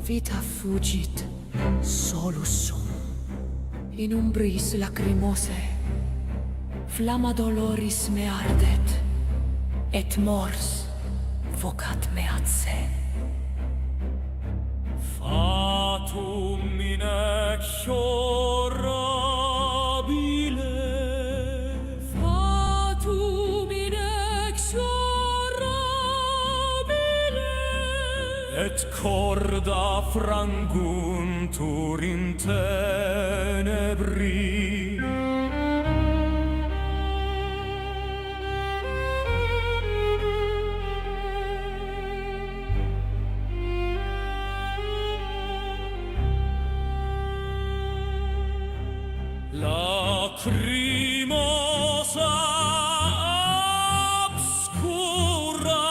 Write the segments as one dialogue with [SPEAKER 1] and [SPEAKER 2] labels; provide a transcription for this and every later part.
[SPEAKER 1] Vita fugit solus sum in umbris lacrimose, flamma doloris me ardet, et mors vocat me ad se.
[SPEAKER 2] Fatum inexorabile,
[SPEAKER 1] Fatum inexorabile,
[SPEAKER 2] et corda franguntur in tenebri. Lacrimosa obscura,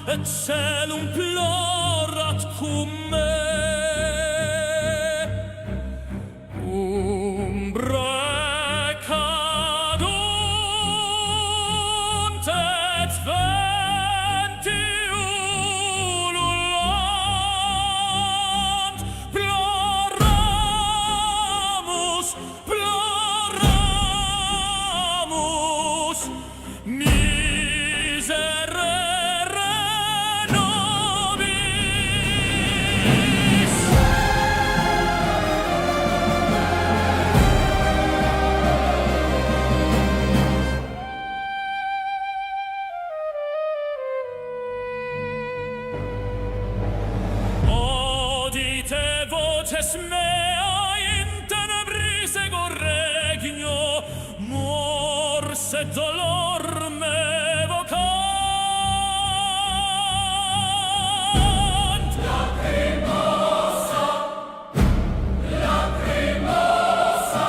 [SPEAKER 2] et celum plorat cum me. Umbrae cadunt et venti ululant, ploramus, ploramus, miserere nobis. Audite voces mea in tenebris ego regno, mors et dolor me vocant. Lacrimosa, lacrimosa,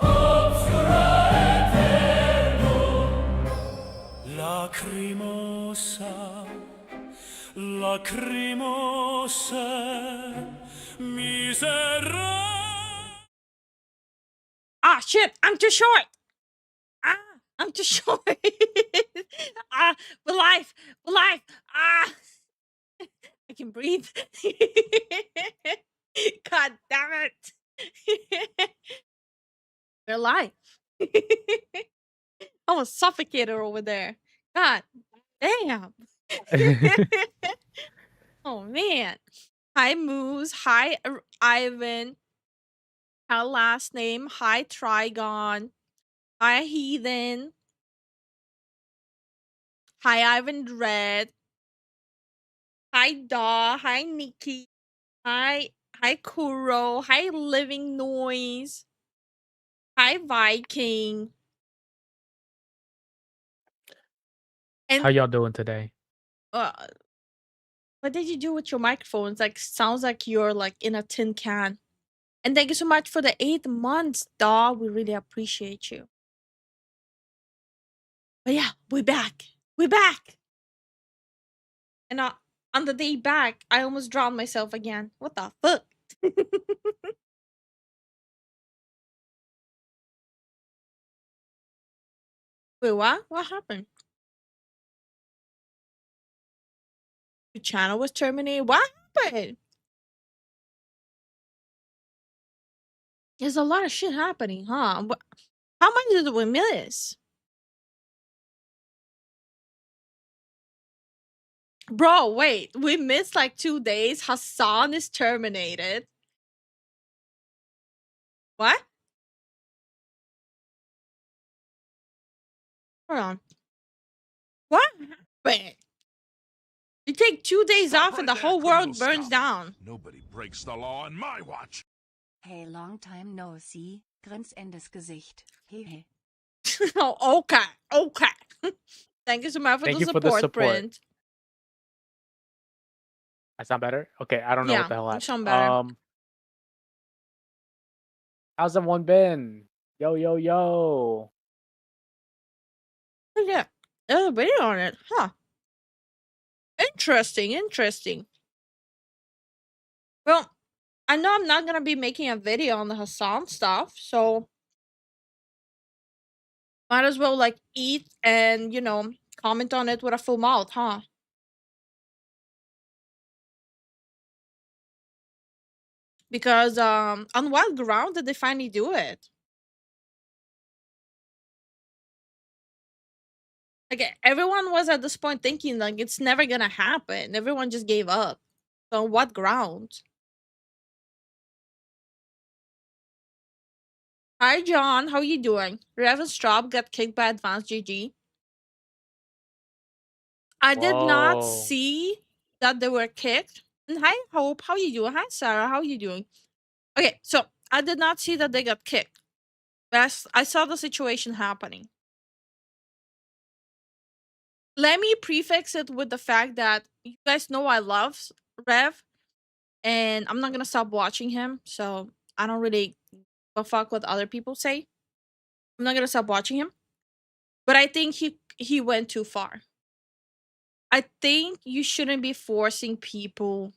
[SPEAKER 2] obscura eternum. Lacrimosa, lacrimosa, miserere.
[SPEAKER 3] Ah, shit, I'm too short. I'm too short. We're live. We're live. I can breathe. God damn it. We're live. I was suffocated over there. God damn. Oh, man. Hi, Moose. Hi, Ivan. Hi, last name. Hi, Trigon. Hi, Heathen. Hi, Ivan Dread. Hi, Daw. Hi, Nikki. Hi, Kuro. Hi, Living Noise. Hi, Viking.
[SPEAKER 4] How
[SPEAKER 3] And
[SPEAKER 4] y'all doing today?
[SPEAKER 3] what did you do with your microphones? Like, sounds like you're like in a tin can. And thank you so much for the 8 months, Daw. We really appreciate you. But yeah, we're back. We're back. And on the day back, I almost drowned myself again. What the fuck? Wait, what? What happened? Your channel was terminated? What happened? There's a lot of shit happening, huh? How much did we miss? Bro, wait. We missed like 2 days. Hassan is terminated. What? Hold on. What happened? You take 2 days
[SPEAKER 5] Stop
[SPEAKER 3] off and
[SPEAKER 5] right
[SPEAKER 3] the
[SPEAKER 5] there,
[SPEAKER 3] whole
[SPEAKER 5] criminal
[SPEAKER 3] world burns
[SPEAKER 5] scum.
[SPEAKER 3] down.
[SPEAKER 5] Nobody breaks the law on my watch.
[SPEAKER 6] Hey, long time no see. Grinsendes Gesicht. Hehe.
[SPEAKER 3] Oh, okay. Okay. Thank you so much for
[SPEAKER 4] Thank
[SPEAKER 3] the
[SPEAKER 4] you for the
[SPEAKER 3] support,
[SPEAKER 4] support.
[SPEAKER 3] Print.
[SPEAKER 4] I sound better? Okay, I don't know what
[SPEAKER 3] Yeah,
[SPEAKER 4] the hell
[SPEAKER 3] you
[SPEAKER 4] happened.
[SPEAKER 3] sound better.
[SPEAKER 4] How's everyone been? Yo, yo, yo.
[SPEAKER 3] Oh, yeah. There's a video on it. Huh. Interesting, interesting. Well, I know I'm not gonna be making a video on the Hassan stuff, so might as well like eat and, you know, comment on it with a full mouth, huh? Because on what ground did they finally do it? Like everyone was at this point thinking like it's never gonna happen. Everyone just gave up. So on what ground? Hi John, how you doing? Revan Straub got kicked by Advanced GG. I did not
[SPEAKER 4] Whoa.
[SPEAKER 3] see that they were kicked. And hi Hope, how you doing? Hi Sarah, how you doing? Okay, so I did not see that they got kicked. But I saw the situation happening. Let me prefix it with the fact that you guys know I love Rev, and I'm not gonna stop watching him, so I don't really give a fuck what other people say. I'm not gonna stop watching him. But I think he went too far. I think you shouldn't be forcing people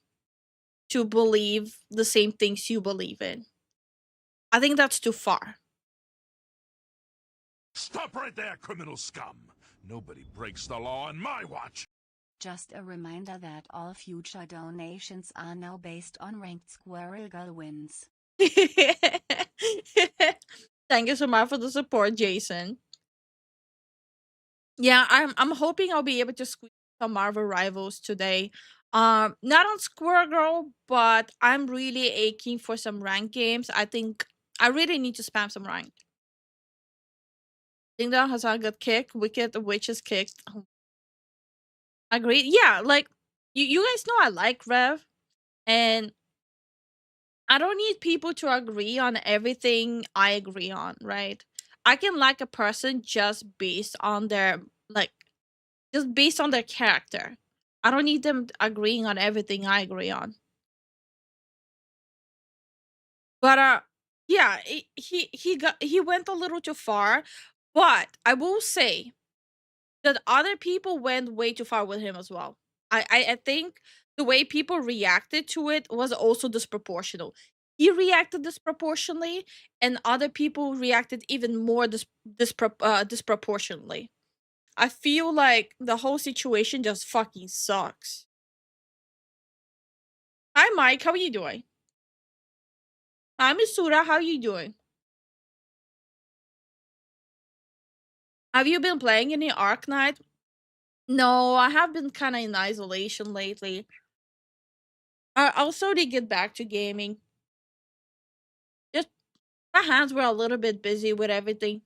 [SPEAKER 3] to believe the same things you believe in. I think that's too far.
[SPEAKER 5] Stop right there, criminal scum. Nobody breaks the law on my watch.
[SPEAKER 6] Just a reminder that all future donations are now based on ranked Squirrel Girl wins.
[SPEAKER 3] Thank you so much for the support, Jason. Yeah, I'm hoping I'll be able to squeeze some Marvel Rivals today. Not on Squirrel Girl, but I'm really aching for some ranked games. I think I really need to spam some ranked. Ding Dong Hassan got kicked. Wicked Witch is kicked. Oh, agreed. Yeah, like you guys know I like Rev, and I don't need people to agree on everything I agree on, right? I can like a person just based on their like just based on their character. I don't need them agreeing on everything I agree on. But yeah, he went a little too far, but I will say that other people went way too far with him as well. I think the way people reacted to it was also disproportional. He reacted disproportionately, and other people reacted even more disproportionately. I feel like the whole situation just fucking sucks. Hi, Mike. How are you doing? Hi, Misura. How are you doing? Have you been playing any Ark Knight? No, I have been kind of in isolation lately. I'll slowly get back to gaming. Just my hands were a little bit busy with everything.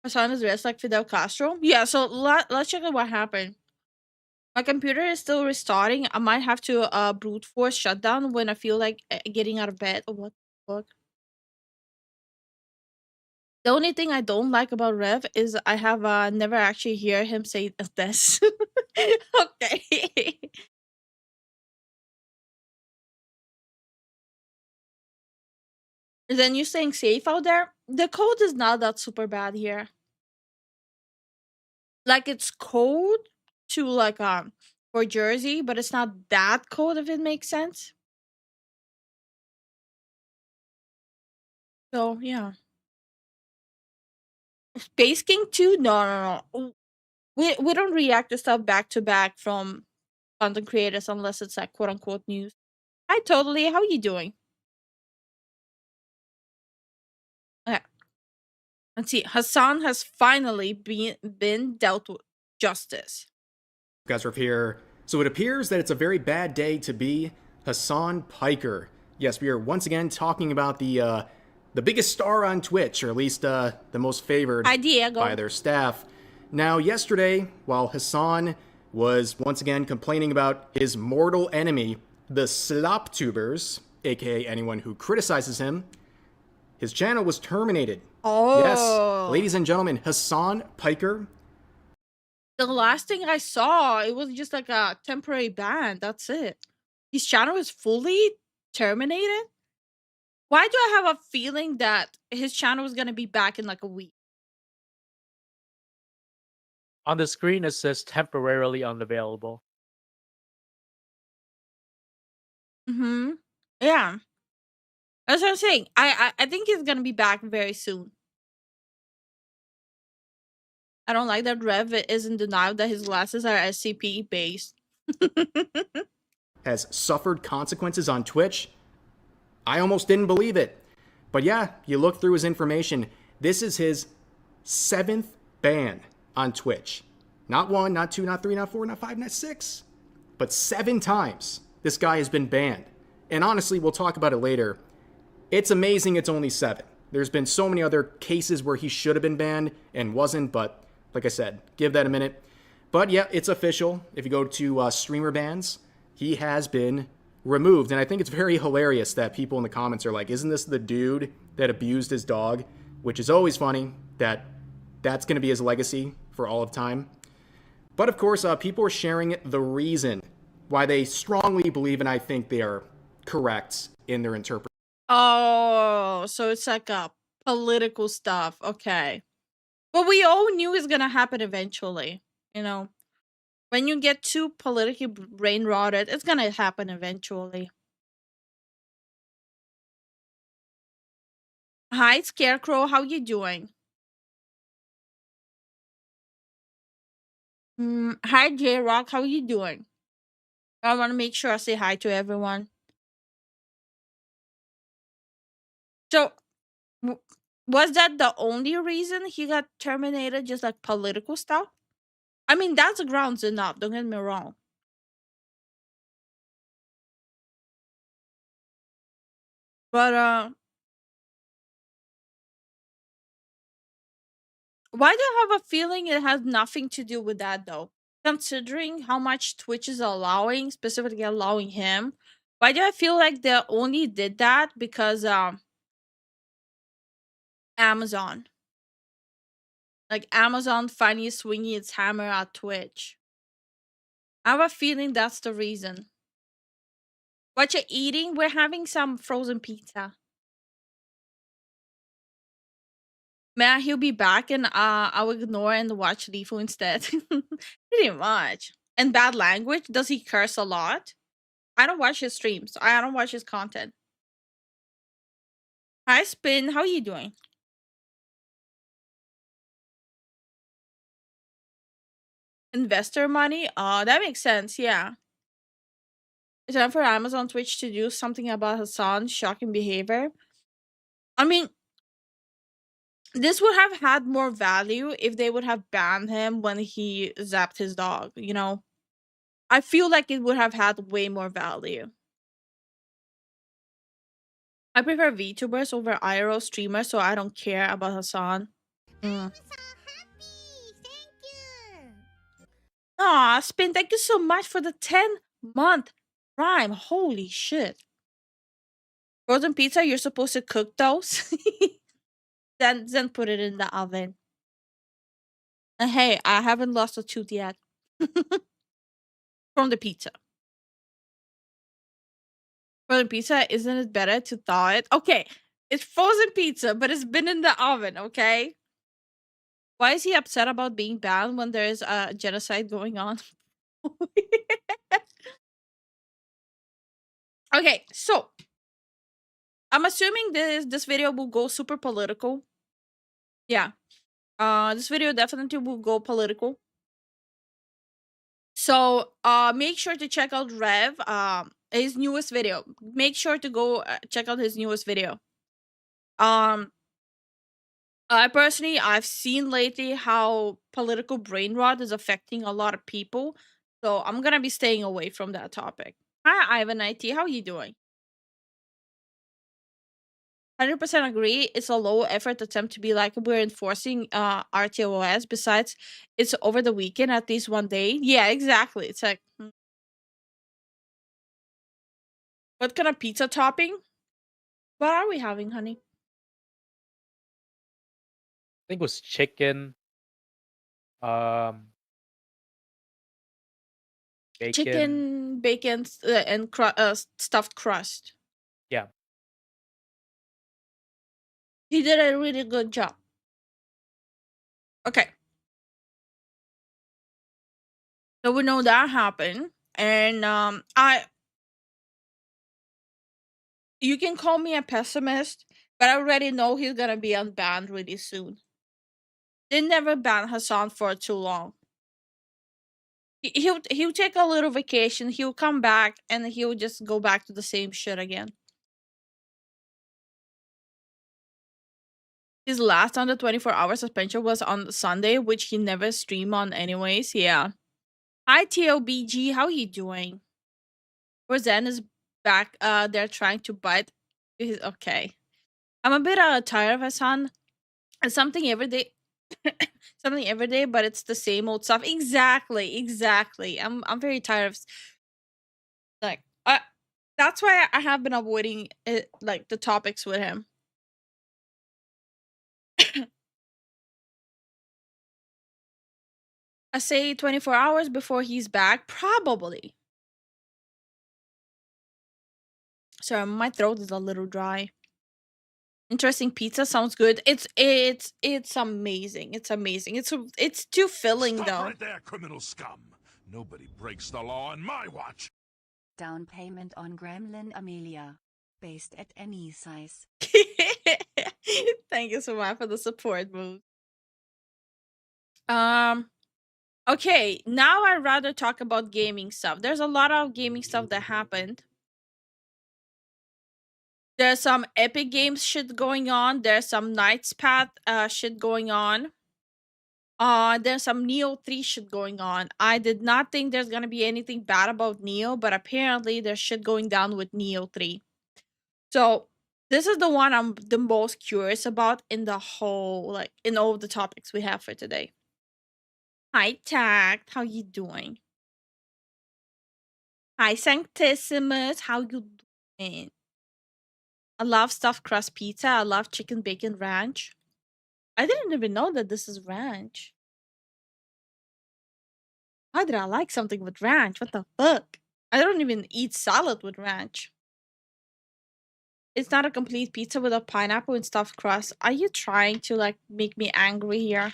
[SPEAKER 3] My son is dressed like Fidel Castro. Yeah, so let's check out what happened. My computer is still restarting. I might have to brute force shutdown when I feel like getting out of bed. Oh, what the fuck? The only thing I don't like about Rev is I have never actually hear him say this. Okay. Then you staying safe out there? The code is not that super bad here. Like it's cold to like for Jersey, but it's not that cold if it makes sense. So yeah. Space King 2? No, no, no. We don't react to stuff back to back from content creators unless it's like quote unquote news. Hi totally, how you doing? Okay. Let's see. Hassan has finally been dealt with justice.
[SPEAKER 7] Guys are here. So it appears that it's a very bad day to be Hassan Piker. Yes, we are once again talking about the biggest star on Twitch, or at least the most favored by their staff. Now, yesterday, while Hassan was once again complaining about his mortal enemy, the SlopTubers, aka anyone who criticizes him, his channel was terminated.
[SPEAKER 3] Oh.
[SPEAKER 7] Yes, ladies and gentlemen, Hassan Piker.
[SPEAKER 3] The last thing I saw, it was just like a temporary ban. That's it. His channel is fully terminated. Why do I have a feeling that his channel is gonna be back in like a week?
[SPEAKER 4] On the screen, it says temporarily unavailable.
[SPEAKER 3] Mm-hmm. Yeah. That's what I'm saying. I think he's gonna be back very soon. I don't like that Rev is in denial that his glasses are SCP based.
[SPEAKER 7] Has suffered consequences on Twitch. I almost didn't believe it. But yeah, you look through his information. This is his 7th ban on Twitch. Not 1, not 2, not 3, not 4, not 5, not 6. But 7 times this guy has been banned. And honestly, we'll talk about it later. It's amazing it's only 7. There's been so many other cases where he should have been banned and wasn't, but like I said, give that a minute. But yeah, it's official. If you go to streamer bans, he has been removed. And I think it's very hilarious that people in the comments are like, isn't this the dude that abused his dog? Which is always funny that that's going to be his legacy for all of time. But of course, people are sharing the reason why they strongly believe, and I think they are correct in their interpretation.
[SPEAKER 3] Oh, so it's like a political stuff. Okay. But we all knew it's gonna happen eventually. You know, when you get too politically brain rotted, it's gonna happen eventually. Hi, Scarecrow. How you doing? Hi, J Rock. How you doing? I want to make sure I say hi to everyone. So, was that the only reason he got terminated? Just like political stuff? I mean, that's grounds enough. Don't get me wrong. But why do I have a feeling it has nothing to do with that though? Considering how much Twitch is allowing, specifically allowing him, why do I feel like they only did that because Amazon? Like Amazon finally swinging its hammer at Twitch. I have a feeling that's the reason. What you eating? We're having some frozen pizza. Man, he'll be back and I'll ignore and watch Lifu instead. Pretty much. And bad language? Does he curse a lot? I don't watch his streams. I don't watch his content. Hi, Spin. How you doing? Investor money? Oh, that makes sense. Yeah. It's time for Amazon Twitch to do something about Hassan's shocking behavior. I mean, this would have had more value if they would have banned him when he zapped his dog, you know? I feel like it would have had way more value. I prefer VTubers over IRL streamers, so I don't care about Hassan.
[SPEAKER 8] I'm so happy! Thank you!
[SPEAKER 3] Aw, Spin, thank you so much for the 10-month Prime. Holy shit. Frozen pizza, you're supposed to cook those? then put it in the oven. And hey, I haven't lost a tooth yet. From the pizza. Frozen pizza, isn't it better to thaw it? Okay, it's frozen pizza, but it's been in the oven, okay? Why is he upset about being banned when there is a genocide going on? Okay, so I'm assuming this video will go super political. Yeah. This video definitely will go political. So make sure to check out Rev, his newest video. Make sure to go check out his newest video. I personally, I've seen lately how political brain rot is affecting a lot of people. So I'm gonna be staying away from that topic. Hi Ivan IT, how are you doing? 100% agree. It's a low effort attempt to be like we're enforcing RTOS. Besides, it's over the weekend, at least one day. Yeah, exactly. It's like, what kind of pizza topping? What are we having, honey?
[SPEAKER 4] I think it was chicken, um, bacon.
[SPEAKER 3] Chicken, bacon, and stuffed crust.
[SPEAKER 4] Yeah.
[SPEAKER 3] He did a really good job. Okay. So we know that happened. And you can call me a pessimist, but I already know he's gonna be unbanned really soon. They never banned Hassan for too long. He'll take a little vacation, he'll come back, and he'll just go back to the same shit again. His last under 24-hour suspension was on Sunday, which he never streamed on anyways. Yeah. Hi TOBG, how you doing? Zen is back. They're trying to bite. Okay. I'm a bit tired of Hassan. It's something every day. Something every day, but it's the same old stuff. Exactly. I'm very tired of like that's why I have been avoiding it, like the topics with him. I say 24 hours before he's back, probably. Sorry, my throat is a little dry. Interesting pizza sounds good. It's amazing. It's amazing. It's too filling
[SPEAKER 5] Stop
[SPEAKER 3] though.
[SPEAKER 5] right there, criminal scum. Nobody breaks the law on my watch.
[SPEAKER 6] Down payment on Gremlin Amelia. Based at any size.
[SPEAKER 3] Thank you so much for the support, Mood. Okay, now I'd rather talk about gaming stuff. There's a lot of gaming stuff that happened. There's some Epic Games shit going on. There's some Knights Path shit going on. There's some Neo 3 shit going on. I did not think there's gonna be anything bad about Neo, but apparently there's shit going down with Neo 3. So this is the one I'm the most curious about in the whole, like, in all the topics we have for today. Hi Tact, how you doing? Hi Sanctissimus, how you doing? I love stuffed crust pizza. I love chicken bacon ranch. I didn't even know that this is ranch. Why did I like something with ranch? What the fuck? I don't even eat salad with ranch. It's not a complete pizza with a pineapple and stuffed crust. Are you trying to like make me angry here?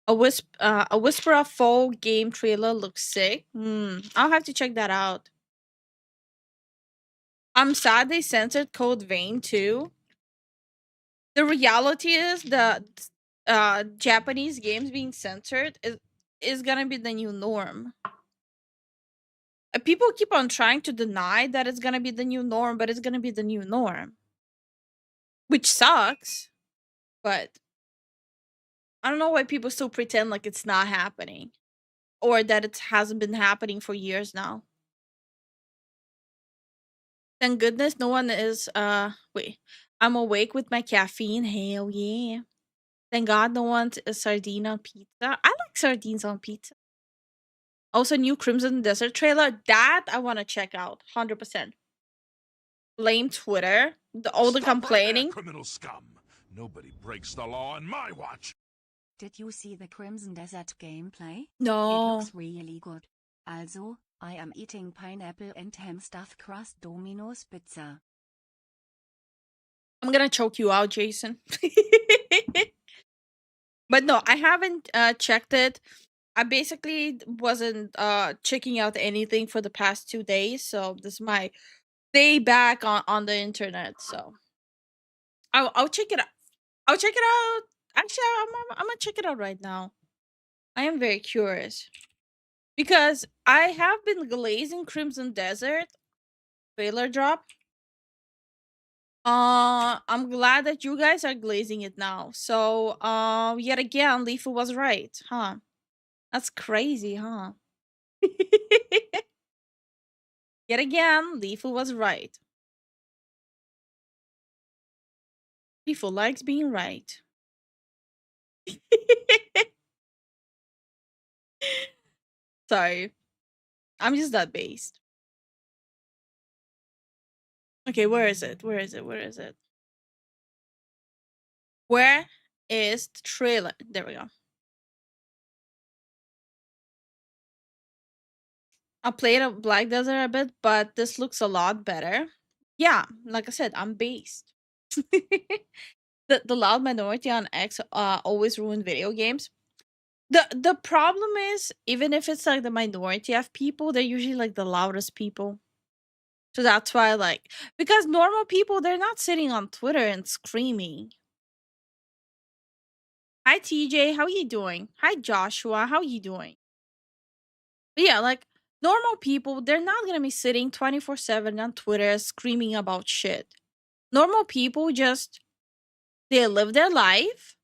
[SPEAKER 3] A Whisper of Fall game trailer looks sick. I'll have to check that out. I'm sad they censored Code Vein too. The reality is the Japanese games being censored is gonna be the new norm. People keep on trying to deny that it's gonna be the new norm, but it's gonna be the new norm. Which sucks, but I don't know why people still pretend like it's not happening. Or that it hasn't been happening for years now. Thank goodness no one is wait. I'm awake with my caffeine. Hell yeah. Thank God no one's a sardine on pizza. I like sardines on pizza. Also, new Crimson Desert trailer. That I want to check out. 100%. Blame Twitter. All the
[SPEAKER 5] Stop right
[SPEAKER 3] complaining.
[SPEAKER 5] there, criminal scum. Nobody breaks the law on my watch.
[SPEAKER 6] Did you see the Crimson Desert gameplay?
[SPEAKER 3] No.
[SPEAKER 6] It looks really good. Also, I am eating pineapple and ham stuffed crust Domino's pizza.
[SPEAKER 3] I'm gonna choke you out, Jason. But no, I haven't checked it. I basically wasn't checking out anything for the past 2 days, so this is my day back on the internet. So I'll check it out. I'll check it out. Actually, I'm gonna check it out right now. I am very curious because I have been glazing Crimson Desert trailer drop. I'm glad that you guys are glazing it now. So, yet again, Lifu was right, huh? That's crazy, huh? Yet again, Lifu was right. Lifu likes being right. Sorry. I'm just that based. Okay, where is it? Where is it? Where is it? Where is the trailer? There we go. I played a Black Desert a bit, but this looks a lot better. Yeah, like I said, I'm based. The loud minority on X always ruin video games. The problem is, even if it's like the minority of people, they're usually like the loudest people. So that's why, like, because normal people, they're not sitting on Twitter and screaming. Hi TJ, how you doing? Hi Joshua, how you doing? But yeah, like normal people, they're not gonna be sitting 24/7 on Twitter screaming about shit. Normal people just they live their life,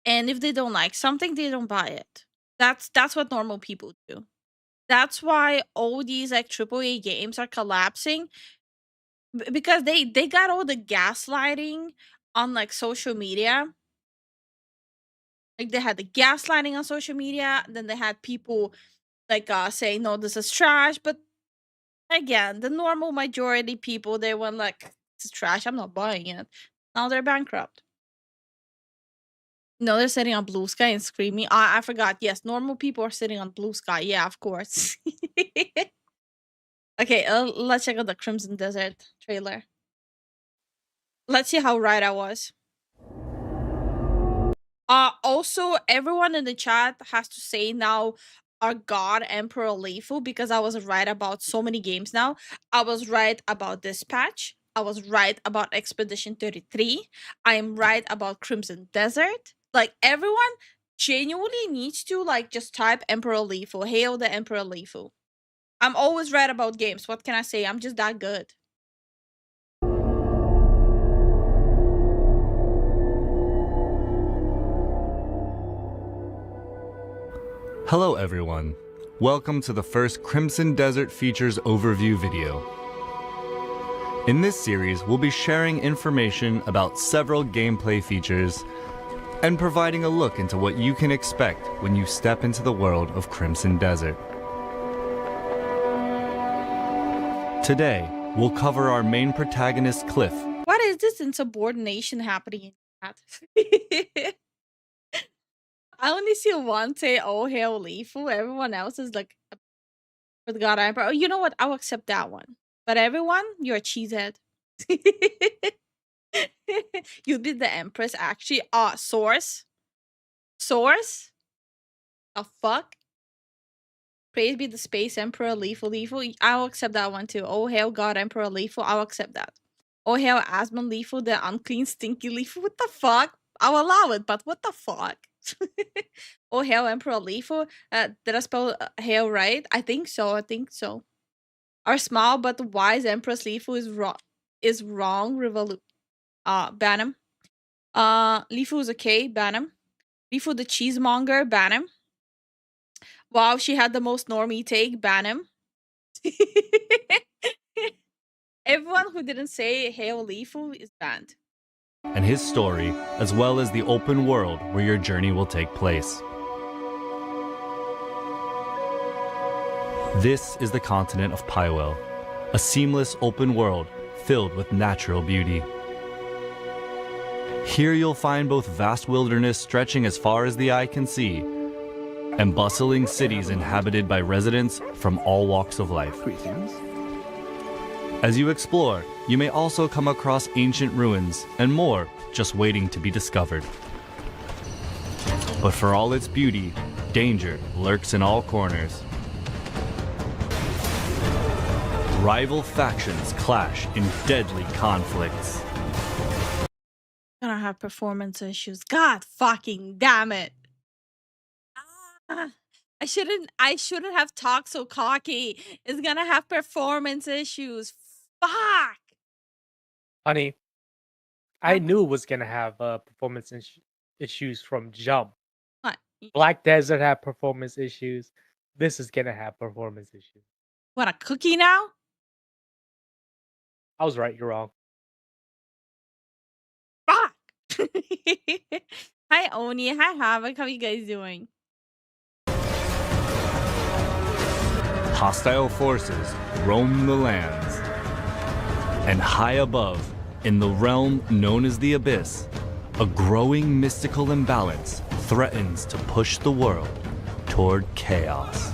[SPEAKER 3] and if they don't like something, they don't buy it. That's what normal people do. That's why all these like AAA games are collapsing because they got all the gaslighting on like social media. Like they had the gaslighting on social media, then they had people like saying no, this is trash. But again, the normal majority people they went like it's trash. I'm not buying it. Now they're bankrupt. No, they're sitting on Blue Sky and screaming. I forgot. Yes, normal people are sitting on Blue Sky. Yeah, of course. Okay, let's check out the Crimson Desert trailer. Let's see how right I was. Also, everyone in the chat has to say now our God Emperor Lifu because I was right about so many games now. I was right about Dispatch. I was right about Expedition 33. I am right about Crimson Desert. Like everyone genuinely needs to like just type Emperor Lifu. Hail the Emperor Lifu. I'm always right about games. What can I say? I'm just that good.
[SPEAKER 9] Hello everyone. Welcome to the first Crimson Desert Features overview video. In this series, we'll be sharing information about several gameplay features and providing a look into what you can expect when you step into the world of Crimson Desert. Today, we'll cover our main protagonist, Cliff.
[SPEAKER 3] What is this insubordination happening in chat? I only see one say, oh, hail Lifu. Everyone else is like, for the God Emperor. Oh, you know what? I'll accept that one. But everyone, you're a cheesehead. You did the Empress, actually. Source? Source? A fuck? Praise be the Space Emperor Lifu. I'll accept that one too. Oh, hail God Emperor Lifu. I'll accept that. Oh, hail Asmon Lifu, the unclean, stinky Lifu. What the fuck? I'll allow it, but what the fuck? Oh, hail Emperor Lifu. Did I spell hail right? I think so. I think so. Our small but wise Empress Lifu is wrong. Ban him. Lifu is okay. Ban him. Lifu the cheesemonger. Ban him. Wow, she had the most normie take. Ban him. Everyone who didn't say hail Lifu is banned.
[SPEAKER 9] And his story, as well as the open world where your journey will take place. This is the continent of Pywell, a seamless open world filled with natural beauty. Here you'll find both vast wilderness stretching as far as the eye can see, and bustling cities inhabited by residents from all walks of life. As you explore, you may also come across ancient ruins and more just waiting to be discovered. But for all its beauty, danger lurks in all corners. Rival factions clash in deadly conflicts.
[SPEAKER 3] Gonna have performance issues. God fucking damn it. Ah, I shouldn't have talked so cocky. It's gonna have performance issues. Fuck.
[SPEAKER 4] Honey, I knew it was gonna have performance issues from jump.
[SPEAKER 3] What?
[SPEAKER 4] Black Desert had performance issues. This is gonna have performance issues.
[SPEAKER 3] What, a cookie now?
[SPEAKER 4] I was right. You're wrong.
[SPEAKER 3] Fuck. Hi Oni. Hi Havoc. How you guys doing?
[SPEAKER 9] Hostile forces roam the lands. And high above, in the realm known as the Abyss, a growing mystical imbalance threatens to push the world toward chaos.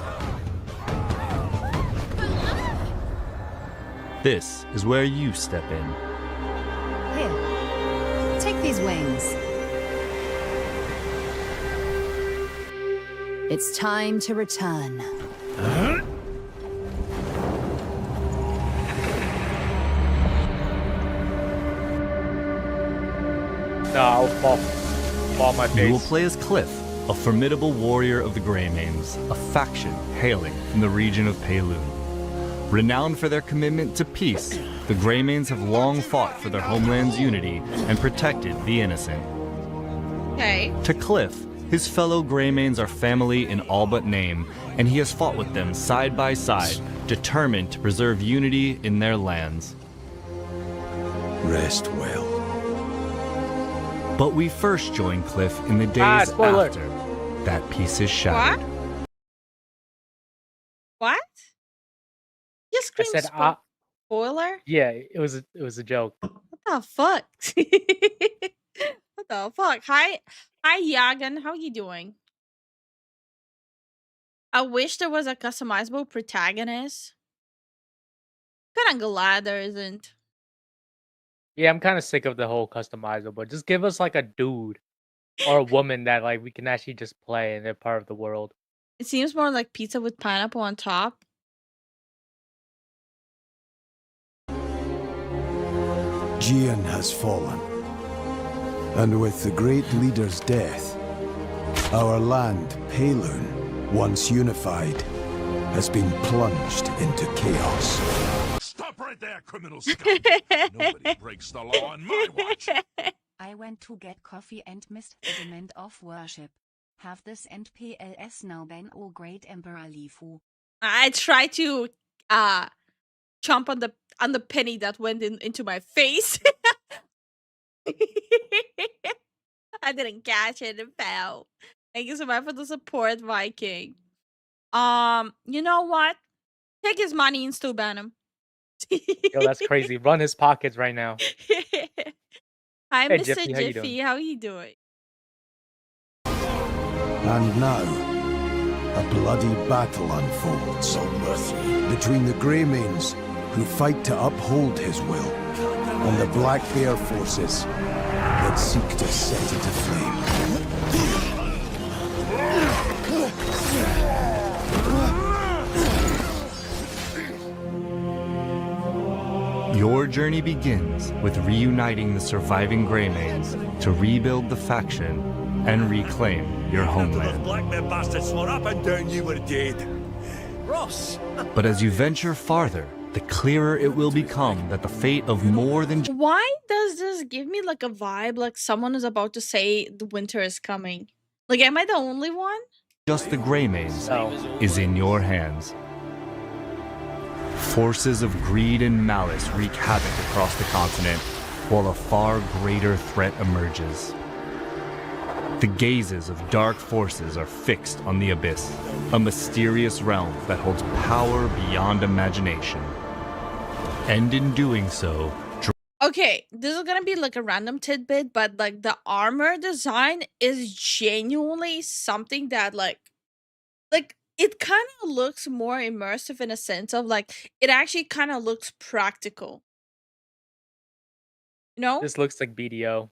[SPEAKER 9] This is where you step in.
[SPEAKER 6] Here, take these wings. It's time to return.
[SPEAKER 4] No, I'll fall on my face.
[SPEAKER 9] You will play as Cliff, a formidable warrior of the Greymanes, a faction hailing from the region of Peilun. Renowned for their commitment to peace, the Greymanes have long fought for their homeland's unity and protected the innocent.
[SPEAKER 3] Okay.
[SPEAKER 9] To Cliff, his fellow Greymanes are family in all but name, and he has fought with them side by side, determined to preserve unity in their lands.
[SPEAKER 10] Rest well.
[SPEAKER 9] But we first join Cliff in the days
[SPEAKER 4] spoiler.
[SPEAKER 9] after that peace is shattered.
[SPEAKER 3] What? You
[SPEAKER 4] I
[SPEAKER 3] screamed
[SPEAKER 4] said,
[SPEAKER 3] spoiler?
[SPEAKER 4] yeah, it was a joke.
[SPEAKER 3] What the fuck? What the fuck? Hi Yagan. How you doing? I wish there was a customizable protagonist. Kinda glad there isn't.
[SPEAKER 4] Yeah, I'm kind of sick of the whole customizable, but just give us like a dude or a woman that like we can actually just play and they're part of the world.
[SPEAKER 3] It seems more like pizza with pineapple on top.
[SPEAKER 10] Jian has fallen. And with the great leader's death, our land, Peilun, once unified, has been plunged into chaos.
[SPEAKER 5] Stop right there, criminal scum! Nobody breaks the law on my watch.
[SPEAKER 6] I went to get coffee and missed the demand of worship. Have this and PLS now been, O great Emperor Lifu.
[SPEAKER 3] I tried to jump on the penny that went into my face. I didn't catch it, it fell. Thank you so much for the support, Viking. You know what? Take his money and still ban him.
[SPEAKER 4] Yo, that's crazy. Run his pockets right now.
[SPEAKER 3] Hi,
[SPEAKER 4] Hey,
[SPEAKER 3] Mr.
[SPEAKER 4] Jiffy, how you
[SPEAKER 3] Jiffy.
[SPEAKER 4] doing?
[SPEAKER 3] How you doing?
[SPEAKER 10] And now, a bloody battle unfolds between the Greymanes, who fight to uphold his will, and the Black Bear forces that seek to set it aflame.
[SPEAKER 9] Your journey begins with reuniting the surviving Greymanes to rebuild the faction and reclaim your homeland.
[SPEAKER 2] Black Bear bastards swore up and down you were dead. Ross!
[SPEAKER 9] But as you venture farther, the clearer it will become that the fate of more than
[SPEAKER 3] Why does this give me like a vibe like someone is about to say the winter is coming? Like, am I the only one?
[SPEAKER 9] just the Greymanes
[SPEAKER 4] No.
[SPEAKER 9] is in your hands. Forces of greed and malice wreak havoc across the continent, while a far greater threat emerges. The gazes of dark forces are fixed on the Abyss, a mysterious realm that holds power beyond imagination. And in doing so,
[SPEAKER 3] Okay, this is gonna be like a random tidbit, but like the armor design is genuinely something that like it kind of looks more immersive in a sense of like it actually kind of looks practical. You know?
[SPEAKER 4] This looks like BDO.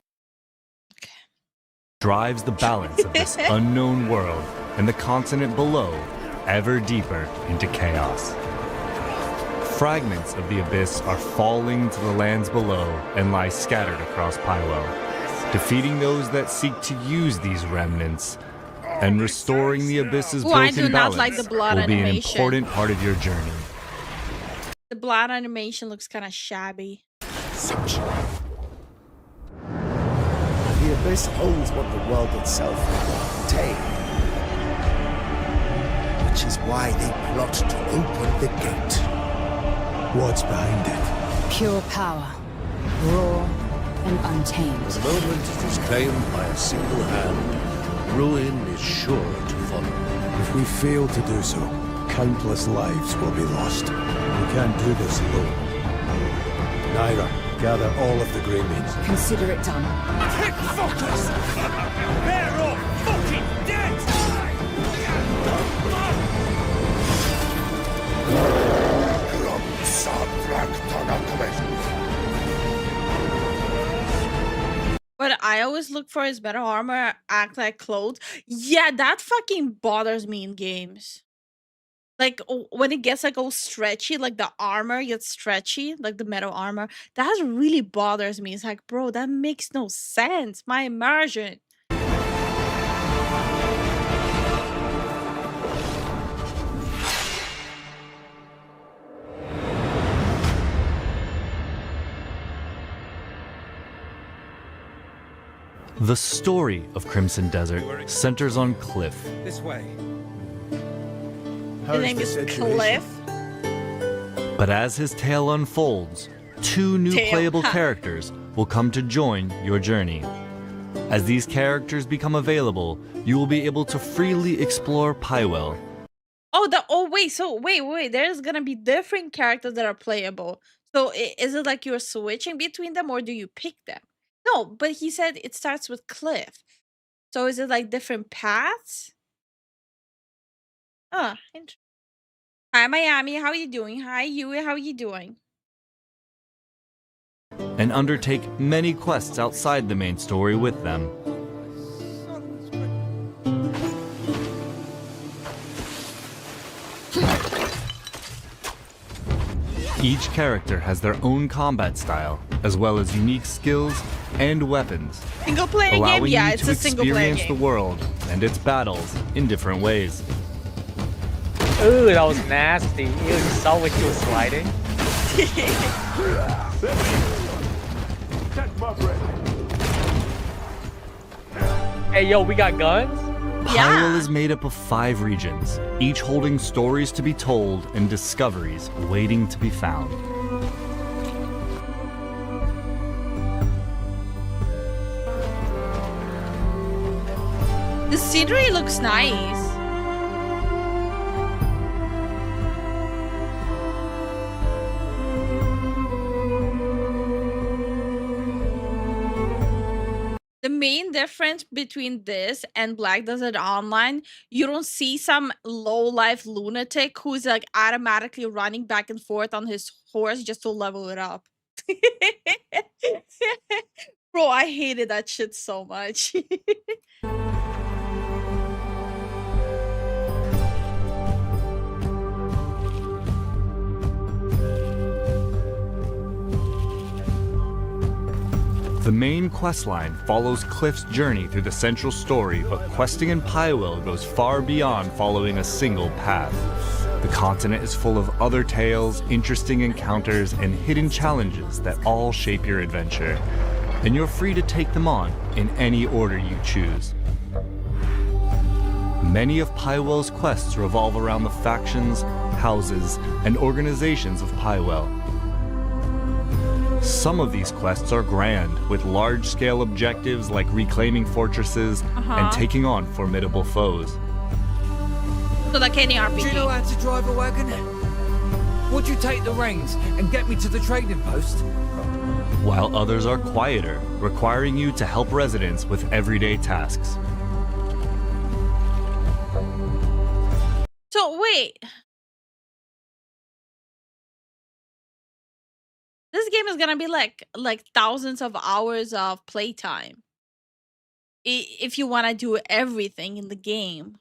[SPEAKER 9] drives the balance of this unknown world and the continent below ever deeper into chaos. Fragments of the abyss are falling to the lands below and lie scattered across Pywell. Defeating those that seek to use these remnants and restoring the abyss's
[SPEAKER 3] Ooh, I do
[SPEAKER 9] broken
[SPEAKER 3] not
[SPEAKER 9] balance
[SPEAKER 3] like the blood
[SPEAKER 9] will be an
[SPEAKER 3] animation.
[SPEAKER 9] important part of your journey.
[SPEAKER 3] The blood animation looks kind of shabby.
[SPEAKER 10] The abyss holds what the world itself contains. Which is why they plot to open the gate. What's behind it?
[SPEAKER 1] Pure power, raw and untamed.
[SPEAKER 10] The moment it is claimed by a single hand, ruin is sure to follow. If we fail to do so, countless lives will be lost. We can't do this alone. Naira, gather all of the Greymanes.
[SPEAKER 1] Consider it done.
[SPEAKER 2] Pick focus! They're all fucking dead!
[SPEAKER 3] But I always look for his better armor, act like clothes. Yeah, that fucking bothers me in games. Like when it gets like all stretchy, like the armor gets stretchy, like the metal armor. That really bothers me. It's like, bro, that makes no sense. My immersion.
[SPEAKER 9] The story of Crimson Desert centers on Cliff.
[SPEAKER 2] This way.
[SPEAKER 3] His name is Cliff.
[SPEAKER 9] But as his tale unfolds, two new playable characters will come to join your journey. As these characters become available, you will be able to freely explore Pywell.
[SPEAKER 3] Wait. There's gonna be different characters that are playable. So is it like you're switching between them or do you pick them? No, but he said it starts with Cliff. So is it like different paths? Ah, interesting. Hi, Miami. How are you doing? Hi, Yui. How are you doing?
[SPEAKER 9] And undertake many quests outside the main story with them. Each character has their own combat style, as well as unique skills and weapons,
[SPEAKER 3] Single player game?
[SPEAKER 9] allowing
[SPEAKER 3] Yeah,
[SPEAKER 9] you
[SPEAKER 3] it's
[SPEAKER 9] to
[SPEAKER 3] a single player
[SPEAKER 9] experience the
[SPEAKER 3] game.
[SPEAKER 9] world and its battles in different ways.
[SPEAKER 4] Ooh, that was nasty. You saw when she was sliding? Hey, yo, we got guns?
[SPEAKER 9] Pyrrole is made up of 5 regions, each holding stories to be told and discoveries waiting to be found.
[SPEAKER 3] The scenery looks nice. The main difference between this and Black Desert Online, you don't see some low-life lunatic who's like automatically running back and forth on his horse just to level it up. Bro, I hated that shit so much.
[SPEAKER 9] The main questline follows Cliff's journey through the central story, but questing in Pywell goes far beyond following a single path. The continent is full of other tales, interesting encounters, and hidden challenges that all shape your adventure, and you're free to take them on in any order you choose. Many of Pywell's quests revolve around the factions, houses, and organizations of Pywell. Some of these quests are grand, with large-scale objectives like reclaiming fortresses and taking on formidable foes.
[SPEAKER 3] So like any RPG.
[SPEAKER 11] Do you know how to drive a wagon? Would you take the reins and get me to the trading post?
[SPEAKER 9] While others are quieter, requiring you to help residents with everyday tasks.
[SPEAKER 3] So wait. This game is gonna be like thousands of hours of playtime. if you want to do everything in the game.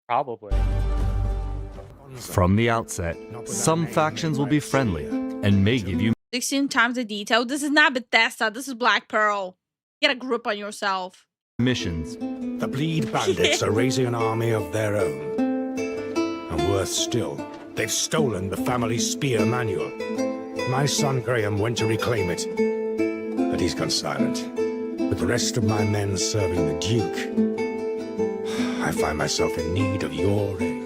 [SPEAKER 4] Probably.
[SPEAKER 9] From the outset, some factions will be friendly and may give you
[SPEAKER 3] 16 times the detail. This is not Bethesda. This is Black Pearl. Get a grip on yourself.
[SPEAKER 9] missions.
[SPEAKER 10] The Bleed Bandits are raising an army of their own. And worse still, they've stolen the family spear manual. My son Graham went to reclaim it, but he's gone silent. With the rest of my men serving the Duke, I find myself in need of your aid.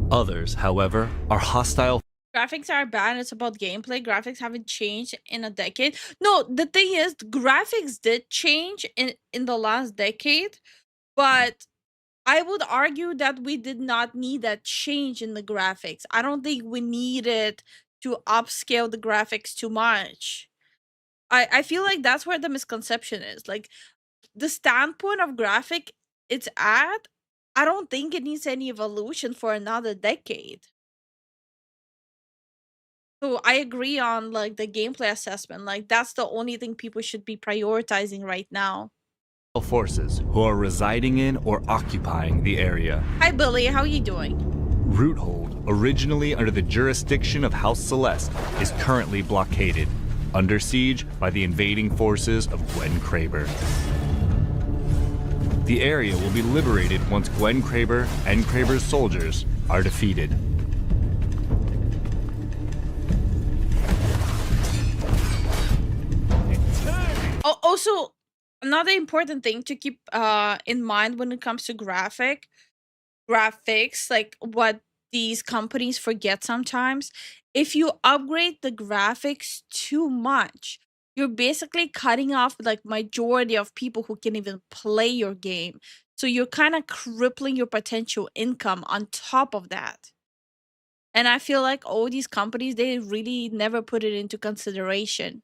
[SPEAKER 9] Others, however, are hostile.
[SPEAKER 3] Graphics are bad. It's about gameplay. Graphics haven't changed in a decade. No, the thing is, graphics did change in the last decade, but I would argue that we did not need that change in the graphics. I don't think we needed to upscale the graphics too much. I feel like that's where the misconception is. Like, the standpoint of graphic it's at, I don't think it needs any evolution for another decade. So I agree on like the gameplay assessment. Like, that's the only thing people should be prioritizing right now.
[SPEAKER 9] Forces who are residing in or occupying the area.
[SPEAKER 3] Hi Billy, how you doing?
[SPEAKER 9] Roothold, originally under the jurisdiction of House Celeste, is currently blockaded, under siege by the invading forces of Gwen Kraber. The area will be liberated once Gwen Kraber and Kraber's soldiers are defeated.
[SPEAKER 3] Also, another important thing to keep in mind when it comes to graphics, like what these companies forget sometimes, if you upgrade the graphics too much, you're basically cutting off like majority of people who can even play your game. So you're kind of crippling your potential income on top of that. And I feel like all these companies, they really never put it into consideration.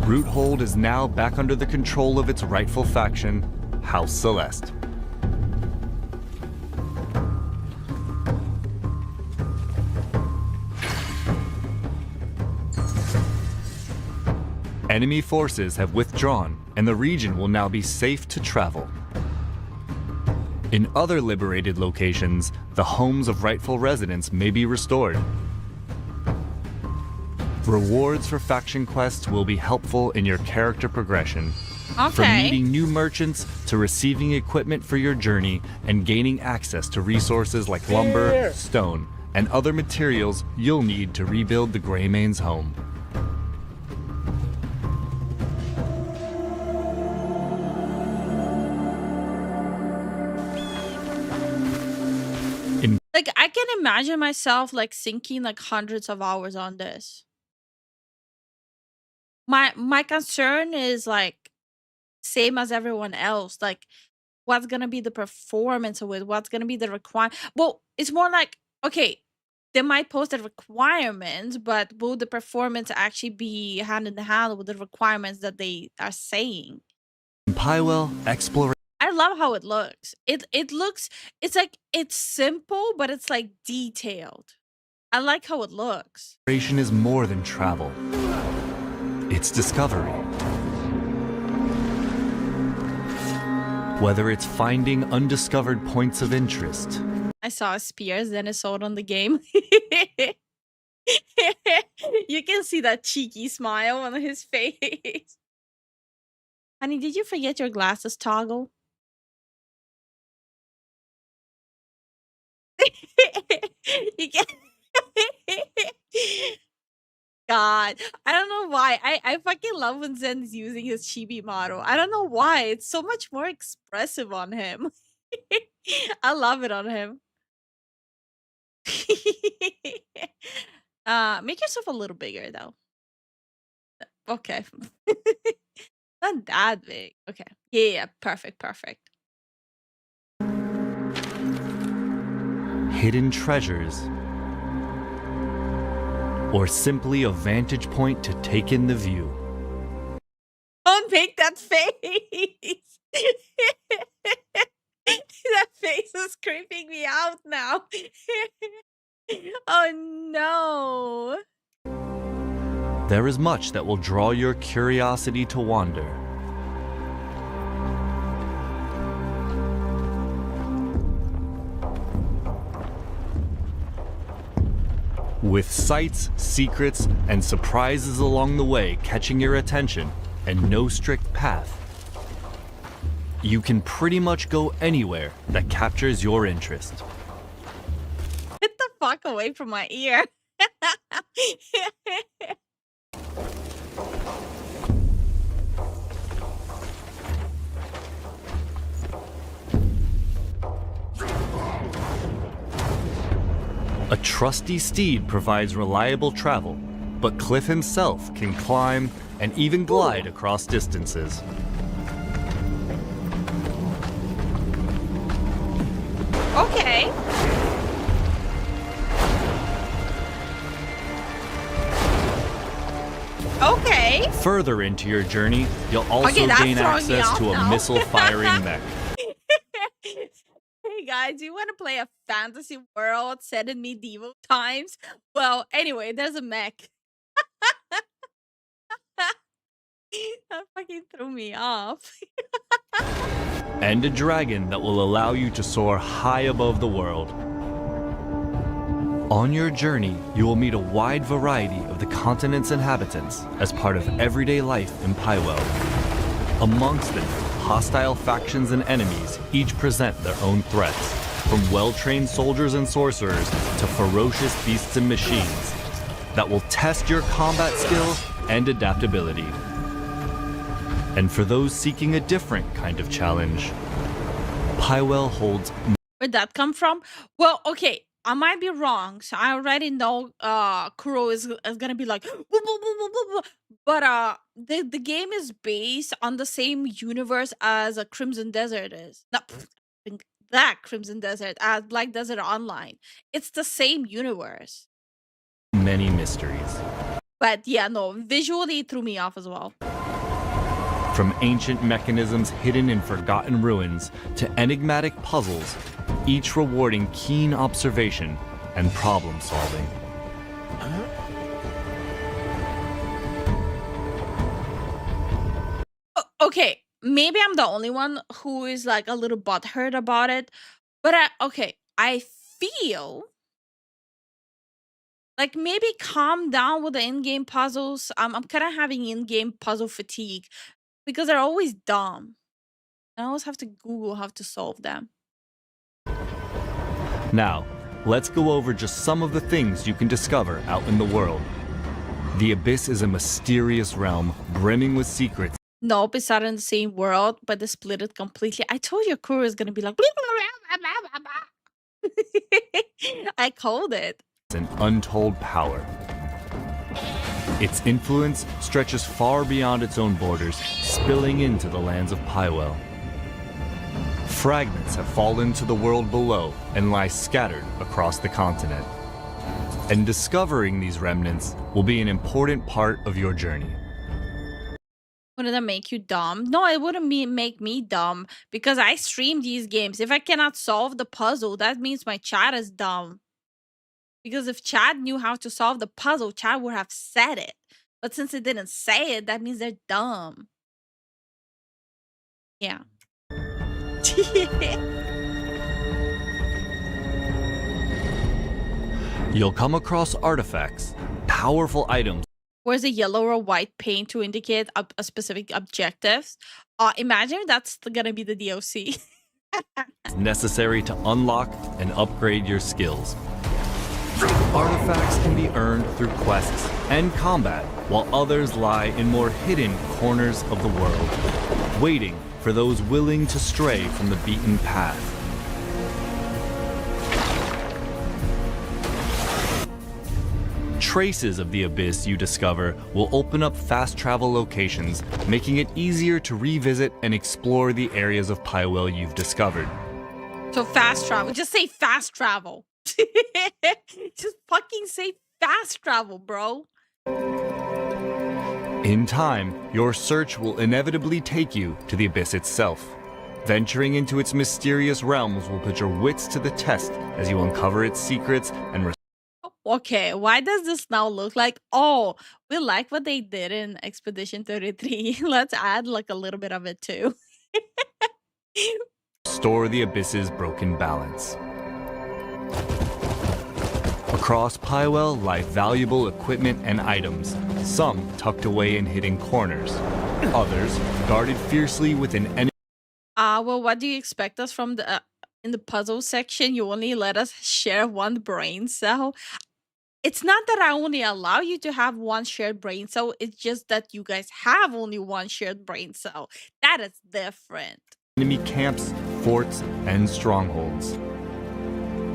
[SPEAKER 9] Roothold is now back under the control of its rightful faction, House Celeste. Enemy forces have withdrawn, and the region will now be safe to travel. In other liberated locations, the homes of rightful residents may be restored. Rewards for faction quests will be helpful in your character progression. From
[SPEAKER 3] Okay.
[SPEAKER 9] meeting new merchants to receiving equipment for your journey and gaining access to resources like lumber, stone, and other materials you'll need to rebuild the Greymane's home.
[SPEAKER 3] Like, I can imagine myself like sinking like hundreds of hours on this. My concern is like same as everyone else. Like, what's gonna be the performance of it? What's gonna be the requirement? Well, it's more like, okay, they might post the requirements, but will the performance actually be hand in hand with the requirements that they are saying?
[SPEAKER 9] In Pywell, exploration
[SPEAKER 3] I love how it looks. It looks, it's like it's simple, but it's like detailed. I like how it looks.
[SPEAKER 9] is more than travel. It's discovery. Whether it's finding undiscovered points of interest,
[SPEAKER 3] I saw a spear, then I saw it on the game. You can see that cheeky smile on his face. Honey, did you forget your glasses toggle? You can God, I don't know why. I fucking love when Zen is using his chibi model. I don't know why. It's so much more expressive on him. I love it on him. Make yourself a little bigger though. Okay. Not that big. Okay. Yeah, perfect.
[SPEAKER 9] hidden treasures, or simply a vantage point to take in the view.
[SPEAKER 3] Don't make that face. That face is creeping me out now. Oh no.
[SPEAKER 9] There is much that will draw your curiosity to wander. With sights, secrets, and surprises along the way catching your attention, and no strict path, you can pretty much go anywhere that captures your interest.
[SPEAKER 3] Get the fuck away from my ear.
[SPEAKER 9] A trusty steed provides reliable travel, but Cliff himself can climb and even glide across distances.
[SPEAKER 3] Okay. Okay.
[SPEAKER 9] Further into your journey, you'll also
[SPEAKER 3] Okay, that's
[SPEAKER 9] gain
[SPEAKER 3] throwing me
[SPEAKER 9] access
[SPEAKER 3] off
[SPEAKER 9] to a
[SPEAKER 3] now.
[SPEAKER 9] missile-firing mech.
[SPEAKER 3] Hey guys, do you want to play a fantasy world set in medieval times? Well, anyway, there's a mech. That fucking threw me off.
[SPEAKER 9] And a dragon that will allow you to soar high above the world. On your journey, you will meet a wide variety of the continent's inhabitants as part of everyday life in Pywell. Amongst them, hostile factions and enemies each present their own threats, from well-trained soldiers and sorcerers to ferocious beasts and machines that will test your combat skill and adaptability. And for those seeking a different kind of challenge, Pywell holds...
[SPEAKER 3] Where'd that come from? Well, okay, I might be wrong. So I already know Kuro is gonna be like, "Boo, boo, boo, boo, boo, boo." But the game is based on the same universe as a Crimson Desert is. Not that Crimson Desert as Black Desert Online. It's the same universe.
[SPEAKER 9] many mysteries.
[SPEAKER 3] But yeah, no, visually it threw me off as well.
[SPEAKER 9] From ancient mechanisms hidden in forgotten ruins to enigmatic puzzles, each rewarding keen observation and problem solving.
[SPEAKER 3] Okay, maybe I'm the only one who is like a little butthurt about it, but I feel like maybe calm down with the in-game puzzles. I'm kind of having in-game puzzle fatigue because they're always dumb. I always have to Google how to solve them.
[SPEAKER 9] Now, let's go over just some of the things you can discover out in the world. The Abyss is a mysterious realm brimming with secrets.
[SPEAKER 3] Nope, it's not in the same world, but they split it completely. I told you Kuro is gonna be like I called it.
[SPEAKER 9] And untold power. Its influence stretches far beyond its own borders, spilling into the lands of Pywell. Fragments have fallen to the world below and lie scattered across the continent. And discovering these remnants will be an important part of your journey.
[SPEAKER 3] Wouldn't that make you dumb? No, it wouldn't make me dumb because I stream these games. If I cannot solve the puzzle, that means my chat is dumb. Because if Chad knew how to solve the puzzle, Chad would have said it. But since it didn't say it, that means they're dumb. Yeah.
[SPEAKER 9] You'll come across artifacts, powerful items.
[SPEAKER 3] Where's a yellow or white paint to indicate a specific objectives? Imagine if that's gonna be the DLC.
[SPEAKER 9] Necessary to unlock and upgrade your skills. Artifacts can be earned through quests and combat, while others lie in more hidden corners of the world, waiting for those willing to stray from the beaten path. Traces of the Abyss you discover will open up fast travel locations, making it easier to revisit and explore the areas of Pywell you've discovered.
[SPEAKER 3] So fast travel. Just say fast travel. Just fucking say fast travel, bro.
[SPEAKER 9] In time, your search will inevitably take you to the Abyss itself. Venturing into its mysterious realms will put your wits to the test as you uncover its secrets and
[SPEAKER 3] Okay, why does this now look like, oh, we like what they did in Expedition 33. Let's add like a little bit of it too.
[SPEAKER 9] restore the abyss's broken balance. Across Pywell lie valuable equipment and items, some tucked away in hidden corners, others guarded fiercely within enemy.
[SPEAKER 3] Well, what do you expect us from the in the puzzle section? You only let us share one brain cell. It's not that I only allow you to have one shared brain cell, it's just that you guys have only one shared brain cell. That is different.
[SPEAKER 9] Enemy camps, forts, and strongholds.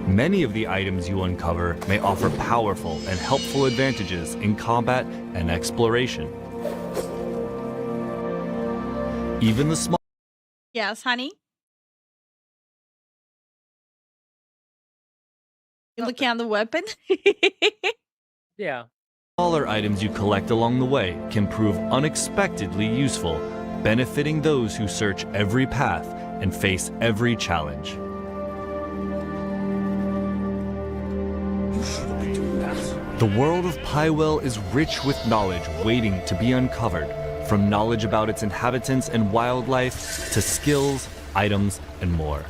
[SPEAKER 9] Many of the items you uncover may offer powerful and helpful advantages in combat and exploration. Even the small
[SPEAKER 3] Yes, honey? You looking at the weapon?
[SPEAKER 4] Yeah.
[SPEAKER 9] smaller items you collect along the way can prove unexpectedly useful, benefiting those who search every path and face every challenge. The world of Pywell is rich with knowledge waiting to be uncovered, from knowledge about its inhabitants and wildlife to skills, items, and more.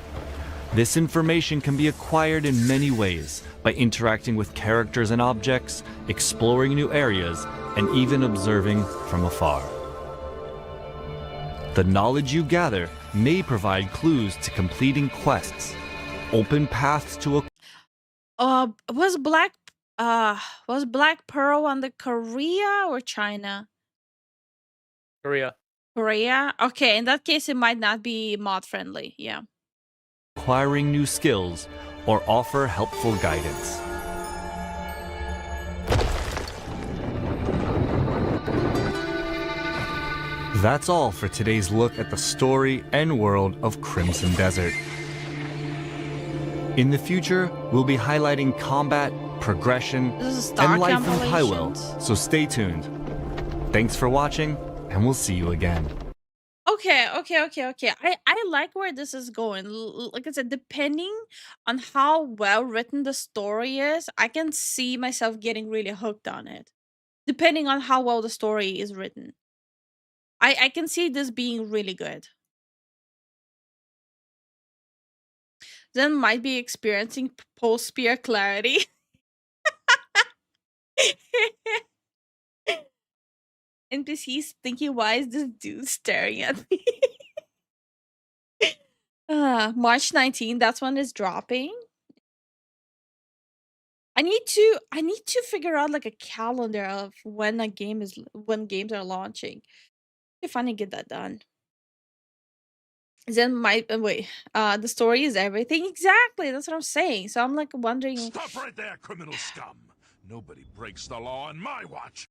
[SPEAKER 9] This information can be acquired in many ways, by interacting with characters and objects, exploring new areas, and even observing from afar. The knowledge you gather may provide clues to completing quests, open paths to a
[SPEAKER 3] Was Black Pearl on the Korea or China?
[SPEAKER 4] Korea.
[SPEAKER 3] Korea? Okay, in that case it might not be mod friendly. Yeah.
[SPEAKER 9] acquiring new skills, or offer helpful guidance. That's all for today's look at the story and world of Crimson Desert. In the future, we'll be highlighting combat, progression,
[SPEAKER 3] This is Star
[SPEAKER 9] and life in Pywell,
[SPEAKER 3] compilations.
[SPEAKER 9] so stay tuned. Thanks for watching, and we'll see you again.
[SPEAKER 3] Okay. I like where this is going. Like I said, depending on how well written the story is, I can see myself getting really hooked on it. Depending on how well the story is written, I can see this being really good. Then might be experiencing post spear clarity. NPCs thinking, why is this dude staring at me? March 19th, that's when it's dropping. I need to figure out like a calendar of when games are launching. If I need to get that done. Then the story is everything. Exactly, that's what I'm saying. So I'm like wondering.
[SPEAKER 5] Stop right there, criminal scum! Nobody breaks the law on my watch!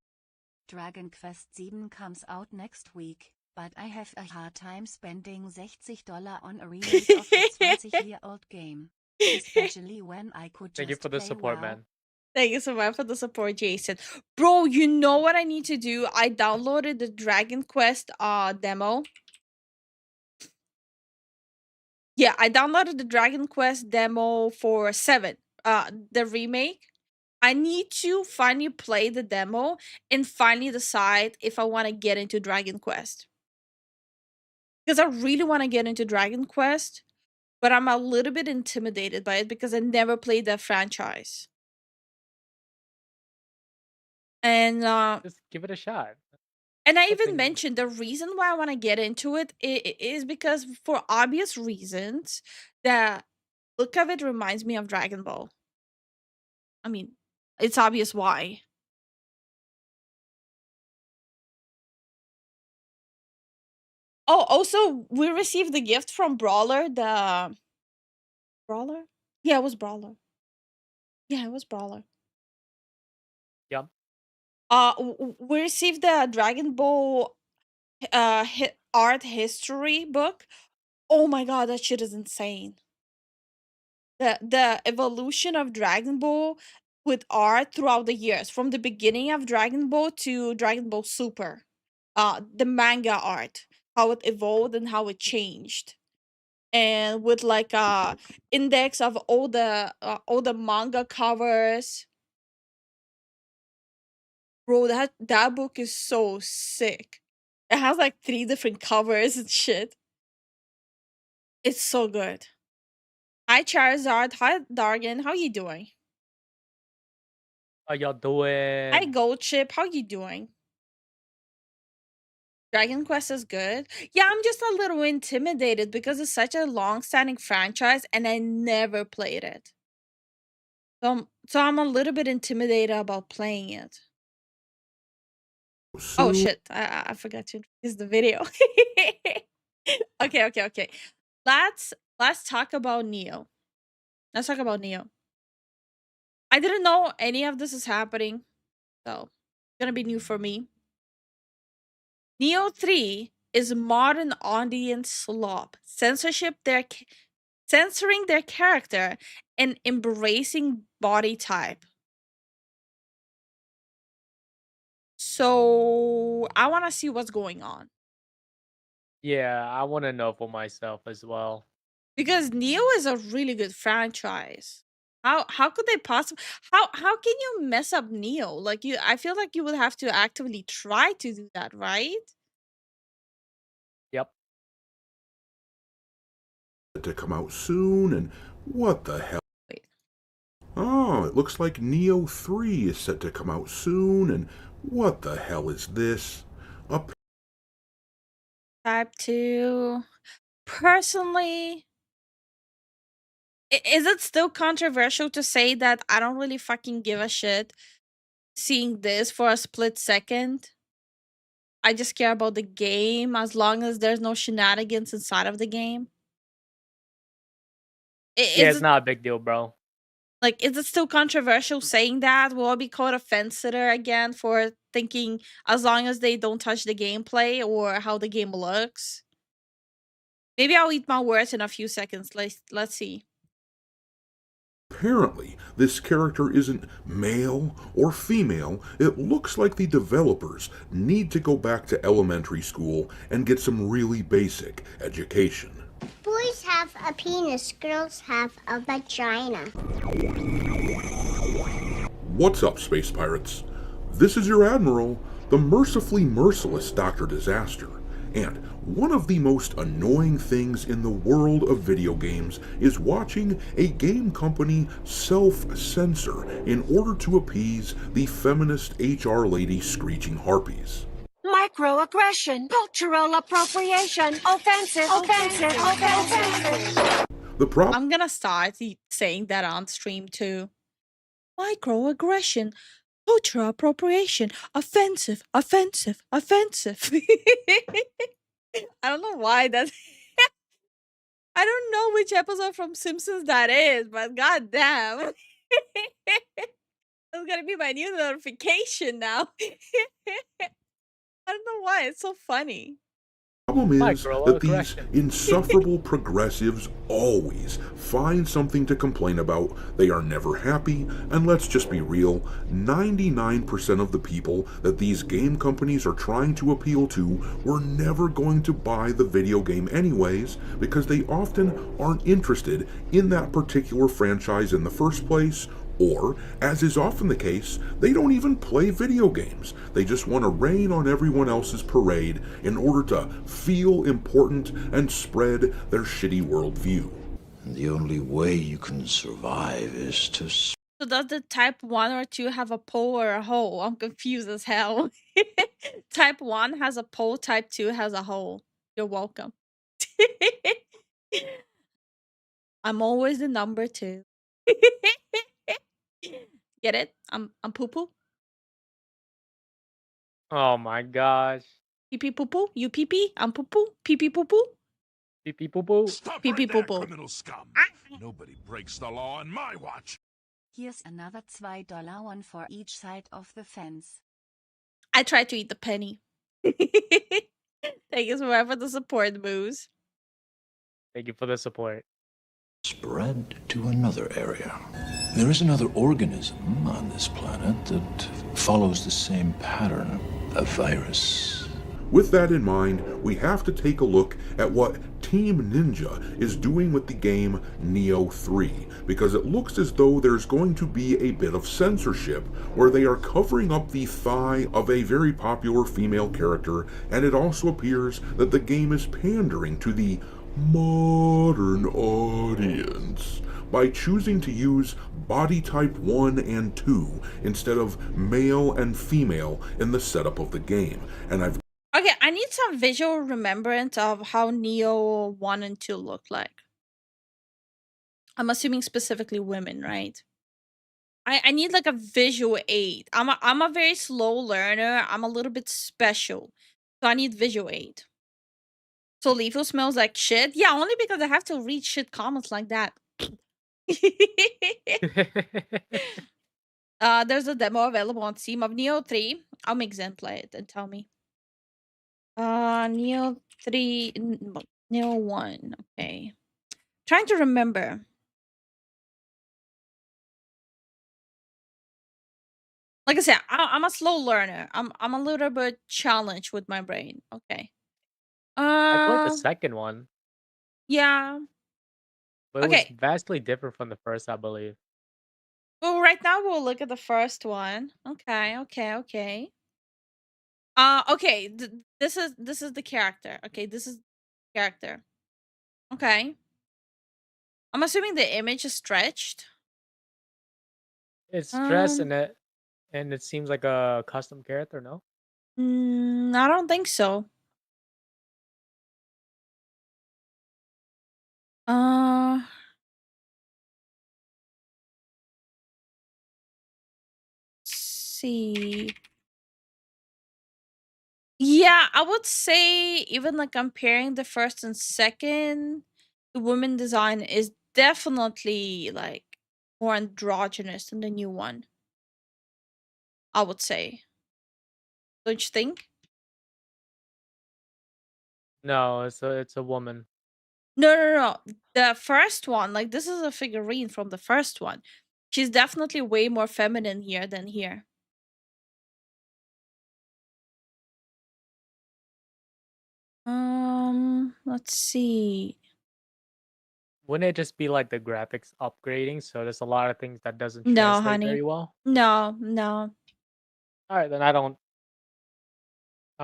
[SPEAKER 6] Dragon Quest VII comes out next week, but I have a hard time spending $60 on a remake of a 20-year-old game. Especially when I could just
[SPEAKER 4] Thank you for the
[SPEAKER 6] play
[SPEAKER 4] support,
[SPEAKER 6] WoW.
[SPEAKER 4] man.
[SPEAKER 3] Thank you so much for the support, Jason. Bro, you know what I need to do? I downloaded the Dragon Quest demo. Yeah, I downloaded the Dragon Quest demo for 7, the remake. I need to finally play the demo and finally decide if I want to get into Dragon Quest. Because I really want to get into Dragon Quest, but I'm a little bit intimidated by it because I never played that franchise. And
[SPEAKER 4] Just give it a shot.
[SPEAKER 3] And I even
[SPEAKER 4] Something-
[SPEAKER 3] mentioned the reason why I want to get into it is because for obvious reasons, the look of it reminds me of Dragon Ball. I mean, it's obvious why. Oh, also, we received the gift from Brawler, the Brawler? Yeah, it was Brawler. Yeah, it was Brawler.
[SPEAKER 4] Yep.
[SPEAKER 3] We received the Dragon Ball art history book. Oh my god, that shit is insane. The evolution of Dragon Ball with art throughout the years, from the beginning of Dragon Ball to Dragon Ball Super. The manga art, how it evolved and how it changed. and with like a index of all the manga covers. Bro, that book is so sick. It has like 3 different covers and shit. It's so good. Hi Charizard, hi Dargan, how you doing?
[SPEAKER 4] How y'all
[SPEAKER 3] Hi
[SPEAKER 4] doing?
[SPEAKER 3] Gold Chip, how you doing? Dragon Quest is good. Yeah, I'm just a little intimidated because it's such a long-standing franchise and I never played it. So I'm a little bit intimidated about playing it. Oh shit, I forgot to introduce the video. Okay. Let's talk about Neo. Let's talk about Neo. I didn't know any of this is happening, so it's gonna be new for me. Neo 3 is modern audience slop, censorship censoring their character and embracing body type. So I want to see what's going on
[SPEAKER 4] Yeah, I want to know for myself as well.
[SPEAKER 3] because Neo is a really good franchise. How could they possibly how can you mess up Neo? Like I feel like you would have to actively try to do that, right?
[SPEAKER 4] Yep.
[SPEAKER 5] To come out soon, and what the hell?
[SPEAKER 3] Wait.
[SPEAKER 5] Oh, it looks like Neo 3 is set to come out soon, and what the hell is this?
[SPEAKER 3] Type 2. Personally, is it still controversial to say that I don't really fucking give a shit seeing this for a split second? I just care about the game as long as there's no shenanigans inside of the game.
[SPEAKER 4] Yeah,
[SPEAKER 3] Is
[SPEAKER 4] it's
[SPEAKER 3] it
[SPEAKER 4] not a big deal, bro.
[SPEAKER 3] like is it still controversial saying that? Will I be called a fence sitter again for thinking as long as they don't touch the gameplay or how the game looks? Maybe I'll eat my words in a few seconds. Let's see.
[SPEAKER 5] Apparently, this character isn't male or female. It looks like the developers need to go back to elementary school and get some really basic education.
[SPEAKER 8] Boys have a penis, girls have a vagina.
[SPEAKER 5] What's up, space pirates? This is your admiral, the mercifully merciless Dr. Disaster. And one of the most annoying things in the world of video games is watching a game company self-censor in order to appease the feminist HR lady screeching harpies.
[SPEAKER 12] Microaggression, cultural appropriation, offensive.
[SPEAKER 3] I'm gonna start saying that on stream too. Microaggression, cultural appropriation, offensive. I don't know why that. I don't know which episode from Simpsons that is, but goddamn, that's gonna be my new notification now. I don't know why it's so funny.
[SPEAKER 5] The problem is that these insufferable progressives always find something to complain about. They are never happy, and let's just be real, 99% of the people that these game companies are trying to appeal to were never going to buy the video game anyways, because they often aren't interested in that particular franchise in the first place, or, as is often the case, they don't even play video games. They just want to rain on everyone else's parade in order to feel important and spread their shitty worldview.
[SPEAKER 13] The only way you can survive is to...
[SPEAKER 3] So does the type 1 or 2 have a pole or a hole? I'm confused as hell. Type 1 has a pole, type 2 has a hole. You're welcome. I'm always the number 2. Get it? I'm poo-poo.
[SPEAKER 4] Oh my gosh.
[SPEAKER 3] Pee-pee poo-poo? You pee-pee? I'm poo-poo? Pee-pee poo-poo?
[SPEAKER 4] Pee-pee poo-poo.
[SPEAKER 5] Stop
[SPEAKER 3] Pee-pee
[SPEAKER 5] right there,
[SPEAKER 3] poo-poo.
[SPEAKER 5] criminal scum! Nobody breaks the law on my watch!
[SPEAKER 6] Here's another $2 one for each side of the fence.
[SPEAKER 3] I tried to eat the penny. Thank you so much for the support, Moose.
[SPEAKER 4] Thank you for the support.
[SPEAKER 13] spread to another area. There is another organism on this planet that follows the same pattern, a virus.
[SPEAKER 5] With that in mind, we have to take a look at what Team Ninja is doing with the game Neo 3, because it looks as though there's going to be a bit of censorship where they are covering up the thigh of a very popular female character, and it also appears that the game is pandering to the modern audience by choosing to use body type 1 and 2 instead of male and female in the setup of the game. And
[SPEAKER 3] Okay, I need some visual remembrance of how Neo 1 and 2 look like. I'm assuming specifically women, right? I need like a visual aid. I'm a very slow learner. I'm a little bit special. So I need visual aid. So Lifu smells like shit? Yeah, only because I have to read shit comments like that. There's a demo available on Steam of Neo 3. I'll make Zen play it and tell me. Neo 3, Neo 1. Okay. Trying to remember. Like I said, I'm a slow learner. I'm a little bit challenged with my brain. Okay.
[SPEAKER 4] I played the second one,
[SPEAKER 3] Yeah.
[SPEAKER 4] but it was
[SPEAKER 3] Okay.
[SPEAKER 4] vastly different from the first, I believe.
[SPEAKER 3] Well, right now we'll look at the first one. Okay. Okay. This is the character. Okay, this is the character. Okay. I'm assuming the image is stretched.
[SPEAKER 4] It's dressed
[SPEAKER 3] Um,
[SPEAKER 4] and it seems like a custom character, no?
[SPEAKER 3] I don't think so. Uh, see. Yeah, I would say even like comparing the first and second, the woman design is definitely like more androgynous than the new one. I would say. Don't you think?
[SPEAKER 4] No, it's a woman.
[SPEAKER 3] No. The first one, like this is a figurine from the first one. She's definitely way more feminine here than here. Let's see.
[SPEAKER 4] Wouldn't it just be like the graphics upgrading? So there's a lot of things that doesn't
[SPEAKER 3] No,
[SPEAKER 4] translate
[SPEAKER 3] honey.
[SPEAKER 4] very well.
[SPEAKER 3] No.
[SPEAKER 4] All right, then I don't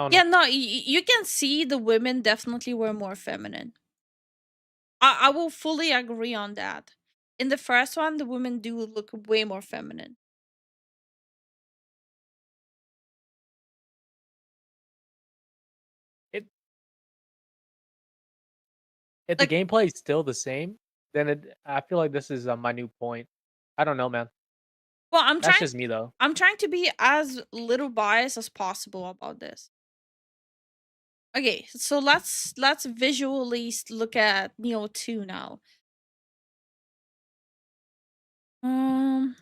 [SPEAKER 3] Yeah,
[SPEAKER 4] know.
[SPEAKER 3] no, you can see the women definitely were more feminine. I will fully agree on that. In the first one, the women do look way more feminine.
[SPEAKER 4] It If the
[SPEAKER 3] Like,
[SPEAKER 4] gameplay is still the same, then I feel like this is my new point. I don't know, man.
[SPEAKER 3] well,
[SPEAKER 4] That's just me though.
[SPEAKER 3] I'm trying to be as little biased as possible about this. Okay, so let's visually look at Neo 2 now. Um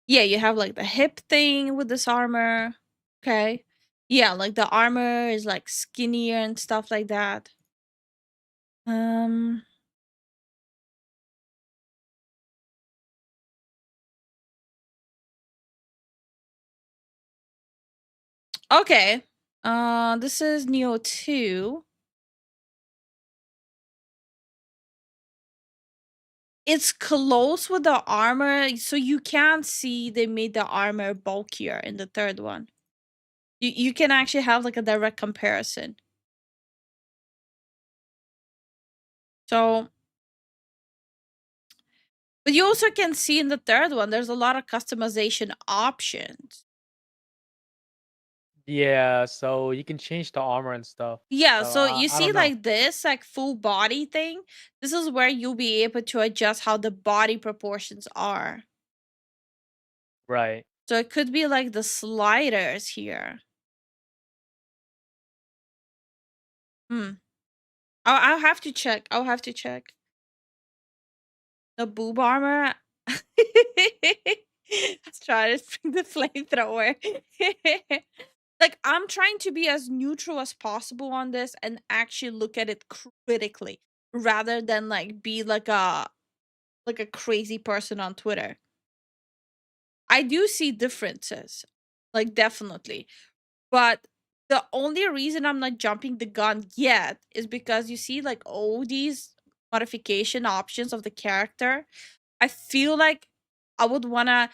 [SPEAKER 3] Yeah, you have like the hip thing with this armor. Okay. Yeah, like the armor is like skinnier and stuff like that. Um Okay. This is Neo 2. It's close with the armor, so you can see they made the armor bulkier in the third one. You can actually have like a direct comparison. So, but you also can see in the third one, there's a lot of customization options.
[SPEAKER 4] Yeah, so you can change the armor and stuff.
[SPEAKER 3] Yeah,
[SPEAKER 4] So
[SPEAKER 3] so you
[SPEAKER 4] I
[SPEAKER 3] see
[SPEAKER 4] don't know.
[SPEAKER 3] like this, like full body thing. This is where you'll be able to adjust how the body proportions are.
[SPEAKER 4] Right.
[SPEAKER 3] So it could be like the sliders here. Hmm. I'll have to check. I'll have to check. The boob armor. Let's try to bring the flamethrower. Like I'm trying to be as neutral as possible on this and actually look at it critically rather than like be like a crazy person on Twitter. I do see differences. Like definitely. But The only reason I'm not jumping the gun yet is because you see like all these modification options of the character. I feel like I would want to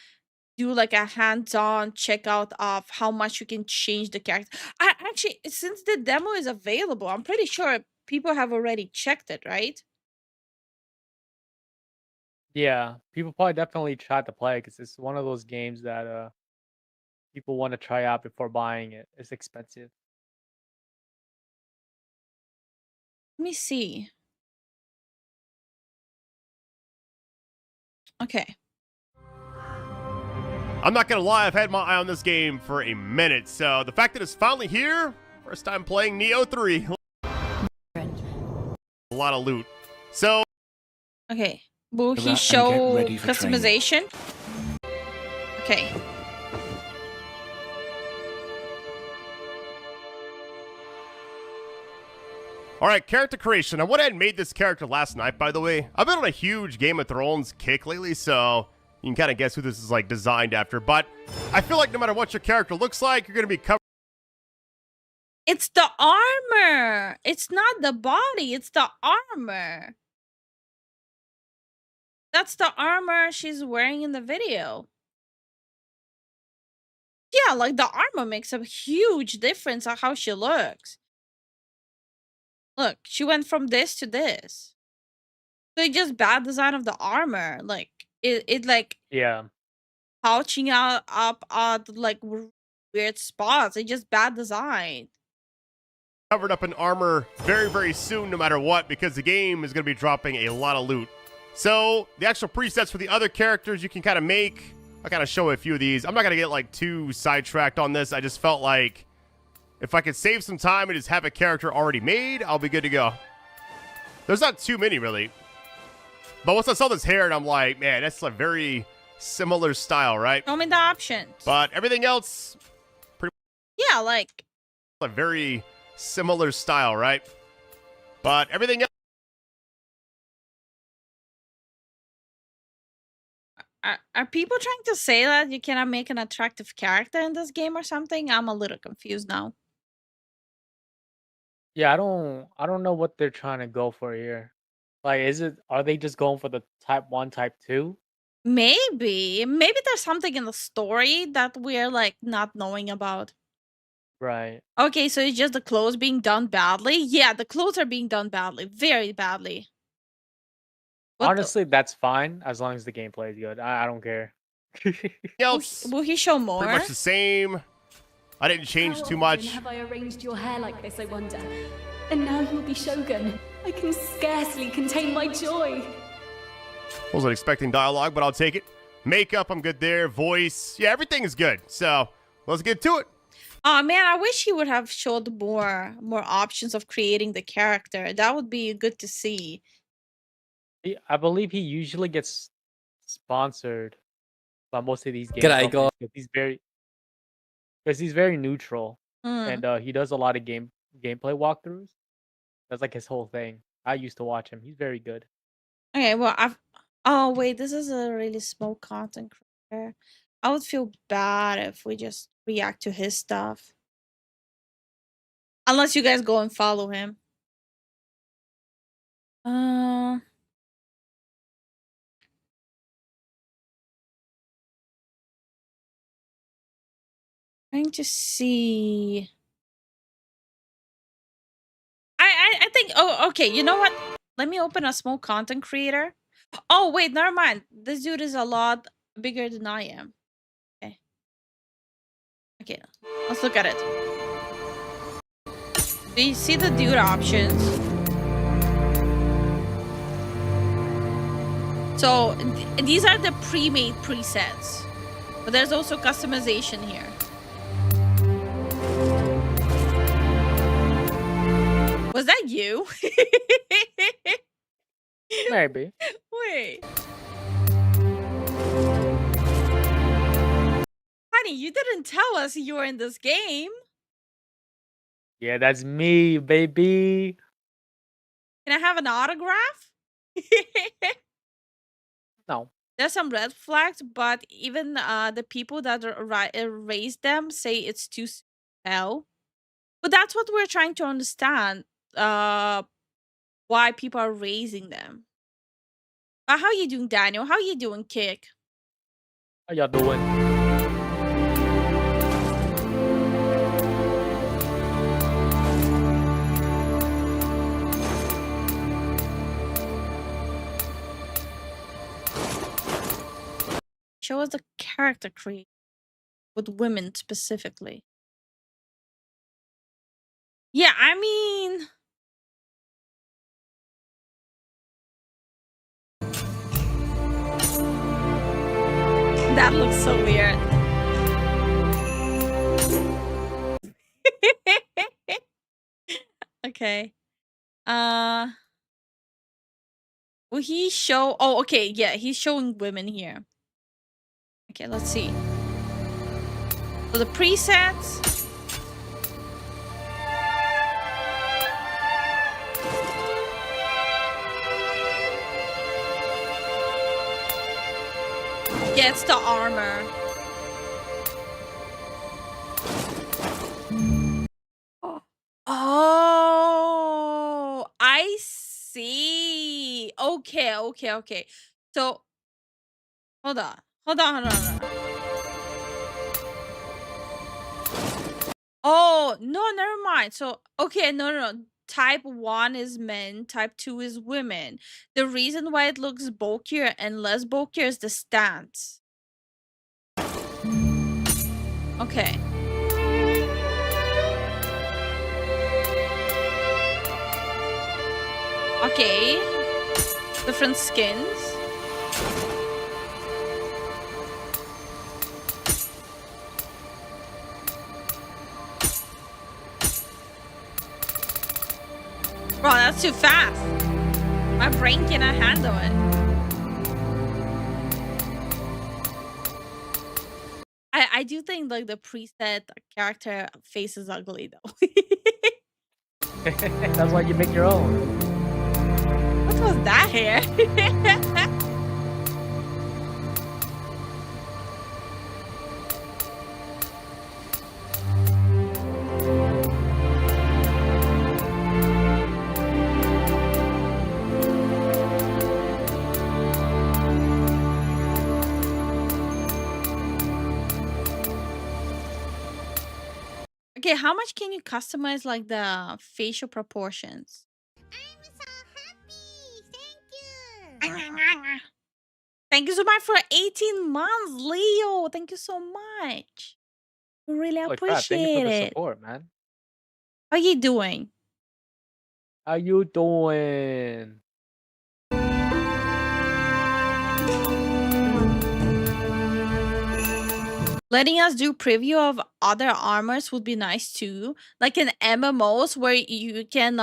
[SPEAKER 3] do like a hands-on checkout of how much you can change the character. I actually, since the demo is available, I'm pretty sure people have already checked it, right?
[SPEAKER 4] Yeah, people probably definitely tried to play because it's one of those games that people want to try out before buying it. It's expensive.
[SPEAKER 3] Let me see. Okay.
[SPEAKER 14] I'm not gonna lie, I've had my eye on this game for a minute, so the fact that it's finally here, first time playing Neo 3. A lot of loot. So
[SPEAKER 3] Okay. Will he
[SPEAKER 13] Get
[SPEAKER 3] show
[SPEAKER 13] ready for training.
[SPEAKER 3] customization? Okay.
[SPEAKER 14] Alright, character creation. I went ahead and made this character last night, by the way. I've been on a huge Game of Thrones kick lately, so you can kind of guess who this is like designed after. But I feel like no matter what your character looks like, you're gonna be covered.
[SPEAKER 3] It's the armor. It's not the body. It's the armor. That's the armor she's wearing in the video. Yeah, like the armor makes a huge difference on how she looks. Look, she went from this to this. So it's just bad design of the armor. Like it like
[SPEAKER 4] Yeah.
[SPEAKER 3] pouching out up at like weird spots. It's just bad design.
[SPEAKER 14] Covered up in armor very, very soon, no matter what, because the game is going to be dropping a lot of loot. So the actual presets for the other characters you can kind of make. I'll kind of show a few of these. I'm not going to get like too sidetracked on this. I just felt like if I could save some time and just have a character already made, I'll be good to go. There's not too many, really. But once I saw this hair, and I'm like, man, that's a very similar style, right?
[SPEAKER 3] Show me the options.
[SPEAKER 14] But everything else,
[SPEAKER 3] Yeah, like
[SPEAKER 14] a very similar style, right? But everything else.
[SPEAKER 3] are people trying to say that you cannot make an attractive character in this game or something? I'm a little confused now.
[SPEAKER 4] Yeah, I don't know what they're trying to go for here. Like, are they just going for the type 1, type 2?
[SPEAKER 3] Maybe there's something in the story that we're like not knowing about.
[SPEAKER 4] Right.
[SPEAKER 3] Okay, so it's just the clothes being done badly. Yeah, the clothes are being done badly, very badly.
[SPEAKER 4] Honestly, that's fine as long as the gameplay is good. I don't care.
[SPEAKER 3] Will he show more?
[SPEAKER 14] Pretty much the same. I didn't change too much.
[SPEAKER 15] Have I arranged your hair like this, I wonder? And now you'll be Shogun. I can scarcely contain my joy.
[SPEAKER 14] Wasn't expecting dialogue, but I'll take it. Makeup, I'm good there. Voice, yeah, everything is good. So let's get to it.
[SPEAKER 3] Oh man, I wish he would have showed more options of creating the character. That would be good to see.
[SPEAKER 4] I believe he usually gets sponsored by most of these games.
[SPEAKER 16] G'day, guys.
[SPEAKER 4] Because he's very neutral,
[SPEAKER 3] Mm.
[SPEAKER 4] and he does a lot of gameplay walkthroughs. That's like his whole thing. I used to watch him. He's very good.
[SPEAKER 3] Okay, well, oh wait, this is a really small content creator. I would feel bad if we just react to his stuff. Unless you guys go and follow him. Trying to see. I think. Oh, okay. You know what? Let me open a small content creator. Oh wait, never mind. This dude is a lot bigger than I am. Okay. Okay, let's look at it. Do you see the dude options? So these are the pre-made presets, but there's also customization here. Was that you?
[SPEAKER 4] Maybe.
[SPEAKER 3] Wait. Honey, you didn't tell us you were in this game.
[SPEAKER 4] Yeah, that's me, baby.
[SPEAKER 3] Can I have an autograph?
[SPEAKER 4] No.
[SPEAKER 3] There's some red flags, but even the people that raised them say it's too soon to tell. But that's what we're trying to understand. Why people are raising them. How you doing, Daniel? How you doing, Kick?
[SPEAKER 4] How y'all doing?
[SPEAKER 3] Show us the character creation with women specifically. Yeah, I mean, that looks so weird. Okay. Will he show? Oh, okay. Yeah, he's showing women here. Okay, let's see. So the presets. Gets the armor. Oh, I see. Okay, okay, okay. So, hold on. Hold on, hold on, hold on. Oh, no, never mind. So, okay, no, no, no. Type 1 is men, type 2 is women. The reason why it looks bulkier and less bulkier is the stance. Okay. Okay. Different skins. Bro, that's too fast. My brain cannot handle it. I do think like the preset character face is ugly though.
[SPEAKER 4] That's why you make your own.
[SPEAKER 3] What was that hair? Okay, how much can you customize like the facial proportions? Thank you so much for 18 months, Leo. Thank you so much. We really
[SPEAKER 4] Holy crap, thank you
[SPEAKER 3] appreciate
[SPEAKER 4] for the
[SPEAKER 3] it.
[SPEAKER 4] support, man.
[SPEAKER 3] How you doing?
[SPEAKER 4] How you doing?
[SPEAKER 3] Letting us do preview of other armors would be nice too. Like in MMOs where you can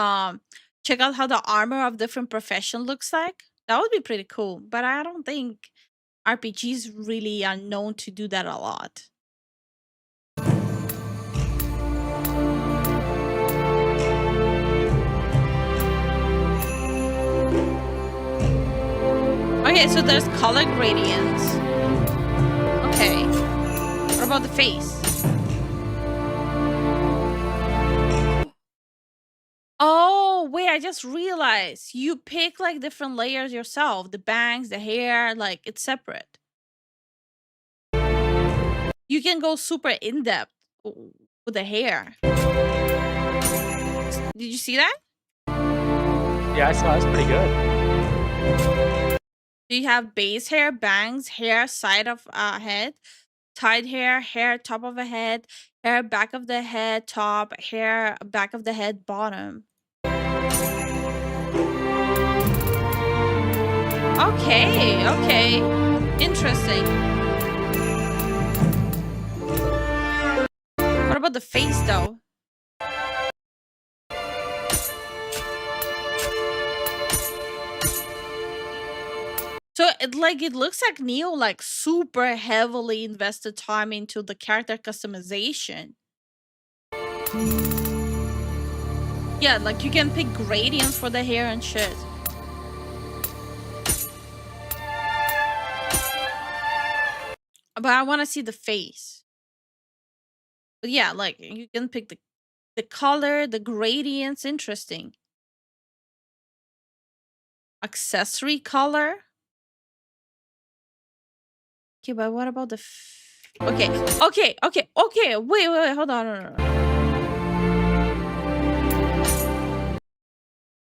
[SPEAKER 3] check out how the armor of different profession looks like. That would be pretty cool. But I don't think RPGs really are known to do that a lot. Okay, so there's color gradients. Okay. What about the face? Oh, wait, I just realized you pick like different layers yourself. The bangs, the hair, like it's separate. You can go super in depth with the hair. Did you see that?
[SPEAKER 4] Yeah, I saw. It's pretty good.
[SPEAKER 3] Do you have base hair, bangs, hair side of head, tied hair, hair top of a head, hair back of the head top, hair back of the head bottom? Okay, okay. Interesting. What about the face though? So it looks like Neo like super heavily invested time into the character customization. Yeah, like you can pick gradients for the hair and shit. But I want to see the face. But yeah, like you can pick the The color, the gradients, interesting. Accessory color. Okay, but what about the... Okay, wait, hold on. No.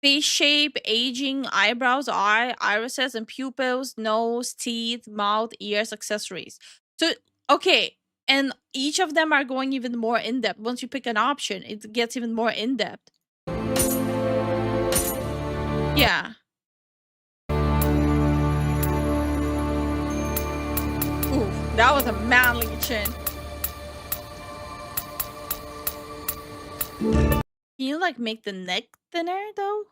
[SPEAKER 3] Face shape, aging, eyebrows, irises, and pupils, nose, teeth, mouth, ears, accessories. So, okay, and each of them are going even more in-depth. Once you pick an option, it gets even more in-depth. Yeah. Ooh, that was a manly chin. Can you like make the neck thinner though?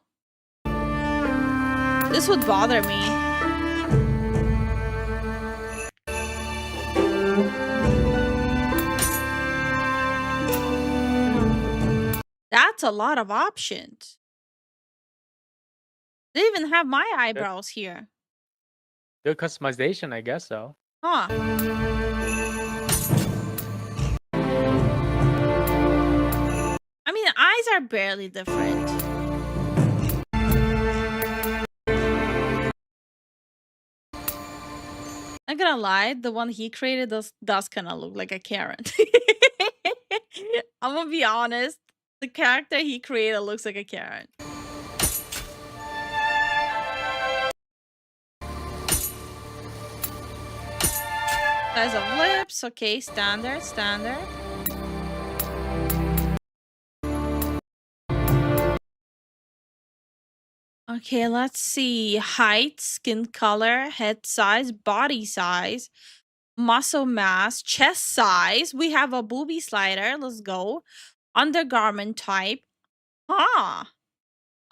[SPEAKER 3] This would bother me. That's a lot of options. They even have my eyebrows here.
[SPEAKER 4] Good customization, I guess so.
[SPEAKER 3] Huh. I mean, eyes are barely different. Not gonna lie, the one he created does kind of look like a Karen. I'm gonna be honest. The character he created looks like a Karen. Size of lips, okay, standard. Okay, let's see. Height, skin color, head size, body size, muscle mass, chest size. We have a boobie slider. Let's go. Undergarment type.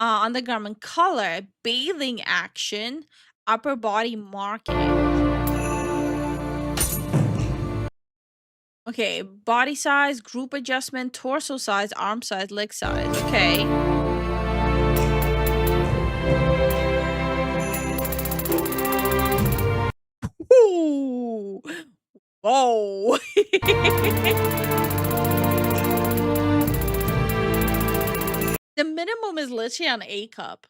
[SPEAKER 3] Undergarment color, bathing action, upper body marking. Okay, body size, group adjustment, torso size, arm size, leg size. Okay. Ooh. Whoa. The minimum is literally an A cup.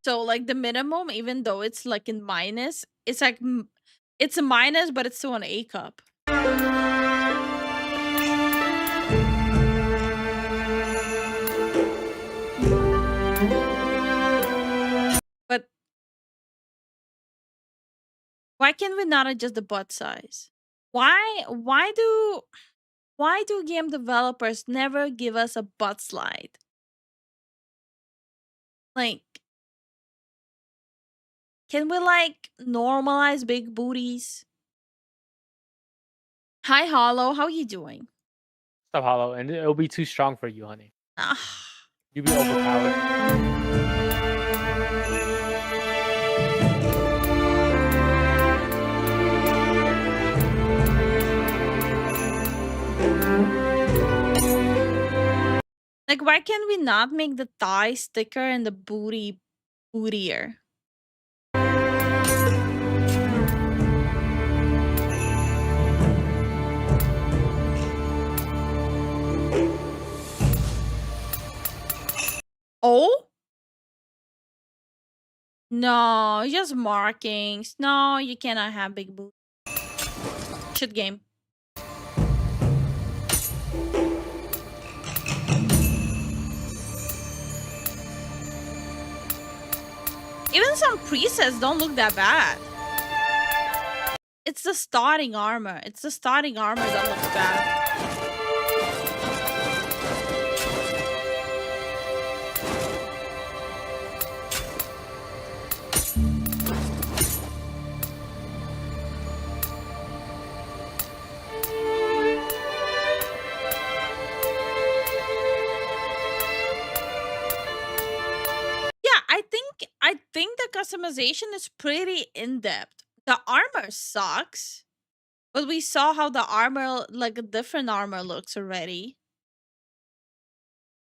[SPEAKER 3] So like the minimum, even though it's like in minus, it's like it's a minus, but it's still an A cup. But why can we not adjust the butt size? Why do game developers never give us a butt slide? Like, can we like normalize big booties? Hi Hollow, how you doing?
[SPEAKER 4] Stop, Hollow, and it'll be too strong for you, honey. You'll be overpowered. Like, why can we not make the thighs thicker and the booty bootier? Oh? No, just markings. No, you cannot have big booty. Shit game. Even some presets don't look that bad. It's the starting armor. It's the starting armor that looks bad. I think the customization is pretty in-depth. The armor sucks, but we saw how the armor, like a different armor, looks already.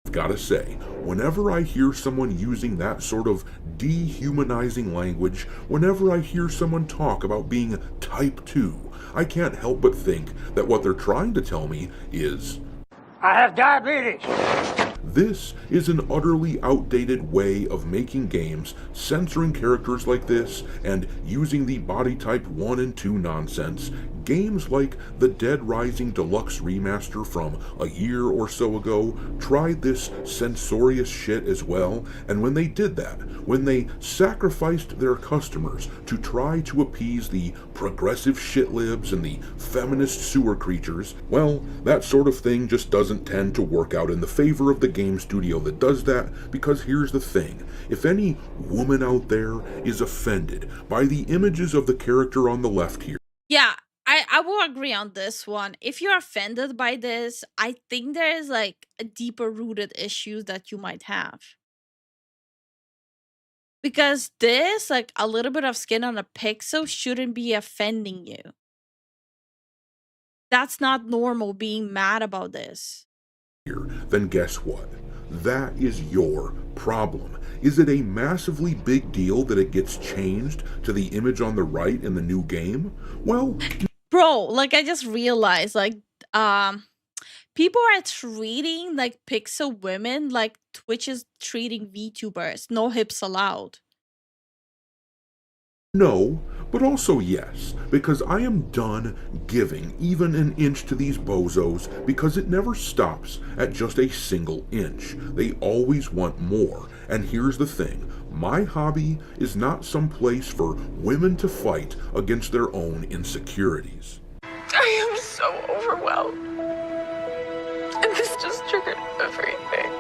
[SPEAKER 5] I've gotta say, whenever I hear someone using that sort of dehumanizing language, whenever I hear someone talk about being type 2, I can't help but think that what they're trying to tell me is,
[SPEAKER 2] I have diabetes.
[SPEAKER 5] this is an utterly outdated way of making games, censoring characters like this, and using the body type 1 and 2 nonsense. Games like the Dead Rising Deluxe Remaster from a year or so ago tried this censorious shit as well, and when they did that, when they sacrificed their customers to try to appease the progressive shitlibs and the feminist sewer creatures, well, that sort of thing just doesn't tend to work out in the favor of the game studio that does that, because here's the thing. If any woman out there is offended by the images of the character on the left here,
[SPEAKER 3] Yeah, I will agree on this one. If you're offended by this, I think there is like a deeper rooted issues that you might have. Because this, like a little bit of skin on a pixel, shouldn't be offending you. That's not normal being mad about this.
[SPEAKER 5] then guess what? That is your problem. Is it a massively big deal that it gets changed to the image on the right in the new game? Well,
[SPEAKER 3] Bro, like I just realized, like, people are treating like pixel women like Twitch is treating VTubers. No hips allowed.
[SPEAKER 5] no, but also yes, because I am done giving even an inch to these bozos because it never stops at just a single inch. They always want more. And here's the thing, my hobby is not some place for women to fight against their own insecurities.
[SPEAKER 16] I am so overwhelmed. And this just triggered everything.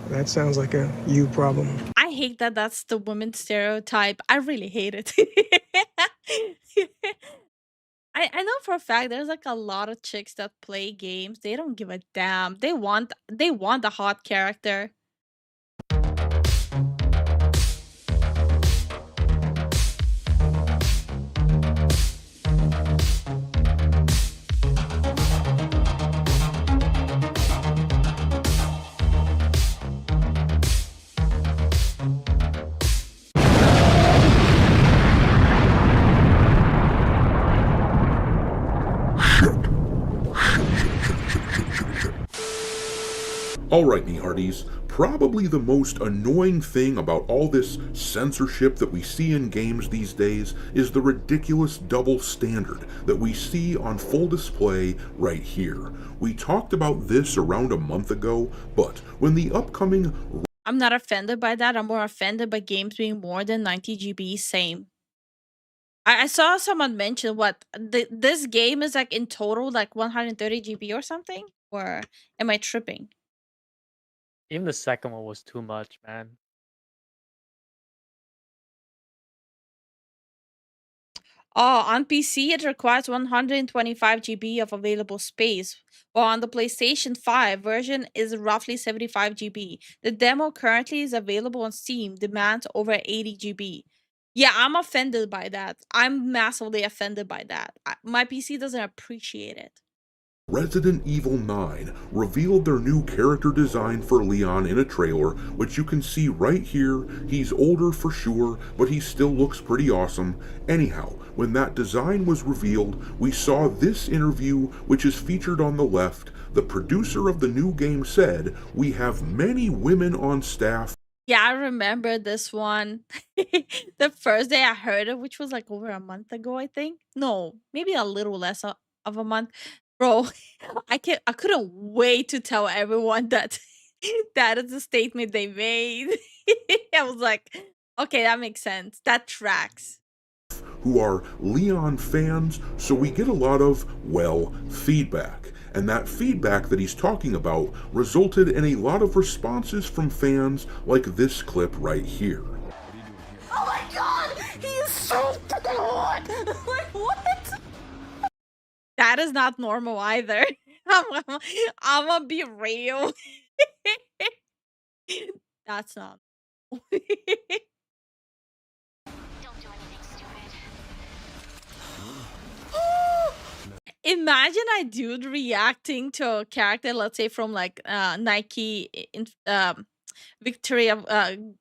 [SPEAKER 17] That sounds like a you problem.
[SPEAKER 3] I hate that that's the woman stereotype. I really hate it. I know for a fact there's like a lot of chicks that play games. They don't give a damn. They want a hot character.
[SPEAKER 5] Alright, me hearties, probably the most annoying thing about all this censorship that we see in games these days is the ridiculous double standard that we see on full display right here. We talked about this around a month ago, but when the upcoming...
[SPEAKER 3] I'm not offended by that. I'm more offended by games being more than 90 GB. Same. I saw someone mention what this game is like in total like 130 GB or something. Or am I tripping?
[SPEAKER 18] Even the second one was too much, man.
[SPEAKER 3] Oh, on PC it requires 125 GB of available space, while on the PlayStation 5 version is roughly 75 GB. The demo currently is available on Steam, demands over 80 GB. Yeah, I'm offended by that. I'm massively offended by that. My PC doesn't appreciate it.
[SPEAKER 5] Resident Evil 9 revealed their new character design for Leon in a trailer, which you can see right here. He's older for sure, but he still looks pretty awesome. Anyhow, when that design was revealed, we saw this interview, which is featured on the left. The producer of the new game said, "We have many women on staff."
[SPEAKER 3] Yeah, I remember this one. The first day I heard it, which was like over a month ago, I think. No, maybe a little less of a month. Bro, I couldn't wait to tell everyone that that is the statement they made. I was like, okay, that makes sense. That tracks.
[SPEAKER 5] Who are Leon fans, so we get a lot of, well, feedback. And that feedback that he's talking about resulted in a lot of responses from fans like this clip right here.
[SPEAKER 16] Oh my god! He is so fucking hot! Like, what?
[SPEAKER 3] That is not normal either. I'm gonna be real. That's not. Imagine a dude reacting to a character, let's say from like Nike Victory of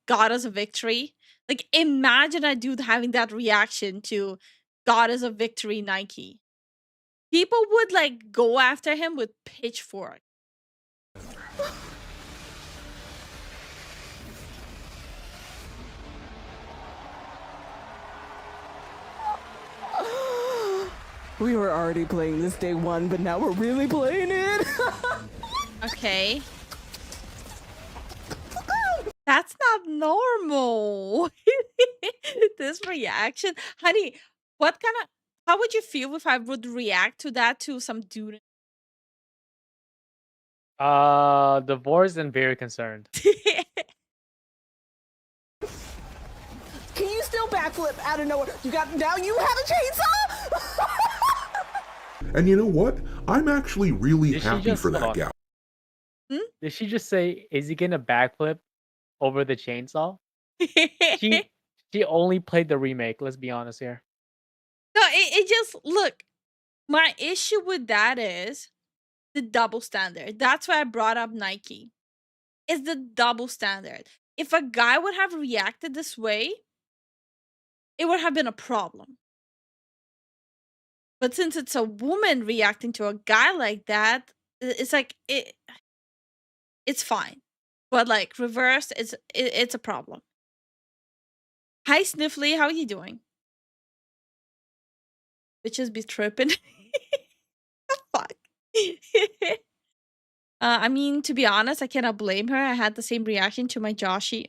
[SPEAKER 3] Goddess of Victory. Like imagine a dude having that reaction to Goddess of Victory Nike. People would like go after him with pitchfork.
[SPEAKER 19] We were already playing this day one, but now we're really playing it.
[SPEAKER 3] Okay. That's not normal. This reaction. Honey, what kind of how would you feel if I would react to that to some dude?
[SPEAKER 18] Divorced and very concerned.
[SPEAKER 19] Can you still backflip out of nowhere? Now you have a chainsaw?
[SPEAKER 5] And you know what? I'm actually really
[SPEAKER 18] Did she
[SPEAKER 5] happy
[SPEAKER 18] just
[SPEAKER 5] for that
[SPEAKER 18] hold on.
[SPEAKER 5] gal.
[SPEAKER 18] Did she just say, is he getting a backflip over the chainsaw? She only played the remake, let's be honest here.
[SPEAKER 3] No, it just look. My issue with that is the double standard. That's why I brought up Nike. Is the double standard. If a guy would have reacted this way, it would have been a problem. But since it's a woman reacting to a guy like that, it's like it's fine. But like reversed, it's a problem. Hi Sniffly, how are you doing? Bitches be tripping. Fuck. I mean, to be honest, I cannot blame her. I had the same reaction to my Joshi.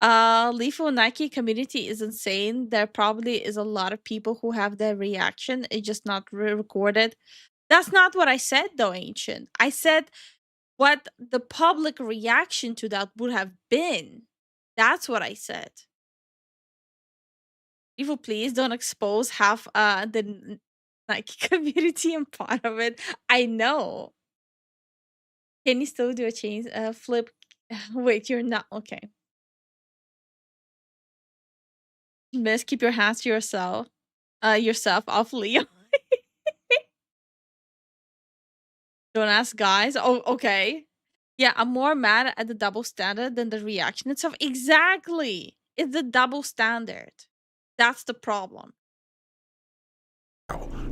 [SPEAKER 3] Lifu Nike community is insane. There probably is a lot of people who have their reaction. It's just not recorded. That's not what I said, though, Ancient. I said what the public reaction to that would have been. That's what I said. Lifu, please don't expose half the Nike community and part of it. I know. Can you still do a chain flip? Wait, you're not okay. Miss, keep your hands to yourself off Leo. Don't ask guys. Oh, okay. Yeah, I'm more mad at the double standard than the reaction itself. Exactly. It's the double standard. That's the problem.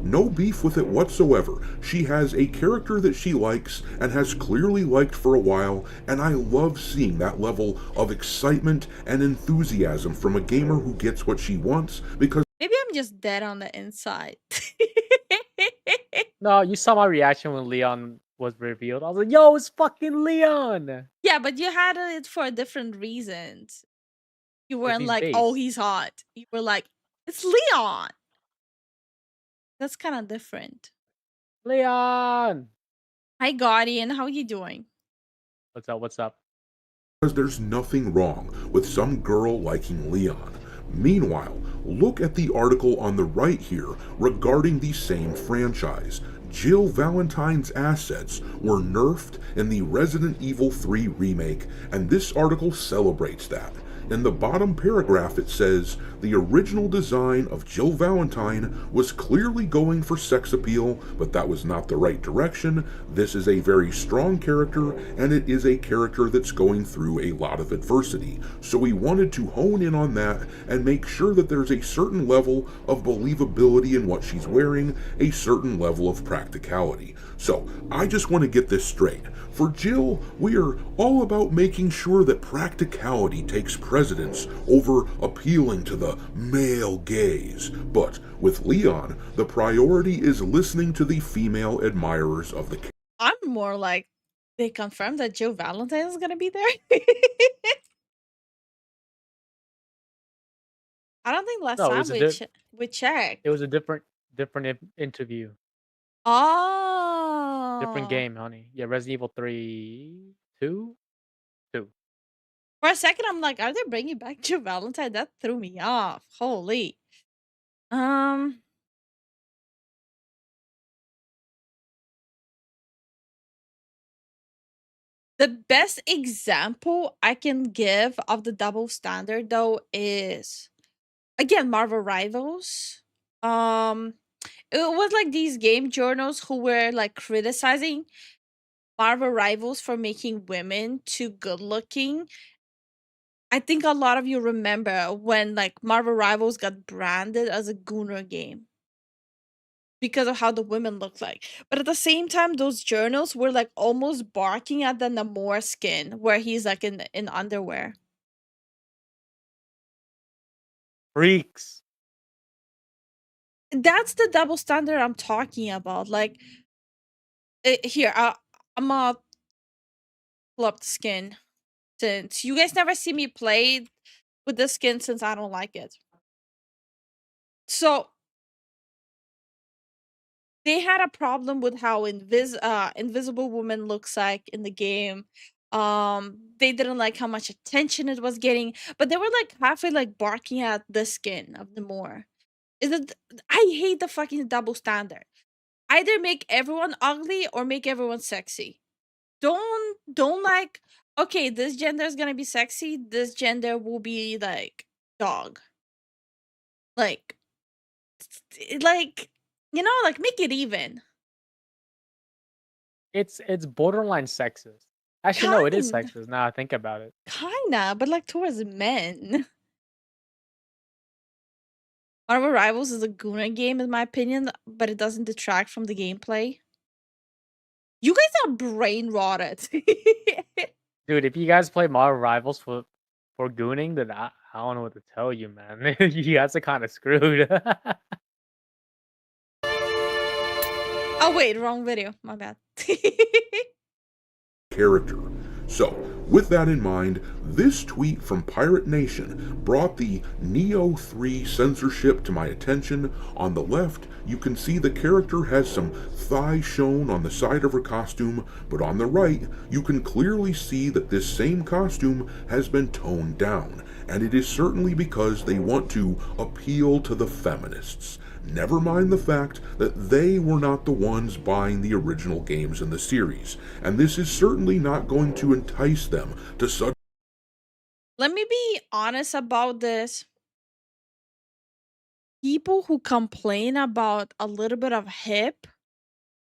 [SPEAKER 5] No beef with it whatsoever. She has a character that she likes and has clearly liked for a while, and I love seeing that level of excitement and enthusiasm from a gamer who gets what she wants because
[SPEAKER 3] Maybe I'm just dead on the inside.
[SPEAKER 18] No, you saw my reaction when Leon was revealed. I was like, yo, it's fucking Leon.
[SPEAKER 3] Yeah, but you had it for different reasons. You weren't
[SPEAKER 18] he's
[SPEAKER 3] like, oh,
[SPEAKER 18] based.
[SPEAKER 3] he's hot. You were like, it's Leon. That's kind of different.
[SPEAKER 18] Leon.
[SPEAKER 3] Hi, Guardian. How are you doing?
[SPEAKER 18] What's up? What's up?
[SPEAKER 5] there's nothing wrong with some girl liking Leon. Meanwhile, look at the article on the right here regarding the same franchise. Jill Valentine's assets were nerfed in the Resident Evil 3 remake, and this article celebrates that. In the bottom paragraph it says, the original design of Jill Valentine was clearly going for sex appeal, but that was not the right direction. This is a very strong character, and it is a character that's going through a lot of adversity. So we wanted to hone in on that and make sure that there's a certain level of believability in what she's wearing, a certain level of practicality. So I just want to get this straight. For Jill, we are all about making sure that practicality takes precedence over appealing to the male gaze. But with Leon, the priority is listening to the female admirers of the character.
[SPEAKER 3] I'm more like, they confirmed that Jill Valentine is gonna be there. I don't think last
[SPEAKER 18] No, it
[SPEAKER 3] time
[SPEAKER 18] was a
[SPEAKER 3] we checked.
[SPEAKER 18] it was a different interview.
[SPEAKER 3] Oh,
[SPEAKER 18] Different game, honey. Yeah, Resident Evil 3, 2? 2.
[SPEAKER 3] For a second, I'm like, are they bringing back Jill Valentine? That threw me off. Holy. The best example I can give of the double standard though is again Marvel Rivals. It was like these game journals who were like criticizing Marvel Rivals for making women too good looking. I think a lot of you remember when like Marvel Rivals got branded as a gooner game. because of how the women look like. But at the same time, those journals were like almost barking at the Namor skin, where he's like in underwear.
[SPEAKER 18] Freaks.
[SPEAKER 3] That's the double standard I'm talking about. Like, here, I'm gonna pull up the skin, since you guys never see me play with the skin, since I don't like it. So they had a problem with how Invisible Woman looks like in the game. They didn't like how much attention it was getting, but they were like halfway like barking at the skin of Namor. Is it? I hate the fucking double standard. Either make everyone ugly or make everyone sexy. Don't like, okay, this gender is gonna be sexy, this gender will be like dog. Like like make it even.
[SPEAKER 18] It's borderline sexist. Actually, no, it is
[SPEAKER 3] Kind.
[SPEAKER 18] sexist. Now I think about it.
[SPEAKER 3] Kinda, but like towards men. Marvel Rivals is a Guna game in my opinion, but it doesn't detract from the gameplay. You guys are brain rotted.
[SPEAKER 18] Dude, if you guys play Marvel Rivals for gooning, then I don't know what to tell you, man. You guys are kind of screwed.
[SPEAKER 3] Oh wait, wrong video. My bad.
[SPEAKER 5] Character. So, with that in mind, this tweet from Pirate Nation brought the Neo 3 censorship to my attention. On the left, you can see the character has some thigh shown on the side of her costume, but on the right, you can clearly see that this same costume has been toned down, and it is certainly because they want to appeal to the feminists. Never mind the fact that they were not the ones buying the original games in the series, and this is certainly not going to entice them to such.
[SPEAKER 3] Let me be honest about this. People who complain about a little bit of hip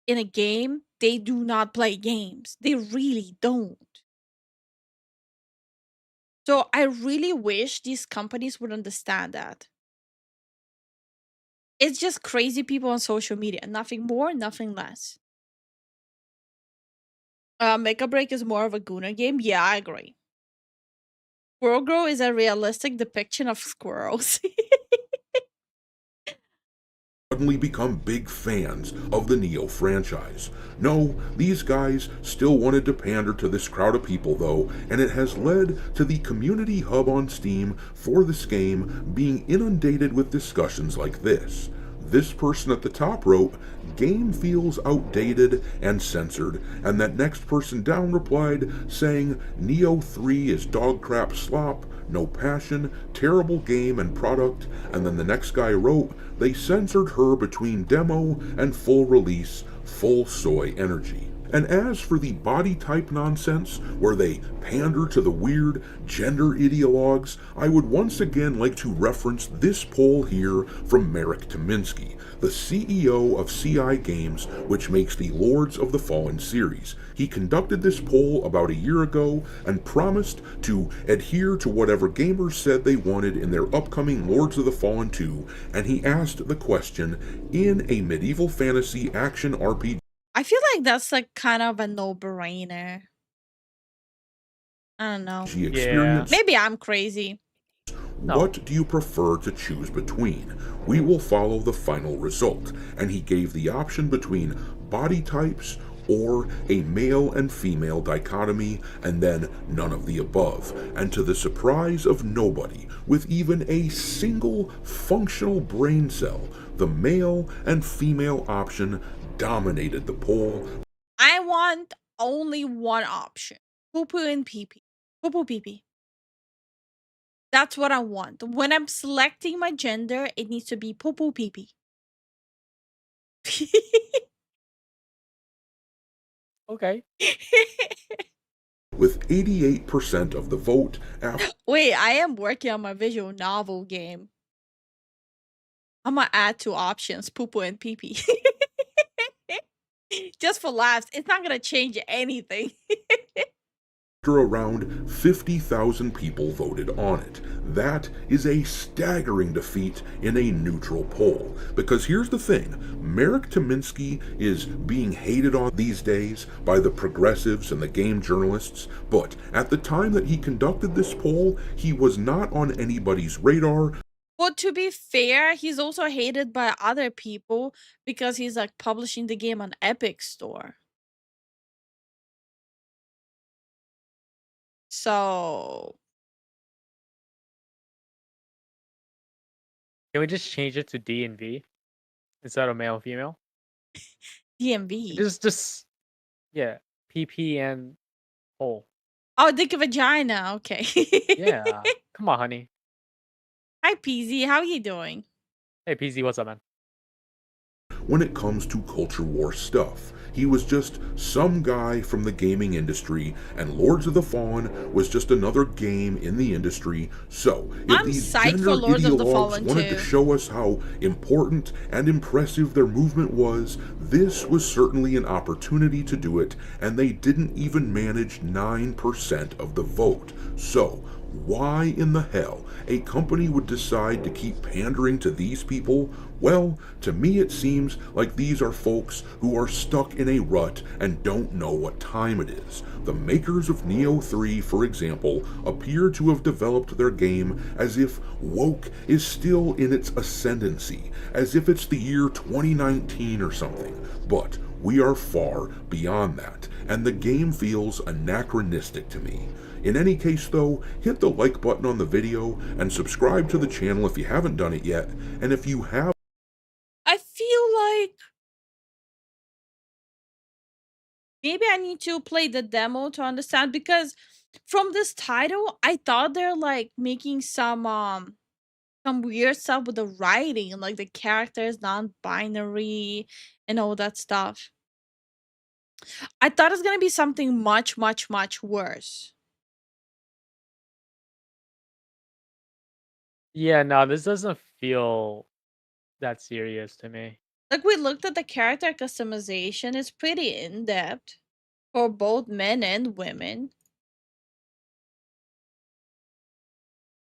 [SPEAKER 3] in a game, they do not play games. They really don't. So I really wish these companies would understand that. It's just crazy people on social media. Nothing more, nothing less. Make a Break is more of a Guna game. Yeah, I agree. Squirrel Girl is a realistic depiction of squirrels.
[SPEAKER 5] Suddenly become big fans of the Neo franchise. No, these guys still wanted to pander to this crowd of people though, and it has led to the community hub on Steam for this game being inundated with discussions like this. This person at the top wrote, "Game feels outdated and censored," and that next person down replied saying, "Neo 3 is dog crap slop, no passion, terrible game and product," and then the next guy wrote, "They censored her between demo and full release, full soy energy." And as for the body type nonsense, where they pander to the weird gender ideologues, I would once again like to reference this poll here from Marek Tyminski, the CEO of CI Games, which makes the Lords of the Fallen series. He conducted this poll about a year ago and promised to adhere to whatever gamers said they wanted in their upcoming Lords of the Fallen 2, and he asked the question, in a medieval fantasy action RPG,
[SPEAKER 3] I feel like that's like kind of a no-brainer. I don't know.
[SPEAKER 5] experience.
[SPEAKER 3] Maybe I'm crazy.
[SPEAKER 5] What do you prefer to choose between? We will follow the final result. And he gave the option between body types or a male and female dichotomy, and then none of the above. And to the surprise of nobody, with even a single functional brain cell, the male and female option dominated the poll.
[SPEAKER 3] I want only one option. Poo-poo and pee-pee. Poo-poo pee-pee. That's what I want. When I'm selecting my gender, it needs to be poo-poo pee-pee.
[SPEAKER 18] Okay.
[SPEAKER 5] With 88% of the vote after.
[SPEAKER 3] Wait, I am working on my visual novel game. I'm gonna add 2 options, poo-poo and pee-pee. Just for laughs. It's not gonna change anything.
[SPEAKER 5] around 50,000 people voted on it. That is a staggering defeat in a neutral poll. Because here's the thing, Marek Tymiński is being hated on these days by the progressives and the game journalists, but at the time that he conducted this poll, he was not on anybody's radar.
[SPEAKER 3] Well, to be fair, he's also hated by other people because he's like publishing the game on Epic Store. So
[SPEAKER 18] Can we just change it to D and V instead of male female?
[SPEAKER 3] DMV.
[SPEAKER 18] Just yeah, PP and hole.
[SPEAKER 3] Oh, dick vagina. Okay.
[SPEAKER 18] Yeah. Come on, honey.
[SPEAKER 3] Hi, PZ. How you doing?
[SPEAKER 18] Hey, PZ, what's up, man?
[SPEAKER 5] When it comes to culture war stuff, he was just some guy from the gaming industry, and Lords of the Fallen was just another game in the industry. So, if
[SPEAKER 3] I'm
[SPEAKER 5] these
[SPEAKER 3] psyched
[SPEAKER 5] gender
[SPEAKER 3] for Lords of the
[SPEAKER 5] ideologues
[SPEAKER 3] Fallen
[SPEAKER 5] wanted
[SPEAKER 3] too.
[SPEAKER 5] to show us how important and impressive their movement was, this was certainly an opportunity to do it, and they didn't even manage 9% of the vote. So, why in the hell a company would decide to keep pandering to these people? Well, to me it seems like these are folks who are stuck in a rut and don't know what time it is. The makers of Neo 3, for example, appear to have developed their game as if woke is still in its ascendancy, as if it's the year 2019 or something. But we are far beyond that, and the game feels anachronistic to me. In any case though, hit the like button on the video and subscribe to the channel if you haven't done it yet, and if you have,
[SPEAKER 3] I feel like maybe I need to play the demo to understand, because from this title, I thought they're like making some weird stuff with the writing, like the characters non-binary and all that stuff. I thought it's gonna be something much, much, much worse.
[SPEAKER 18] Yeah, no, this doesn't feel that serious to me.
[SPEAKER 3] Like, we looked at the character customization, it's pretty in-depth for both men and women.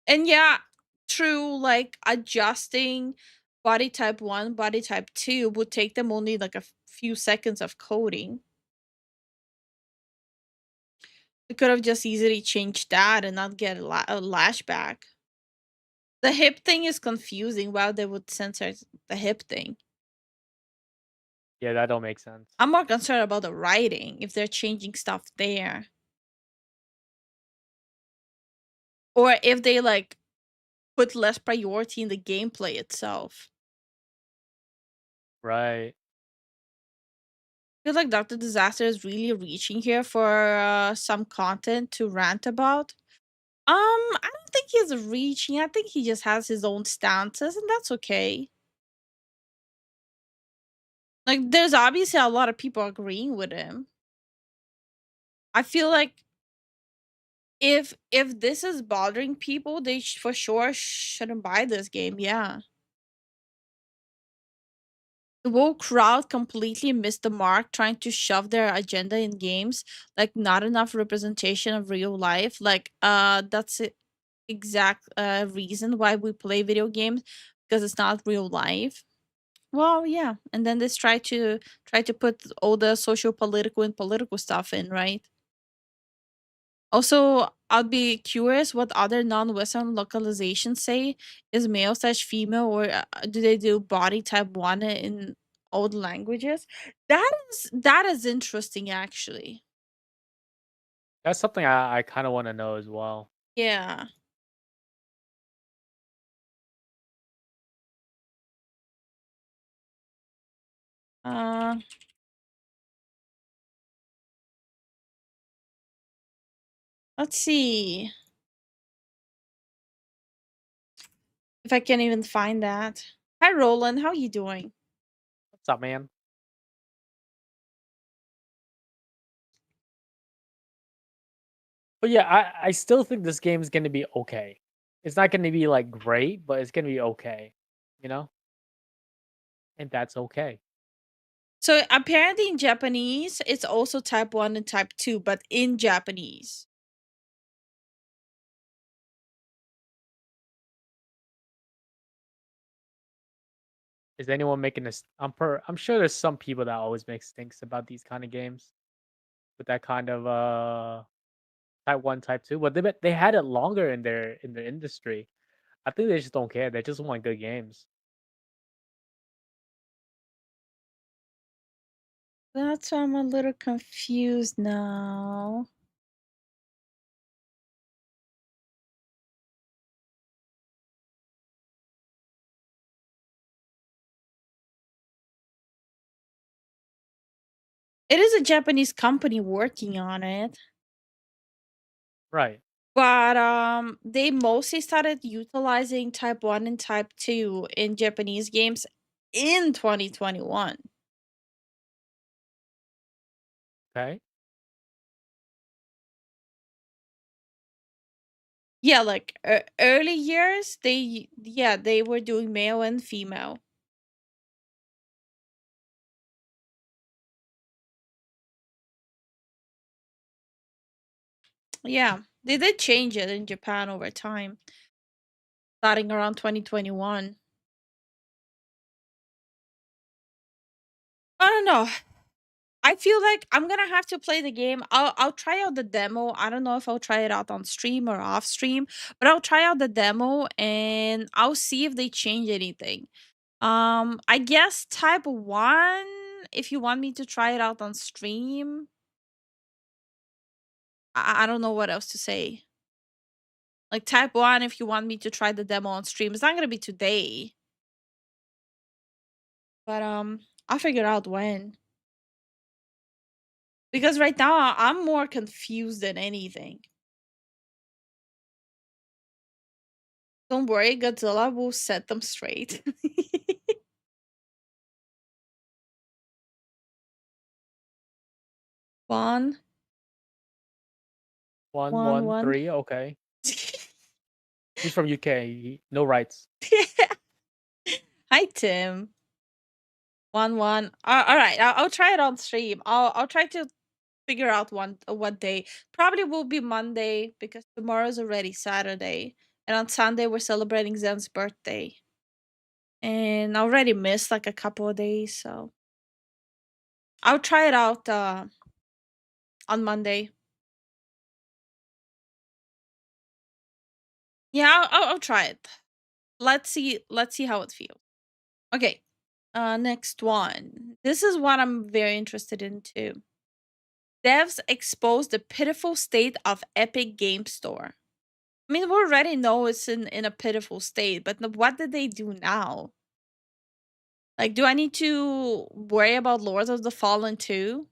[SPEAKER 3] And yeah, true, like adjusting body type 1, body type 2 would take them only like a few seconds of coding. They could have just easily changed that and not get a lashback. The hip thing is confusing. Why they would censor the hip thing?
[SPEAKER 18] Yeah, that don't make sense.
[SPEAKER 3] I'm more concerned about the writing, if they're changing stuff there. Or if they like put less priority in the gameplay itself.
[SPEAKER 18] Right.
[SPEAKER 3] I feel like Dr. Disaster is really reaching here for some content to rant about. I don't think he's reaching. I think he just has his own stances, and that's okay. Like, there's obviously a lot of people agreeing with him. I feel like if this is bothering people, they for sure shouldn't buy this game. Yeah. The whole crowd completely missed the mark trying to shove their agenda in games, like not enough representation of real life. Like that's the exact reason why we play video games, because it's not real life. Well, yeah, and then they try to put all the social political and political stuff in, right? Also, I'd be curious what other non-Western localizations say. Is male slash female, or do they do body type 1 in all the languages? That is interesting, actually.
[SPEAKER 18] That's something I kind of want to know as well.
[SPEAKER 3] Yeah. Uh, let's see if I can even find that. Hi, Roland. How you doing?
[SPEAKER 18] What's up, man? But yeah, I still think this game is gonna be okay. It's not gonna be like great, but it's gonna be okay. You know? And that's okay.
[SPEAKER 3] So apparently in Japanese, it's also type 1 and type 2, but in Japanese.
[SPEAKER 18] Is anyone making this? I'm sure there's some people that always make stinks about these kind of games with that kind of type 1, type 2. But they had it longer in their industry. I think they just don't care. They just want good games.
[SPEAKER 4] That's why I'm a little confused now. It is a Japanese company working on it.
[SPEAKER 18] Right.
[SPEAKER 4] But they mostly started utilizing type 1 and type 2 in Japanese games in 2021.
[SPEAKER 18] Okay.
[SPEAKER 4] Yeah, like early years, they were doing male and female. Yeah, they did change it in Japan over time, starting around 2021. I don't know. I feel like I'm gonna have to play the game. I'll try out the demo. I don't know if I'll try it out on stream or off stream, but I'll try out the demo and I'll see if they change anything. I guess type 1 if you want me to try it out on stream. I don't know what else to say. Like type 1 if you want me to try the demo on stream. It's not gonna be today. But I'll figure out when. Because right now I'm more confused than anything. Don't worry, Godzilla will set them straight. One.
[SPEAKER 18] 113. Okay. He's from UK. No rights.
[SPEAKER 4] Hi, Tim. 1-1. All right, I'll try it on stream. I'll try to figure out what day. Probably will be Monday because tomorrow's already Saturday, and on Sunday we're celebrating Zen's birthday. And I already missed like a couple of days, so I'll try it out on Monday. Yeah, I'll try it. Let's see how it feels. Okay. Next one. This is what I'm very interested in too. Devs expose the pitiful state of Epic Game Store. I mean, we already know it's in a pitiful state, but what did they do now? Like, do I need to worry about Lords of the Fallen too?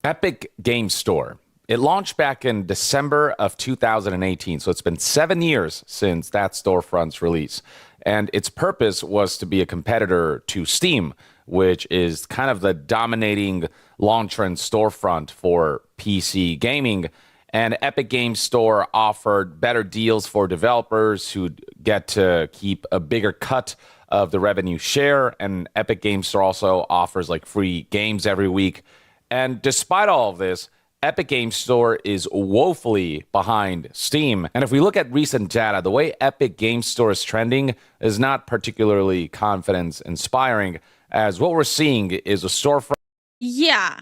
[SPEAKER 20] Epic Game Store. It launched back in December of 2018, so it's been 7 years since that storefront's release. And its purpose was to be a competitor to Steam, which is kind of the dominating launcher and storefront for PC gaming. And Epic Game Store offered better deals for developers who'd get to keep a bigger cut of the revenue share. And Epic Game Store also offers like free games every week. And despite all of this, Epic Game Store is woefully behind Steam. And if we look at recent data, the way Epic Game Store is trending is not particularly confidence inspiring, as what we're seeing is a storefront.
[SPEAKER 4] Yeah.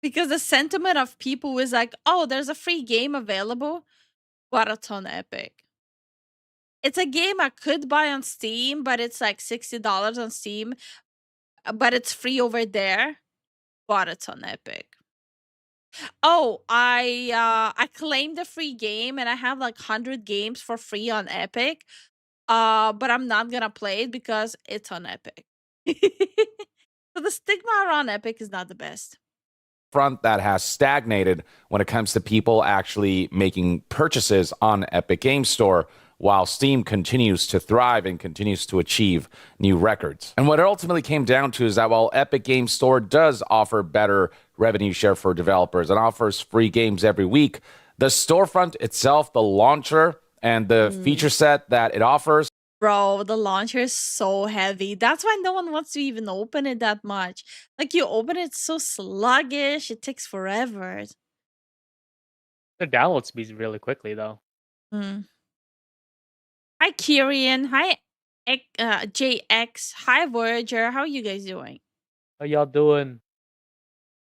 [SPEAKER 4] Because the sentiment of people is like, oh, there's a free game available. What a ton Epic. It's a game I could buy on Steam, but it's like $60 on Steam. But it's free over there. Bought it on Epic. Oh, I claimed a free game and I have like 100 games for free on Epic. But I'm not gonna play it because it's on Epic. So the stigma around Epic is not the best.
[SPEAKER 20] Front that has stagnated when it comes to people actually making purchases on Epic Game Store, while Steam continues to thrive and continues to achieve new records. And what it ultimately came down to is that while Epic Game Store does offer better revenue share for developers and offers free games every week, the storefront itself, the launcher, and the feature set that it offers.
[SPEAKER 4] Bro, the launcher is so heavy. That's why no one wants to even open it that much. Like, you open it, it's so sluggish. It takes forever.
[SPEAKER 18] The download speeds really quickly though.
[SPEAKER 4] Mm. Hi, Kyrian. Hi,
[SPEAKER 3] JX. Hi, Voyager. How are you guys doing?
[SPEAKER 18] How y'all doing?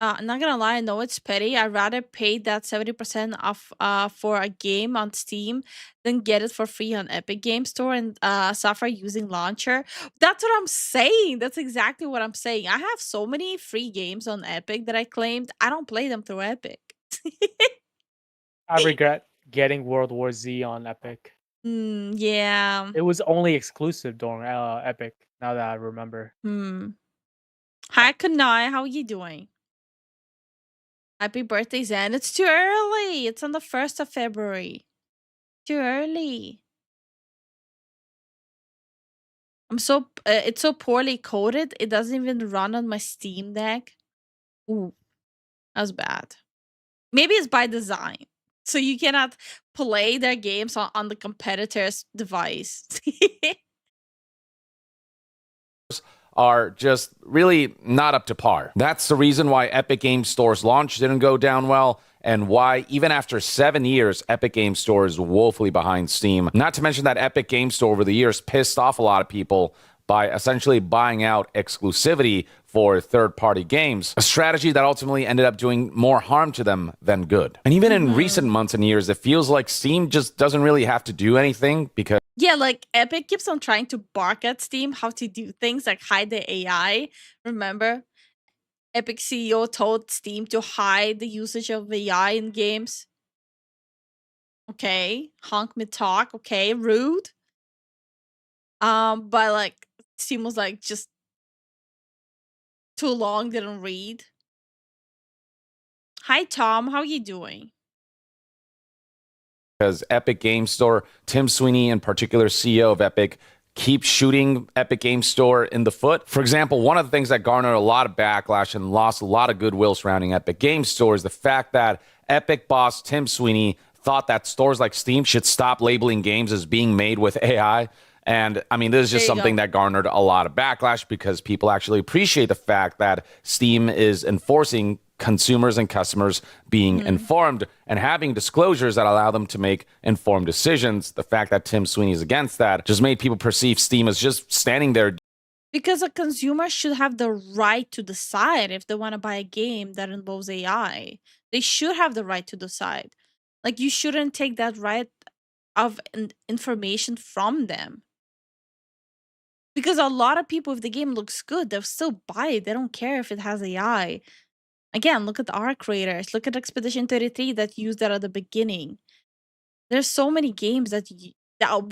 [SPEAKER 3] I'm not gonna lie, I know it's petty. I'd rather pay that 70% off for a game on Steam than get it for free on Epic Game Store and suffer using launcher. That's what I'm saying. That's exactly what I'm saying. I have so many free games on Epic that I claimed I don't play them through Epic.
[SPEAKER 18] I regret getting World War Z on Epic.
[SPEAKER 3] Yeah.
[SPEAKER 18] It was only exclusive during Epic. Now that I remember.
[SPEAKER 3] Hi, Kanai. How are you doing? Happy birthday, Zen. It's too early. It's on the 1st of February. Too early. It's so poorly coded. It doesn't even run on my Steam Deck. Ooh, that's bad. Maybe it's by design. So you cannot play their games on the competitor's device.
[SPEAKER 20] Are just really not up to par. That's the reason why Epic Game Store's launch didn't go down well, and why even after 7 years, Epic Game Store is woefully behind Steam. Not to mention that Epic Game Store over the years pissed off a lot of people by essentially buying out exclusivity for third-party games, a strategy that ultimately ended up doing more harm to them than good. And even in recent months and years, it feels like Steam just doesn't really have to do anything because
[SPEAKER 3] Yeah, like Epic keeps on trying to bark at Steam how to do things, like hide the AI. Remember? Epic CEO told Steam to hide the usage of AI in games. Okay, honk me talk. Okay, rude. But like Steam was like just too long, didn't read. Hi Tom, how you doing?
[SPEAKER 20] Epic Game Store, Tim Sweeney in particular, CEO of Epic, keeps shooting Epic Game Store in the foot. For example, one of the things that garnered a lot of backlash and lost a lot of goodwill surrounding Epic Game Store is the fact that Epic boss Tim Sweeney thought that stores like Steam should stop labeling games as being made with AI. And I mean, this is just something that garnered a lot of backlash because people actually appreciate the fact that Steam is enforcing consumers and customers being informed and having disclosures that allow them to make informed decisions. The fact that Tim Sweeney is against that just made people perceive Steam as just standing there.
[SPEAKER 3] Because a consumer should have the right to decide if they want to buy a game that involves AI. They should have the right to decide. Like, you shouldn't take that right of information from them. Because a lot of people, if the game looks good, they'll still buy it. They don't care if it has AI. Again, look at our creators. Look at Expedition 33 that used that at the beginning. There's so many games that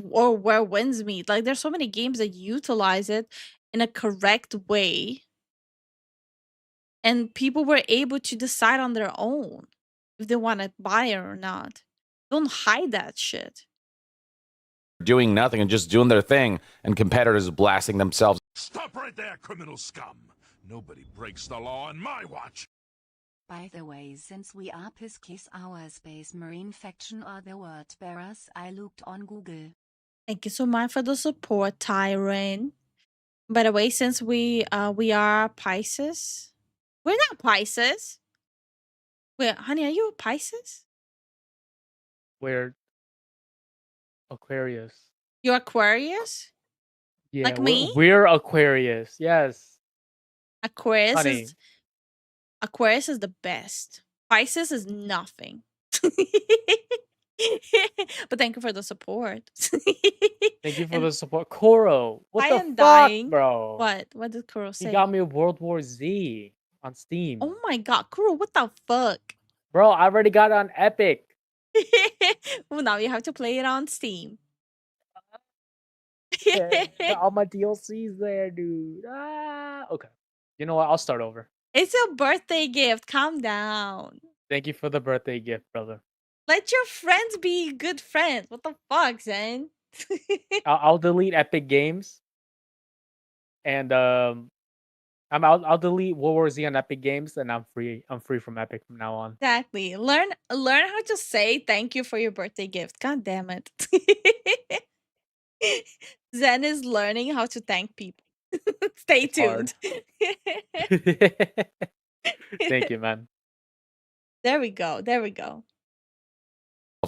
[SPEAKER 3] or where Winds Meet. Like, there's so many games that utilize it in a correct way. And people were able to decide on their own if they want to buy it or not. Don't hide that shit.
[SPEAKER 20] Doing nothing and just doing their thing, and competitors blasting themselves.
[SPEAKER 2] Stop right there, criminal scum. Nobody breaks the law on my watch.
[SPEAKER 6] By the way, since we are Piskies our Space Marine faction or the word bearers, I looked on Google.
[SPEAKER 3] Thank you so much for the support, Tyron. By the way, since we are Pisces, we're not Pisces. Wait, honey, are you a Pisces?
[SPEAKER 18] We're Aquarius.
[SPEAKER 3] You're Aquarius?
[SPEAKER 18] Yeah,
[SPEAKER 3] like me?
[SPEAKER 18] We're Aquarius. Yes.
[SPEAKER 3] Aquarius
[SPEAKER 18] Honey.
[SPEAKER 3] Aquarius is the best. Pisces is nothing. But thank you for the support.
[SPEAKER 18] Thank you for the support. Koro, what
[SPEAKER 3] I
[SPEAKER 18] the
[SPEAKER 3] am
[SPEAKER 18] fuck,
[SPEAKER 3] dying.
[SPEAKER 18] bro?
[SPEAKER 3] What did Kuro say?
[SPEAKER 18] He got me a World War Z on Steam.
[SPEAKER 3] Oh my god, Kuro, what the fuck?
[SPEAKER 18] Bro, I already got it on Epic.
[SPEAKER 3] Well, now you have to play it on Steam.
[SPEAKER 18] Got all my DLCs there, dude. Okay. You know what? I'll start over.
[SPEAKER 3] It's a birthday gift. Calm down.
[SPEAKER 18] Thank you for the birthday gift, brother.
[SPEAKER 3] Let your friends be good friends. What the fuck, Zen?
[SPEAKER 18] I'll delete Epic Games, and I'll delete World War Z on Epic Games, and I'm free. I'm free from Epic from now on.
[SPEAKER 3] Exactly. Learn how to say thank you for your birthday gift. God damn it. Zen is learning how to thank people. Stay tuned.
[SPEAKER 18] Thank you, man.
[SPEAKER 3] There we go. There we go.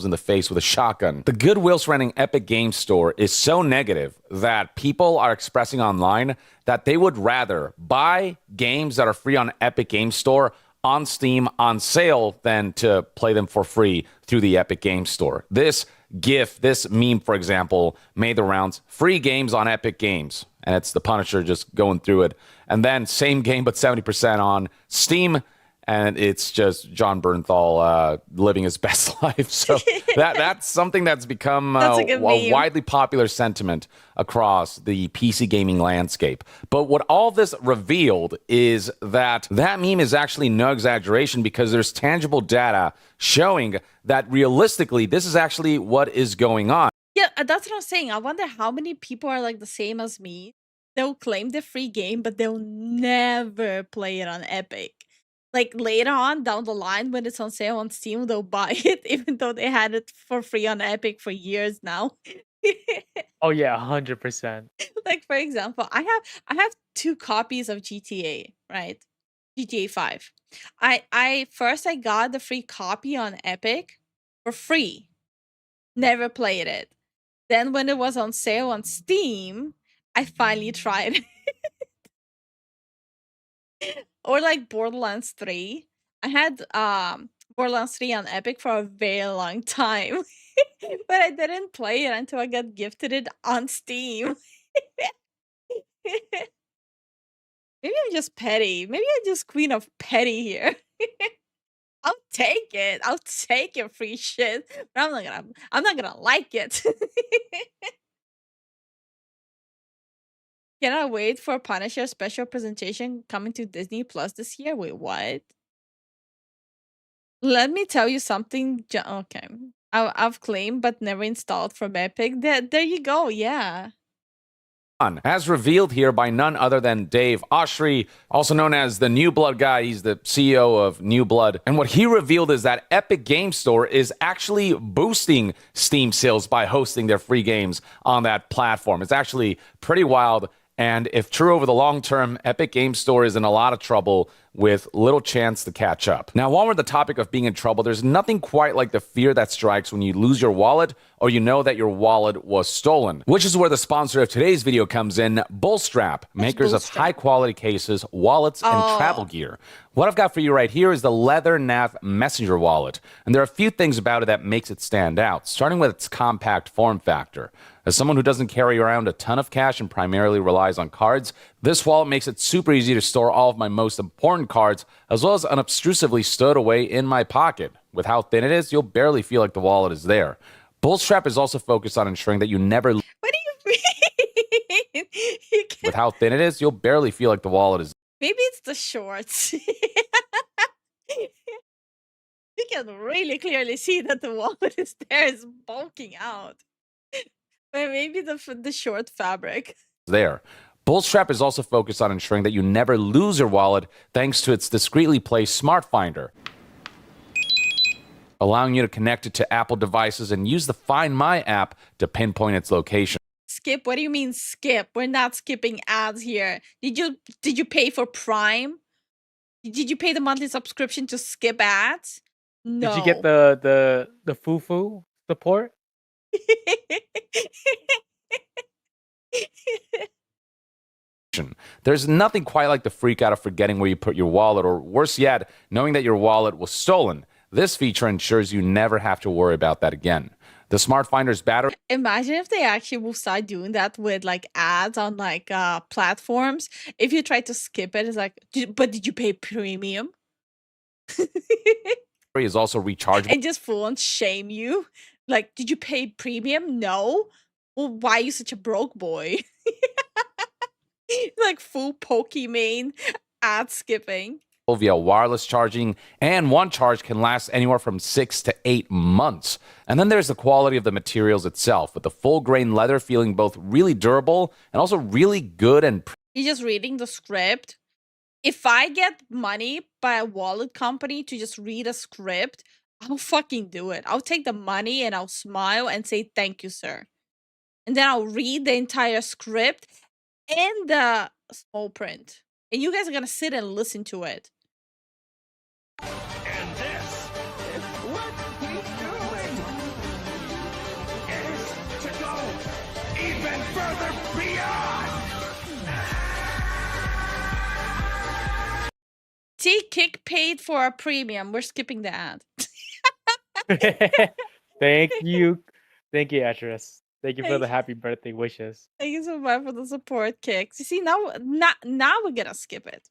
[SPEAKER 20] in the face with a shotgun. The goodwill surrounding Epic Games Store is so negative that people are expressing online that they would rather buy games that are free on Epic Games Store on Steam on sale than to play them for free through the Epic Games Store. This GIF, this meme, for example, made the rounds. Free games on Epic Games. And it's the Punisher just going through it. And then same game, but 70% on Steam. And it's just John Bernthal living his best life. So that's something that's become a widely popular sentiment across the PC gaming landscape. But what all this revealed is that meme is actually no exaggeration, because there's tangible data showing that realistically, this is actually what is going on.
[SPEAKER 4] Yeah, that's what I'm saying. I wonder how many people are like the same as me. They'll claim the free game, but they'll never play it on Epic. Like later on down the line, when it's on sale on Steam, they'll buy it, even though they had it for free on Epic for years now.
[SPEAKER 18] Oh yeah, 100%.
[SPEAKER 4] Like for example, I have 2 copies of GTA, right? GTA 5. I got the free copy on Epic for free. Never played it. Then when it was on sale on Steam, I finally tried it. Or like Borderlands 3. I had Borderlands 3 on Epic for a very long time. But I didn't play it until I got gifted it on Steam. Maybe I'm just petty. Maybe I'm just queen of petty here. I'll take it. I'll take your free shit. But I'm not gonna like it. Can I wait for Punisher special presentation coming to Disney Plus this year? Wait, what? Let me tell you something. Okay. I've claimed but never installed from Epic. There you go. Yeah.
[SPEAKER 20] As revealed here by none other than Dave Oshry, also known as the New Blood guy. He's the CEO of New Blood. And what he revealed is that Epic Games Store is actually boosting Steam sales by hosting their free games on that platform. It's actually pretty wild. And if true over the long term, Epic Games Store is in a lot of trouble with little chance to catch up. Now, while we're on the topic of being in trouble, there's nothing quite like the fear that strikes when you lose your wallet or you know that your wallet was stolen, which is where the sponsor of today's video comes in, Bullstrap, makers of high-quality cases, wallets, and travel gear. What I've got for you right here is the Leather Nav Messenger wallet, and there are a few things about it that makes it stand out, starting with its compact form factor. As someone who doesn't carry around a ton of cash and primarily relies on cards, this wallet makes it super easy to store all of my most important cards, as well as unobtrusively stowed away in my pocket. With how thin it is, you'll barely feel like the wallet is there. Bullstrap is also focused on ensuring that you never... What
[SPEAKER 4] do you mean?
[SPEAKER 20] With how thin it is, you'll barely feel like the wallet is...
[SPEAKER 4] Maybe it's the shorts. You can really clearly see that the wallet is there, is bulking out. But maybe the short fabric.
[SPEAKER 20] There. Bullstrap is also focused on ensuring that you never lose your wallet thanks to its discreetly placed smart finder, allowing you to connect it to Apple devices and use the Find My app to pinpoint its location.
[SPEAKER 4] Skip? What do you mean skip? We're not skipping ads here. Did you pay for Prime? Did you pay the monthly subscription to skip ads? No.
[SPEAKER 18] Did you get the fufu support?
[SPEAKER 20] There's nothing quite like the freak out of forgetting where you put your wallet, or worse yet, knowing that your wallet was stolen. This feature ensures you never have to worry about that again. The Smart Finder's battery...
[SPEAKER 4] Imagine if they actually will start doing that with like ads on like platforms. If you try to skip it, it's like, but did you pay premium?
[SPEAKER 20] is also rechargeable.
[SPEAKER 4] And just full on shame you. Like, did you pay premium? No. Well, why are you such a broke boy? Like full Pokemon ad skipping.
[SPEAKER 20] Via wireless charging, and one charge can last anywhere from 6 to 8 months. And then there's the quality of the materials itself, with the full grain leather feeling both really durable and also really good and...
[SPEAKER 4] You're just reading the script. If I get money by a wallet company to just read a script, I'll fucking do it. I'll take the money and I'll smile and say, thank you, sir. And then I'll read the entire script and the small print. And you guys are going to sit and listen to it.
[SPEAKER 2] And this is what he's doing. even further beyond!
[SPEAKER 4] See, Kick paid for a premium. We're skipping the ad.
[SPEAKER 18] Thank you, Atris. Thank you for the happy birthday wishes.
[SPEAKER 4] Thank you so much for the support, Kicks. You see, now we're gonna skip it.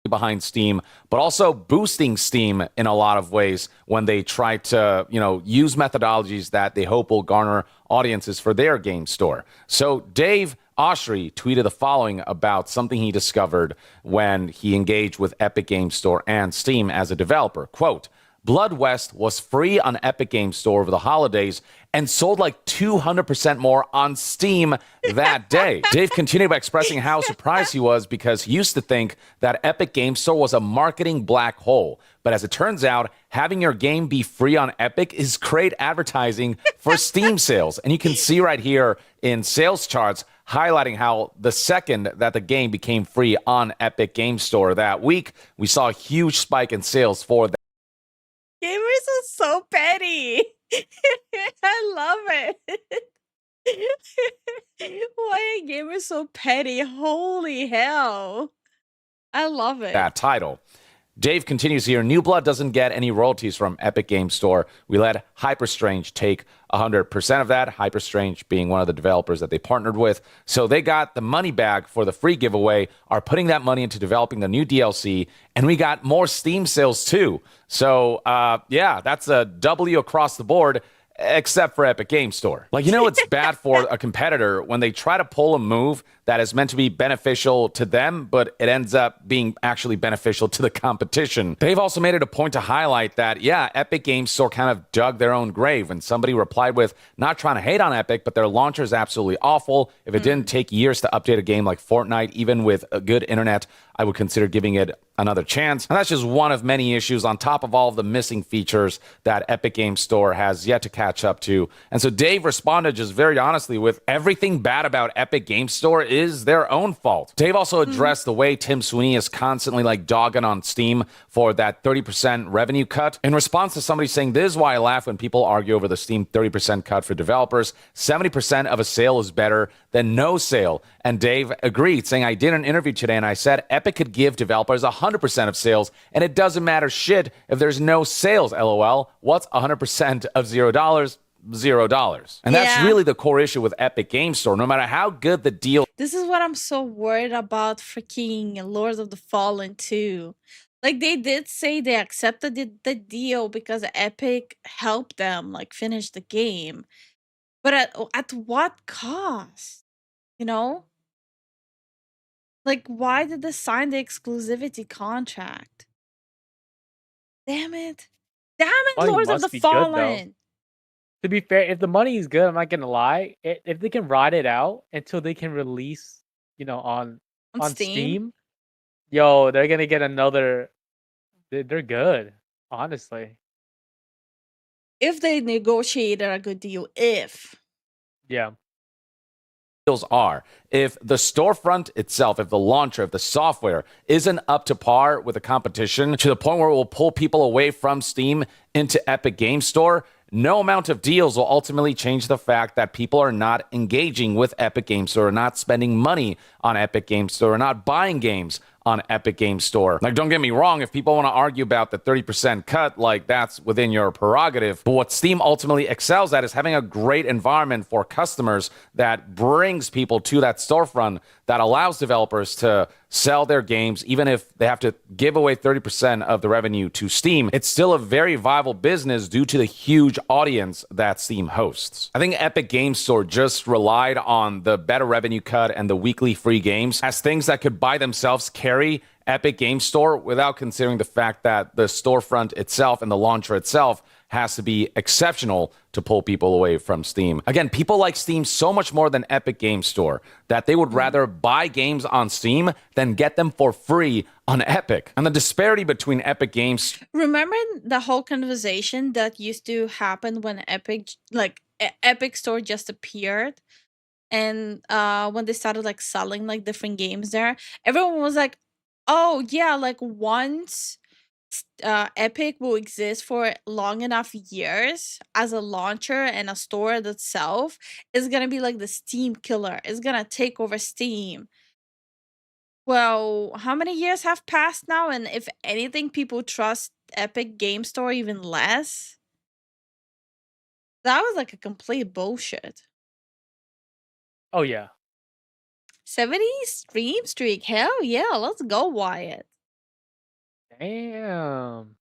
[SPEAKER 20] Behind Steam, but also boosting Steam in a lot of ways when they try to, use methodologies that they hope will garner audiences for their game store. So Dave Oshry tweeted the following about something he discovered when he engaged with Epic Game Store and Steam as a developer. Quote, Blood West was free on Epic Game Store over the holidays and sold like 200% more on Steam that day. Dave continued by expressing how surprised he was because he used to think that Epic Game Store was a marketing black hole. But as it turns out, having your game be free on Epic is great advertising for Steam sales. And you can see right here in sales charts highlighting how the second that the game became free on Epic Game Store that week, we saw a huge spike in sales for that.
[SPEAKER 4] Gamers are so petty. I love it. Why are gamers so petty? Holy hell. I love it.
[SPEAKER 20] That title. Dave continues here. New Blood doesn't get any royalties from Epic Game Store. We let Hyperstrange take 100% of that, Hyperstrange being one of the developers that they partnered with. So they got the money back for the free giveaway, are putting that money into developing the new DLC, and we got more Steam sales too. So, yeah, that's a W across the board, except for Epic Game Store. It's bad for a competitor when they try to pull a move that is meant to be beneficial to them, but it ends up being actually beneficial to the competition. They've also made it a point to highlight that, yeah, Epic Game Store kind of dug their own grave when somebody replied with, not trying to hate on Epic, but their launcher is absolutely awful. If it didn't take years to update a game like Fortnite, even with a good internet, I would consider giving it another chance. And that's just one of many issues on top of all of the missing features that Epic Game Store has yet to catch up to. And so Dave responded just very honestly with everything bad about Epic Game Store is their own fault. Dave also addressed the way Tim Sweeney is constantly dogging on Steam for that 30% revenue cut. In response to somebody saying, this is why I laugh when people argue over the Steam 30% cut for developers. 70% of a sale is better than no sale. And Dave agreed, saying, I did an interview today and I said Epic could give developers 100% of sales and it doesn't matter shit if there's no sales, LOL. What's 100% of $0? $0. And that's really the core issue with Epic Game Store. No matter how good the deal.
[SPEAKER 4] This is what I'm so worried about freaking Lords of the Fallen 2. They did say they accepted the deal because Epic helped them finish the game. But at what cost? Why did they sign the exclusivity contract? Damn it. Damn it,
[SPEAKER 18] Money
[SPEAKER 4] Lords of
[SPEAKER 18] must
[SPEAKER 4] the
[SPEAKER 18] be good, though.
[SPEAKER 4] Fallen.
[SPEAKER 18] To be fair, if the money is good, I'm not gonna lie. If they can ride it out until they can release, on Steam, yo, they're gonna get another. They're good, honestly.
[SPEAKER 4] If they negotiated a good deal,
[SPEAKER 18] Yeah.
[SPEAKER 20] Are if the storefront itself, if the launcher, if the software isn't up to par with the competition to the point where it will pull people away from Steam into Epic Game Store, no amount of deals will ultimately change the fact that people are not engaging with Epic Game Store, not spending money on Epic Game Store, not buying games on Epic Game Store. Don't get me wrong, if people want to argue about the 30% cut, that's within your prerogative. But what Steam ultimately excels at is having a great environment for customers that brings people to that storefront that allows developers to sell their games, even if they have to give away 30% of the revenue to Steam. It's still a very viable business due to the huge audience that Steam hosts. I think Epic Game Store just relied on the better revenue cut and the weekly free games as things that could by themselves carry Epic Game Store without considering the fact that the storefront itself and the launcher itself has to be exceptional to pull people away from Steam. Again, people like Steam so much more than Epic Game Store that they would rather buy games on Steam than get them for free on Epic. And the disparity between Epic Games...
[SPEAKER 4] Remember the whole conversation that used to happen when Epic Store just appeared? And when they started selling different games there, everyone was like, oh yeah, once Epic will exist for long enough years as a launcher and a store itself, is gonna be like the Steam killer. It's gonna take over Steam. Well, how many years have passed now? And if anything, people trust Epic Game Store even less. That was like a complete bullshit.
[SPEAKER 18] Oh yeah.
[SPEAKER 4] 70 stream streak. Hell yeah, let's go, Wyatt.
[SPEAKER 18] Damn.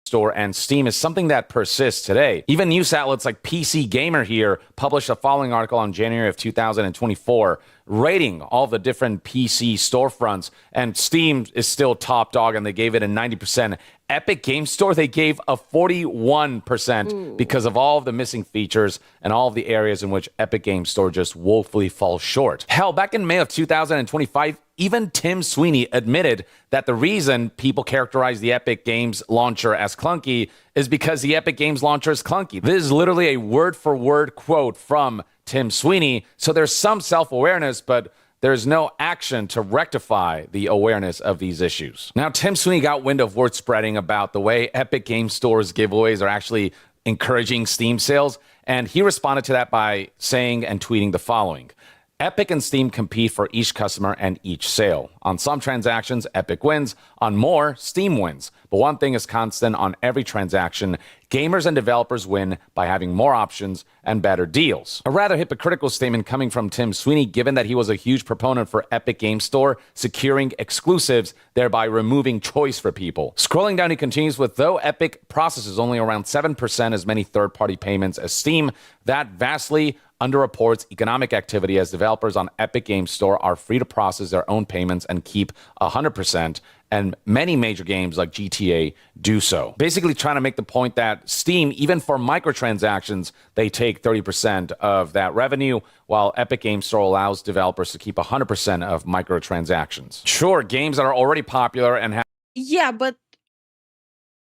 [SPEAKER 20] Store and Steam is something that persists today. Even news outlets like PC Gamer here published a following article on January of 2024 rating all the different PC storefronts, and Steam is still top dog and they gave it a 90%. Epic Game Store, they gave a 41% because of all of the missing features and all of the areas in which Epic Game Store just woefully falls short. Hell, back in May of 2025, even Tim Sweeney admitted that the reason people characterize the Epic Games launcher as clunky is because the Epic Games launcher is clunky. This is literally a word-for-word quote from Tim Sweeney. So there's some self-awareness, but there's no action to rectify the awareness of these issues. Now, Tim Sweeney got wind of word spreading about the way Epic Game Store's giveaways are actually encouraging Steam sales, and he responded to that by saying and tweeting the following. Epic and Steam compete for each customer and each sale. On some transactions, Epic wins. On more, Steam wins. But one thing is constant on every transaction. Gamers and developers win by having more options and better deals. A rather hypocritical statement coming from Tim Sweeney, given that he was a huge proponent for Epic Game Store securing exclusives, thereby removing choice for people. Scrolling down, he continues with, though Epic processes only around 7% as many third-party payments as Steam, that vastly underreports economic activity, as developers on Epic Games Store are free to process their own payments and keep 100%, and many major games like GTA do so. Basically trying to make the point that Steam, even for microtransactions, they take 30% of that revenue, while Epic Games Store allows developers to keep 100% of microtransactions. Sure, games that are already popular and have...
[SPEAKER 4] Yeah, but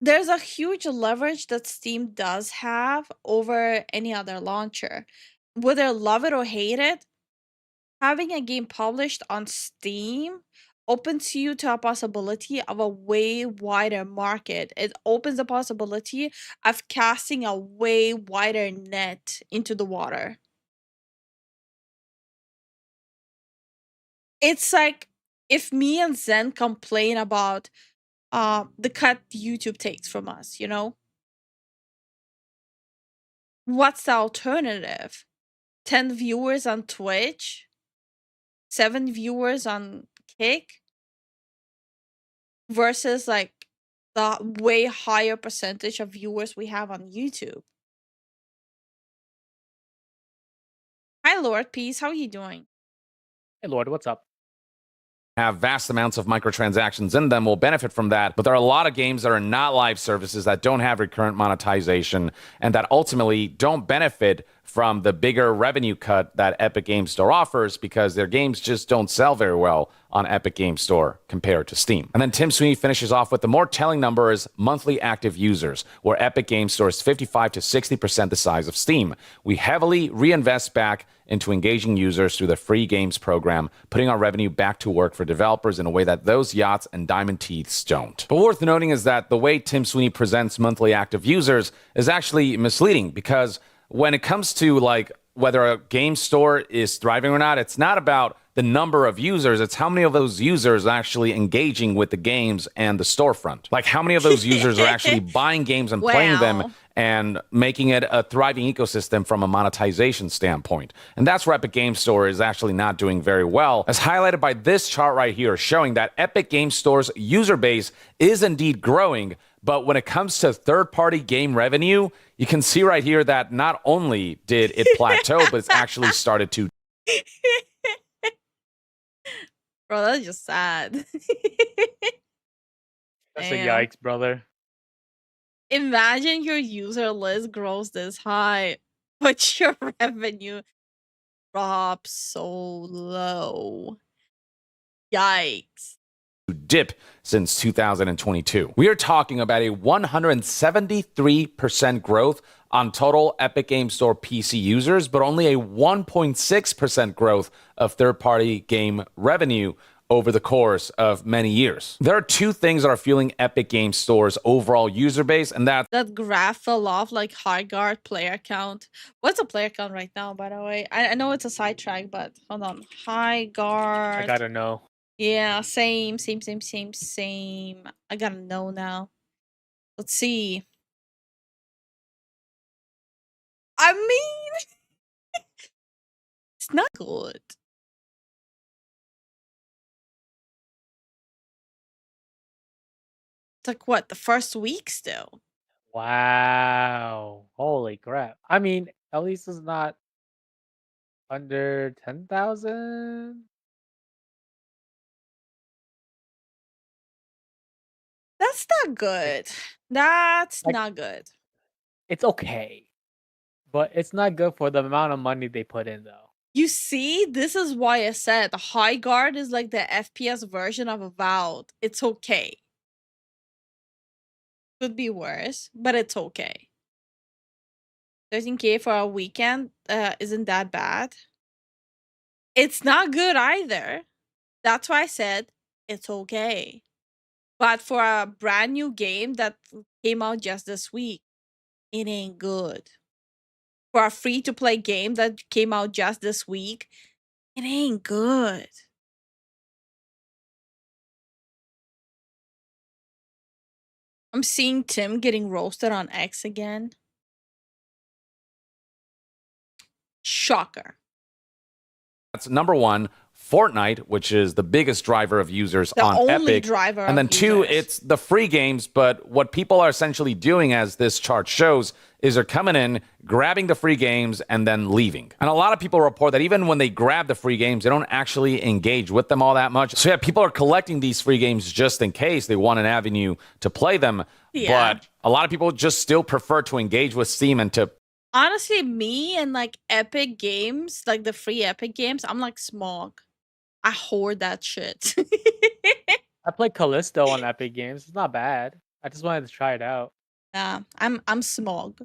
[SPEAKER 4] there's a huge leverage that Steam does have over any other launcher. Whether love it or hate it, having a game published on Steam opens you to a possibility of a way wider market. It opens the possibility of casting a way wider net into the water. It's like if me and Zen complain about the cut YouTube takes from us, you know? What's the alternative? 10 viewers on Twitch? 7 viewers on Kick? Versus like the way higher percentage of viewers we have on YouTube. Hi Lord Peace, how are you doing?
[SPEAKER 18] Hey Lord, what's up?
[SPEAKER 20] Have vast amounts of microtransactions in them will benefit from that, but there are a lot of games that are not live services that don't have recurrent monetization and that ultimately don't benefit from the bigger revenue cut that Epic Games Store offers because their games just don't sell very well on Epic Games Store compared to Steam. And then Tim Sweeney finishes off with the more telling number is monthly active users, where Epic Games Store is 55 to 60% the size of Steam. We heavily reinvest back into engaging users through the free games program, putting our revenue back to work for developers in a way that those yachts and diamond teeths don't. But worth noting is that the way Tim Sweeney presents monthly active users is actually misleading, because when it comes to like whether a game store is thriving or not, it's not about the number of users, it's how many of those users are actually engaging with the games and the storefront. Like how many of those users are actually buying games and playing them and making it a thriving ecosystem from a monetization standpoint. And that's where Epic Games Store is actually not doing very well, as highlighted by this chart right here, showing that Epic Games Store's user base is indeed growing, but when it comes to third-party game revenue, you can see right here that not only did it plateau, but it's actually started to...
[SPEAKER 4] Bro, that's just sad.
[SPEAKER 18] That's a yikes, brother.
[SPEAKER 4] Imagine your user list grows this high, but your revenue drops so low. Yikes.
[SPEAKER 20] Dip since 2022. We are talking about a 173% growth on total Epic Games Store PC users, but only a 1.6% growth of third-party game revenue over the course of many years. There are two things that are fueling Epic Games Store's overall user base, and that's
[SPEAKER 4] That graph fell off like high guard player count. What's a player count right now, by the way? I know it's a sidetrack, but hold on. High guard.
[SPEAKER 18] I gotta know.
[SPEAKER 4] Yeah, same. I gotta know now. Let's see. I mean, it's not good. It's like what, the first week still?
[SPEAKER 18] Wow. Holy crap. I mean, at least it's not under 10,000.
[SPEAKER 4] That's not good. That's
[SPEAKER 18] Like,
[SPEAKER 4] not good.
[SPEAKER 18] it's okay, but it's not good for the amount of money they put in, though.
[SPEAKER 4] You see, this is why I said the high guard is like the FPS version of Avowed. It's okay. Could be worse, but it's okay. 13K for a weekend isn't that bad. It's not good either. That's why I said it's okay. But for a brand new game that came out just this week, it ain't good. For a free-to-play game that came out just this week, it ain't good. I'm seeing Tim getting roasted on X again. Shocker.
[SPEAKER 20] That's number one, Fortnite, which is the biggest driver of users
[SPEAKER 4] The
[SPEAKER 20] on
[SPEAKER 4] only
[SPEAKER 20] Epic.
[SPEAKER 4] driver
[SPEAKER 20] And then
[SPEAKER 4] of
[SPEAKER 20] two,
[SPEAKER 4] users.
[SPEAKER 20] it's the free games. But what people are essentially doing, as this chart shows, is they're coming in, grabbing the free games, and then leaving. And a lot of people report that even when they grab the free games, they don't actually engage with them all that much. So yeah, people are collecting these free games just in case they want an avenue to play them.
[SPEAKER 4] Yeah.
[SPEAKER 20] But a lot of people just still prefer to engage with Steam and to
[SPEAKER 4] Honestly, me and like Epic Games, like the free Epic Games, I'm like Smog. I hoard that shit.
[SPEAKER 18] I played Callisto on Epic Games. It's not bad. I just wanted to try it out.
[SPEAKER 4] Nah, I'm Smog.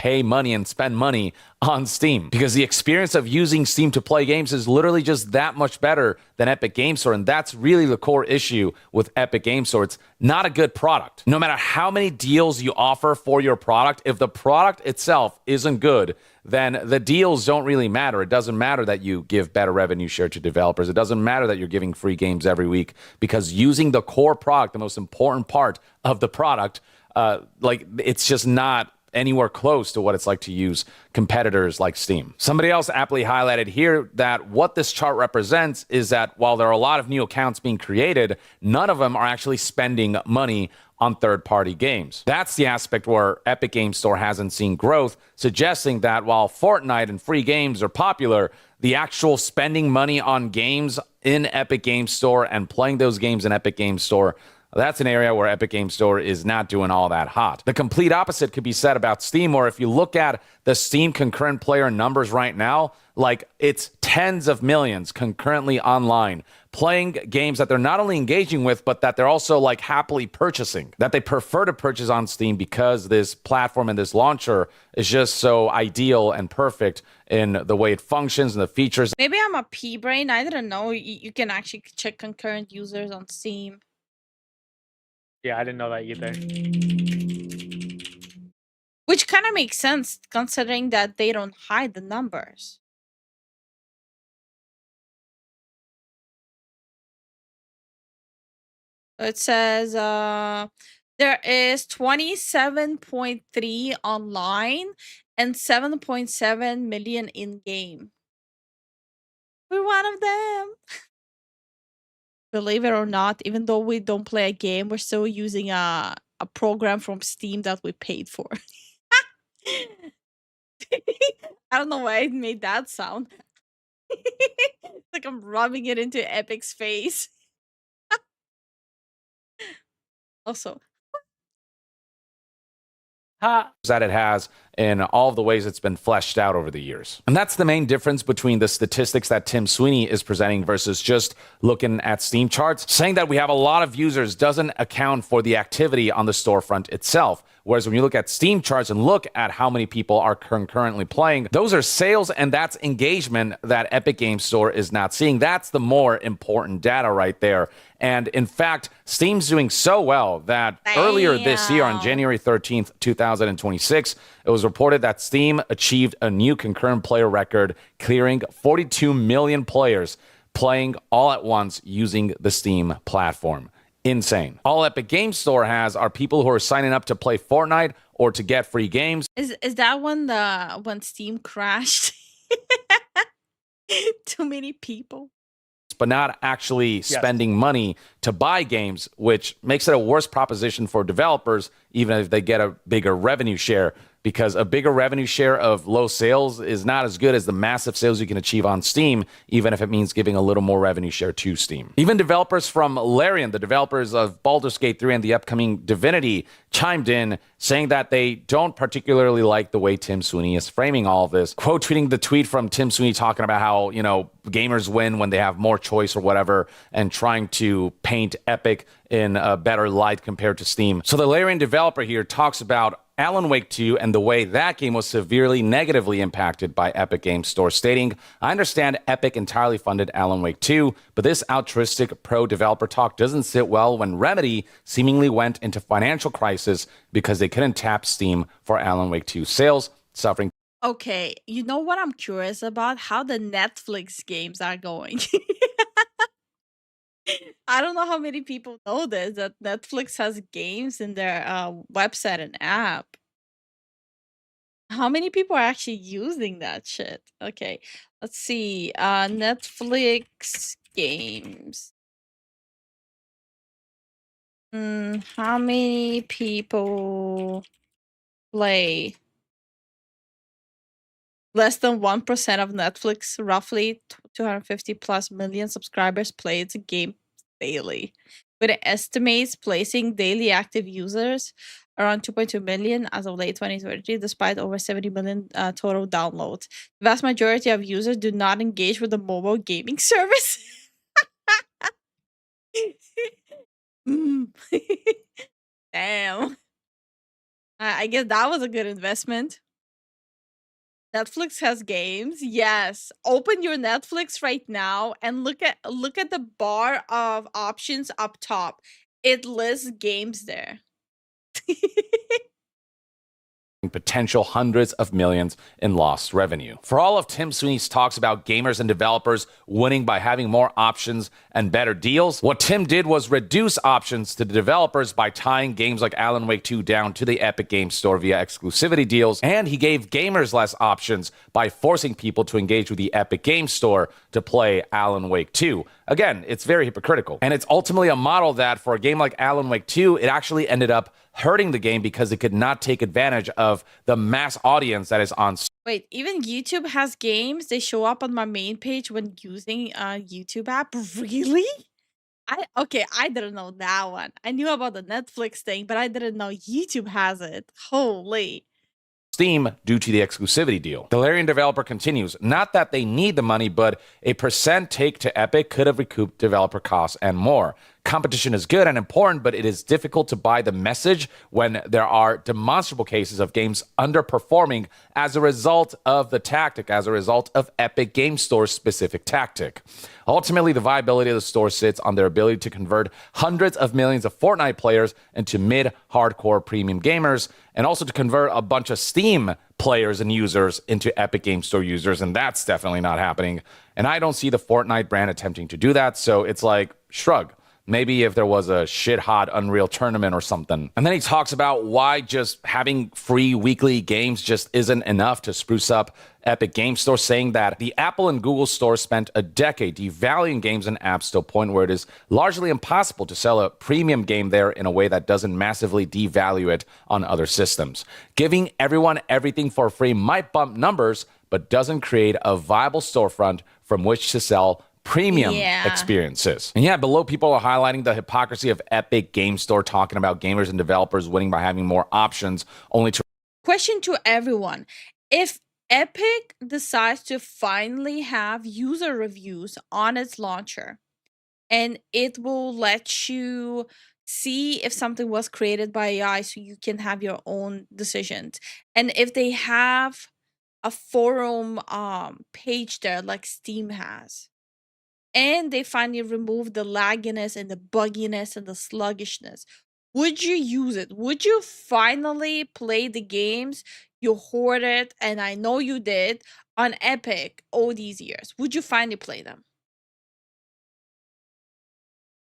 [SPEAKER 20] pay money and spend money on Steam, because the experience of using Steam to play games is literally just that much better than Epic Games Store. And that's really the core issue with Epic Games Store. It's not a good product. No matter how many deals you offer for your product, if the product itself isn't good, then the deals don't really matter. It doesn't matter that you give better revenue share to developers. It doesn't matter that you're giving free games every week, because using the core product, the most important part of the product, it's just not anywhere close to what it's like to use competitors like Steam. Somebody else aptly highlighted here that what this chart represents is that while there are a lot of new accounts being created, none of them are actually spending money on third-party games. That's the aspect where Epic Games Store hasn't seen growth, suggesting that while Fortnite and free games are popular, the actual spending money on games in Epic Games Store and playing those games in Epic Games Store, that's an area where Epic Games Store is not doing all that hot. The complete opposite could be said about Steam, where if you look at the Steam concurrent player numbers right now, like it's tens of millions concurrently online, playing games that they're not only engaging with, but that they're also like happily purchasing, that they prefer to purchase on Steam because this platform and this launcher is just so ideal and perfect in the way it functions and the features.
[SPEAKER 4] Maybe I'm a P-brain. I didn't know you can actually check concurrent users on Steam.
[SPEAKER 18] Yeah, I didn't know that either.
[SPEAKER 4] Which kind of makes sense considering that they don't hide the numbers. It says there is 27.3 online and 7.7 million in-game. We're one of them. Believe it or not, even though we don't play a game, we're still using a program from Steam that we paid for. I don't know why I made that sound. Like I'm rubbing it into Epic's face. Also,
[SPEAKER 20] that it has in all of the ways it's been fleshed out over the years. And that's the main difference between the statistics that Tim Sweeney is presenting versus just looking at Steam charts. Saying that we have a lot of users doesn't account for the activity on the storefront itself, Whereas when you look at Steam charts and look at how many people are currently playing, those are sales and that's engagement that Epic Games Store is not seeing. That's the more important data right there. And in fact, Steam's doing so well that earlier this year, on January 13th, 2026, it was reported that Steam achieved a new concurrent player record, clearing 42 million players playing all at once using the Steam platform. Insane. All Epic Games Store has are people who are signing up to play Fortnite or to get free games.
[SPEAKER 4] Is that when Steam crashed? Too many people.
[SPEAKER 20] But not actually spending money to buy games, which makes it a worse proposition for developers, even if they get a bigger revenue share, because a bigger revenue share of low sales is not as good as the massive sales you can achieve on Steam, even if it means giving a little more revenue share to Steam. Even developers from Larian, the developers of Baldur's Gate 3 and the upcoming Divinity, chimed in saying that they don't particularly like the way Tim Sweeney is framing all of this. Quote tweeting the tweet from Tim Sweeney talking about how, you know, gamers win when they have more choice or whatever, and trying to paint Epic in a better light compared to Steam. So the Larian developer here talks about Alan Wake 2 and the way that game was severely negatively impacted by Epic Games Store, stating, "I understand Epic entirely funded Alan Wake 2, but this altruistic pro-developer talk doesn't sit well when Remedy seemingly went into financial crisis because they couldn't tap Steam for Alan Wake 2 sales, suffering."
[SPEAKER 4] Okay, you know what I'm curious about? How the Netflix games are going. I don't know how many people know this, that Netflix has games in their website and app. How many people are actually using that shit? Okay, let's see. Netflix games. How many people play? Less than 1% of Netflix, roughly 250 plus million subscribers, play its game daily. With it estimates placing daily active users around 2.2 million as of late 2023, despite over 70 million total downloads. The vast majority of users do not engage with the mobile gaming service. Damn. I guess that was a good investment. Netflix has games. Yes. Open your Netflix right now and look at the bar of options up top. It lists games there.
[SPEAKER 20] Potential hundreds of millions in lost revenue. For all of Tim Sweeney's talks about gamers and developers winning by having more options and better deals, what Tim did was reduce options to the developers by tying games like Alan Wake 2 down to the Epic Games Store via exclusivity deals, and he gave gamers less options by forcing people to engage with the Epic Games Store to play Alan Wake 2. Again, it's very hypocritical. And it's ultimately a model that for a game like Alan Wake 2, it actually ended up hurting the game because it could not take advantage of the mass audience that is on.
[SPEAKER 4] Wait, even YouTube has games. They show up on my main page when using a YouTube app. Really? I didn't know that one. I knew about the Netflix thing, but I didn't know YouTube has it. Holy.
[SPEAKER 20] Steam due to the exclusivity deal. The Larian developer continues, not that they need the money, but a percent take to Epic could have recouped developer costs and more. Competition is good and important, but it is difficult to buy the message when there are demonstrable cases of games underperforming as a result of the tactic, as a result of Epic Games Store's specific tactic. Ultimately, the viability of the store sits on their ability to convert hundreds of millions of Fortnite players into mid-hardcore premium gamers, and also to convert a bunch of Steam players and users into Epic Games Store users, and that's definitely not happening. And I don't see the Fortnite brand attempting to do that, so it's like, shrug. Maybe if there was a shit-hot Unreal tournament or something. And then he talks about why just having free weekly games just isn't enough to spruce up Epic Games Store, saying that the Apple and Google stores spent a decade devaluing games and apps to a point where it is largely impossible to sell a premium game there in a way that doesn't massively devalue it on other systems. Giving everyone everything for free might bump numbers, but doesn't create a viable storefront from which to sell premium experiences. And yeah, below people are highlighting the hypocrisy of Epic Games Store, talking about gamers and developers winning by having more options, only to...
[SPEAKER 4] Question to everyone. If Epic decides to finally have user reviews on its launcher, and it will let you see if something was created by AI so you can have your own decisions. And if they have a forum page there like Steam has, and they finally remove the lagginess and the bugginess and the sluggishness, would you use it? Would you finally play the games you hoarded, and I know you did, on Epic all these years? Would you finally play them?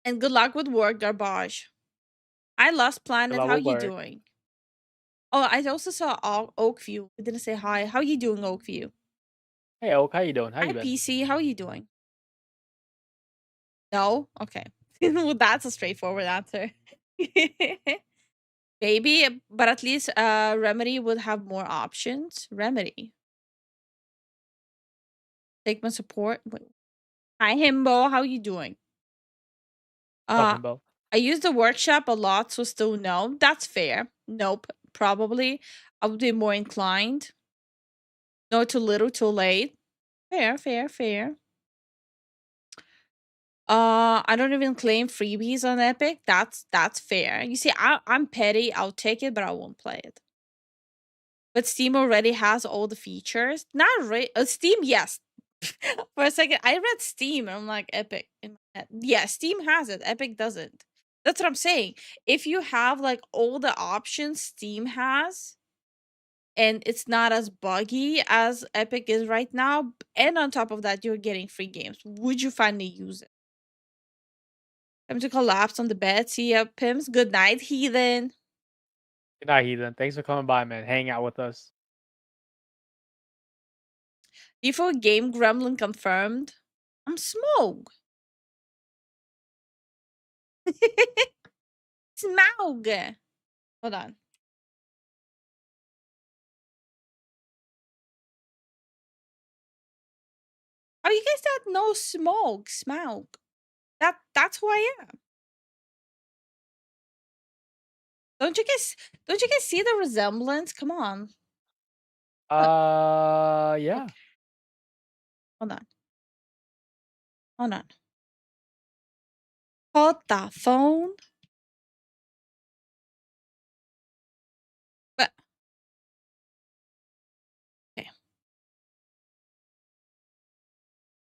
[SPEAKER 4] And good luck with work, Garbage. I lost Planet. How you doing? Oh, I also saw Oakview. We didn't say hi. How you doing, Oakview?
[SPEAKER 18] Hey, Oak, how you doing? How
[SPEAKER 4] Hi,
[SPEAKER 18] you been?
[SPEAKER 4] PC. How you doing? No? Okay. Well, that's a straightforward answer. Maybe, but at least Remedy would have more options. Remedy. Take my support. Wait. Hi, Himbo. How you doing?
[SPEAKER 18] Himbo.
[SPEAKER 4] I use the workshop a lot, so still no. That's fair. Nope. Probably. I would be more inclined. No, too little, too late. Fair, fair, fair. I don't even claim freebies on Epic. That's fair. You see, I'm petty. I'll take it, but I won't play it. But Steam already has all the features. Not really. Steam, yes. For a second, I read Steam and I'm like, Epic. In my head. Yeah, Steam has it. Epic doesn't. That's what I'm saying. If you have like all the options Steam has, and it's not as buggy as Epic is right now, and on top of that, you're getting free games, would you finally use it? Time to collapse on the bed. See ya, Pims. Good night, Heathen.
[SPEAKER 18] Good night, Heathen. Thanks for coming by, man. Hang out with us.
[SPEAKER 4] Before Game Gremlin confirmed, I'm Smoke. Smaug. Hold on. Oh, you guys don't know Smoke. Smaug. That's who I am. Don't you guys see the resemblance? Come on.
[SPEAKER 18] Yeah.
[SPEAKER 4] Okay. Hold on. Hold on. Hold the phone. But okay.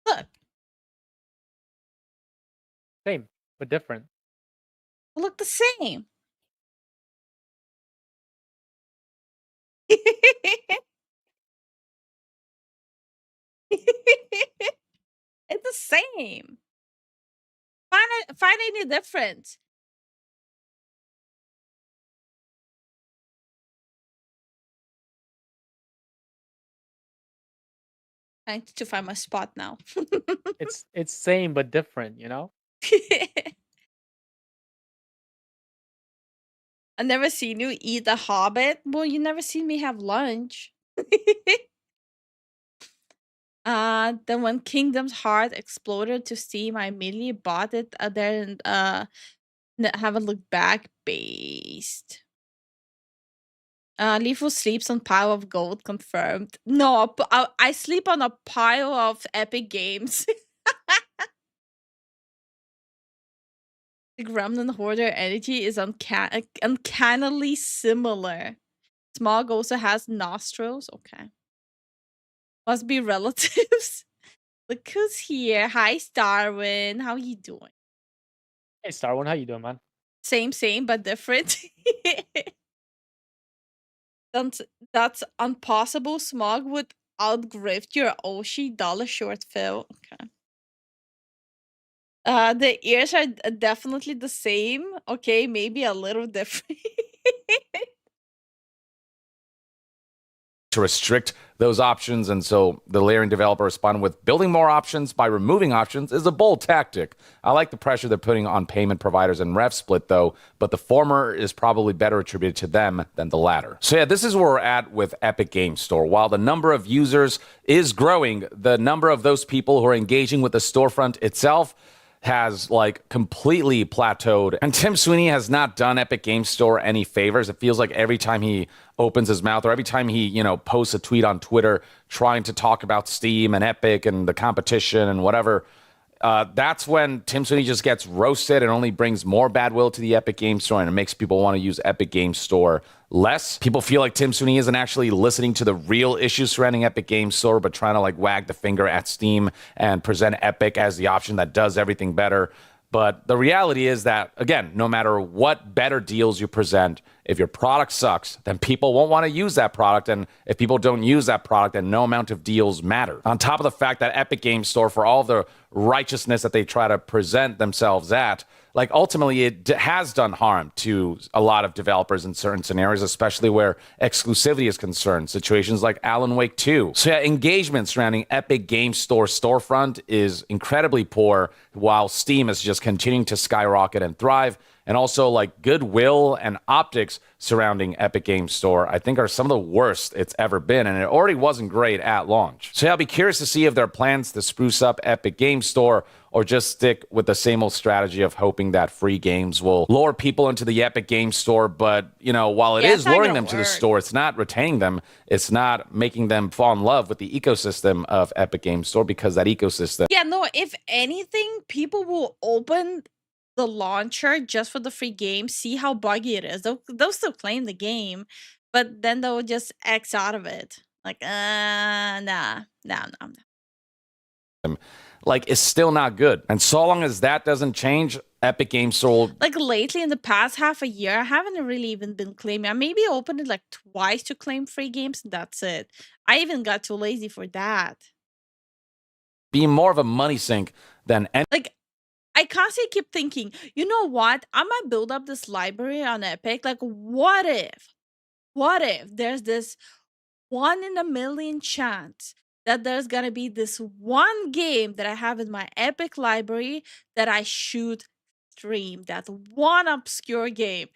[SPEAKER 4] Look.
[SPEAKER 18] Same, but different.
[SPEAKER 4] Look the same. It's the same. Find any difference. I need to find my spot now.
[SPEAKER 18] It's same but different, you know?
[SPEAKER 4] I never seen you eat a hobbit. Well, you never seen me have lunch. Then when Kingdom's Heart exploded to Steam, I immediately bought it there and haven't looked back. Based. Lifu sleeps on pile of gold. Confirmed. No, I sleep on a pile of epic games. The Gremlin Hoarder energy is uncannily similar. Smog also has nostrils. Okay. Must be relatives. Look who's here. Hi, Starwin. How you doing?
[SPEAKER 18] Hey, Starwin, how you doing, man?
[SPEAKER 4] Same, but different. That's impossible. Smog would outgrift your Oshi dollar short fill. Okay. The ears are definitely the same. Okay, maybe a little different.
[SPEAKER 20] To restrict those options, and so the layering developer responded with building more options by removing options is a bold tactic. I like the pressure they're putting on payment providers and RevSplit though, but the former is probably better attributed to them than the latter. So yeah, this is where we're at with Epic Games Store. While the number of users is growing, the number of those people who are engaging with the storefront itself has like completely plateaued. And Tim Sweeney has not done Epic Games Store any favors. It feels like every time he opens his mouth or every time he, posts a tweet on Twitter trying to talk about Steam and Epic and the competition and whatever, that's when Tim Sweeney just gets roasted and only brings more bad will to the Epic Games Store, and it makes people want to use Epic Games Store less. People feel like Tim Sweeney isn't actually listening to the real issues surrounding Epic Games Store, but trying to like wag the finger at Steam and present Epic as the option that does everything better. But the reality is that, again, no matter what better deals you present, if your product sucks, then people won't want to use that product. And if people don't use that product, then no amount of deals matter. On top of the fact that Epic Games Store, for all the righteousness that they try to present themselves at, like ultimately it has done harm to a lot of developers in certain scenarios, especially where exclusivity is concerned, situations like Alan Wake 2. So yeah, engagement surrounding Epic Games Store storefront is incredibly poor, while Steam is just continuing to skyrocket and thrive. And also, like, goodwill and optics surrounding Epic Games Store, I think, are some of the worst it's ever been, and it already wasn't great at launch. So yeah, I'll be curious to see if there are plans to spruce up Epic Games Store or just stick with the same old strategy of hoping that free games will lure people into the Epic Games Store. But, you know, while it is luring them to the store, it's not retaining them. It's not making them fall in love with the ecosystem of Epic Games Store, because that ecosystem...
[SPEAKER 4] Yeah, no, if anything, people will open the launcher just for the free game, see how buggy it is. They'll still claim the game, but then they'll just X out of it. Like, nah.
[SPEAKER 20] Like, is still not good. And so long as that doesn't change, Epic Games Store...
[SPEAKER 4] Like, lately, in the past half a year, I haven't really even been claiming. I maybe opened it, like, twice to claim free games, and that's it. I even got too lazy for that.
[SPEAKER 20] Be more of a money sink than...
[SPEAKER 4] Like, I constantly keep thinking, you know what? I might build up this library on Epic. Like, what if there's this 1 in a million chance that there's gonna be this one game that I have in my Epic library that I should stream, that one obscure game.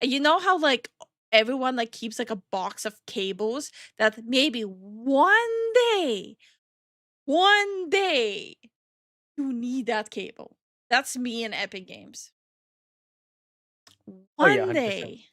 [SPEAKER 4] And you know how, like, everyone, like, keeps, like, a box of cables that maybe one day, you need that cable. That's me in Epic Games. One day.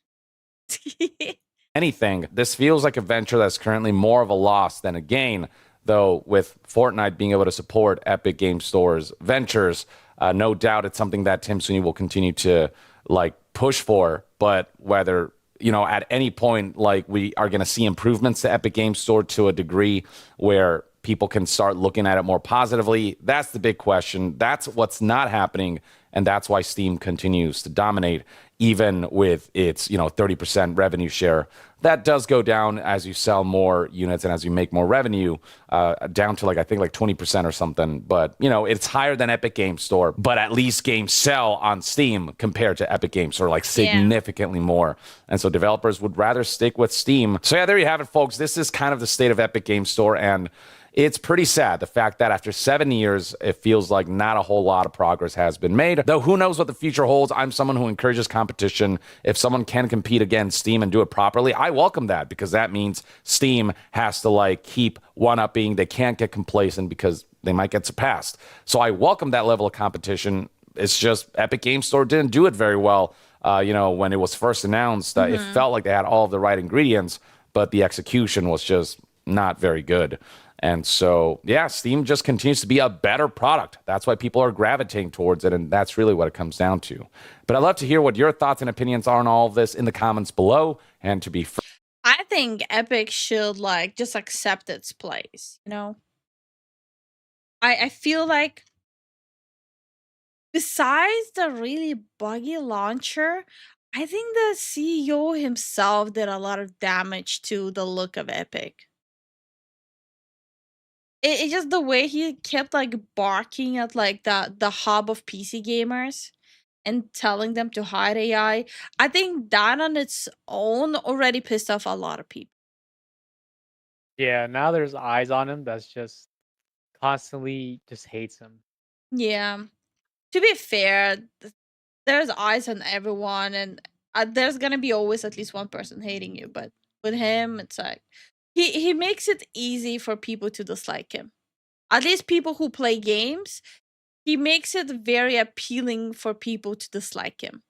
[SPEAKER 20] Anything. This feels like a venture that's currently more of a loss than a gain, though with Fortnite being able to support Epic Games Store's ventures, no doubt it's something that Tim Sweeney will continue to like push for. But whether, you know, at any point, like, we are going to see improvements to Epic Games Store to a degree where people can start looking at it more positively, that's the big question. That's what's not happening, and that's why Steam continues to dominate, even with its, you know, 30% revenue share. That does go down as you sell more units and as you make more revenue, down to, like, I think like 20% or something. But, you know, it's higher than Epic Games Store, but at least games sell on Steam compared to Epic Games Store, like, significantly more. And so developers would rather stick with Steam. So yeah, there you have it, folks. This is kind of the state of Epic Games Store, and it's pretty sad, the fact that after 7 years, it feels like not a whole lot of progress has been made. Though who knows what the future holds. I'm someone who encourages competition. If someone can compete against Steam and do it properly, I welcome that, because that means Steam has to, like, keep one-upping. They can't get complacent because they might get surpassed. So I welcome that level of competition. It's just Epic Games Store didn't do it very well. You know, when it was first announced, it felt like they had all of the right ingredients, but the execution was just not very good. And so, yeah, Steam just continues to be a better product. That's why people are gravitating towards it, and that's really what it comes down to. But I'd love to hear what your thoughts and opinions are on all of this in the comments below. And to be
[SPEAKER 4] I think Epic should, like, just accept its place, you know? I feel like besides the really buggy launcher, I think the CEO himself did a lot of damage to the look of Epic. It's just the way he kept, like, barking at, like, the hub of PC gamers and telling them to hide AI. I think that on its own already pissed off a lot of people.
[SPEAKER 18] Yeah, now there's eyes on him that's just constantly just hates him.
[SPEAKER 4] Yeah. To be fair, there's eyes on everyone, and there's gonna be always at least one person hating you. But with him, it's like he makes it easy for people to dislike him. At least people who play games, he makes it very appealing for people to dislike him.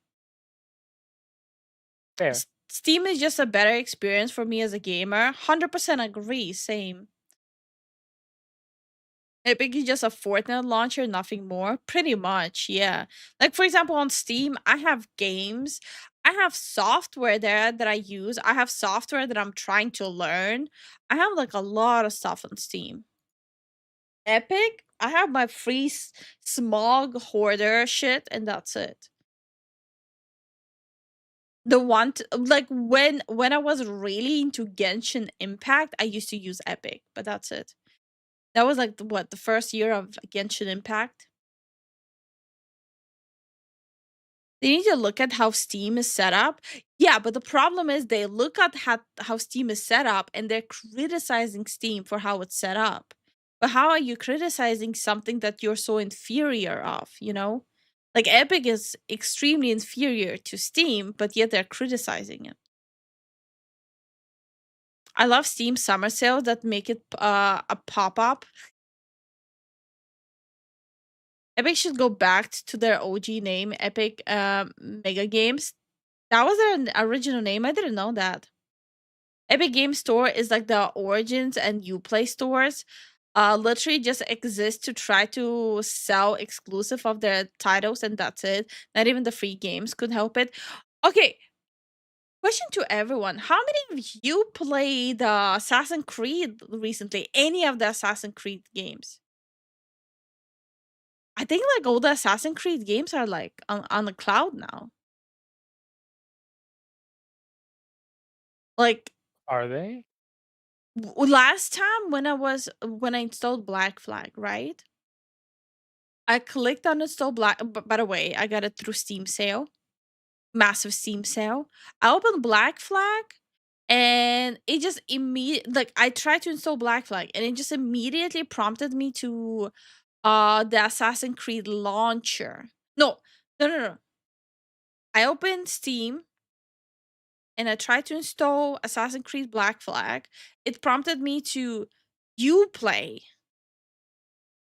[SPEAKER 18] Fair.
[SPEAKER 4] Steam is just a better experience for me as a gamer. 100% agree. Same.
[SPEAKER 3] Epic is just a Fortnite launcher, nothing more. Pretty much, yeah. Like for example, on Steam, I have games. I have software there that I use. I have software that I'm trying to learn. I have like a lot of stuff on Steam. Epic, I have my free smog hoarder shit, and that's it. The one like when I was really into Genshin Impact, I used to use Epic, but that's it. That was like the first year of Genshin Impact. They need to look at how Steam is set up. Yeah, but the problem is they look at how Steam is set up and they're criticizing Steam for how it's set up. But how are you criticizing something that you're so inferior of, you know? Like Epic is extremely inferior to Steam, but yet they're criticizing it. I love Steam summer sales that make it a pop-up. Epic should go back to their OG name, Epic Mega Games. That was their original name. I didn't know that. Epic Game Store is like the Origins and Uplay stores. Literally just exist to try to sell exclusive of their titles, and that's it. Not even the free games could help it. Okay, question to everyone: how many of you played Assassin's Creed recently? Any of the Assassin's Creed games? I think like all the Assassin's Creed games are like on the cloud now. Like,
[SPEAKER 18] Are they?
[SPEAKER 3] last time when I installed Black Flag, right? I clicked on install Black. By the way, I got it through Steam sale, massive Steam sale. I opened Black Flag, and it just like I tried to install Black Flag, and it just immediately prompted me to the Assassin's Creed launcher. No. I opened Steam and I tried to install Assassin's Creed Black Flag. It prompted me to Uplay.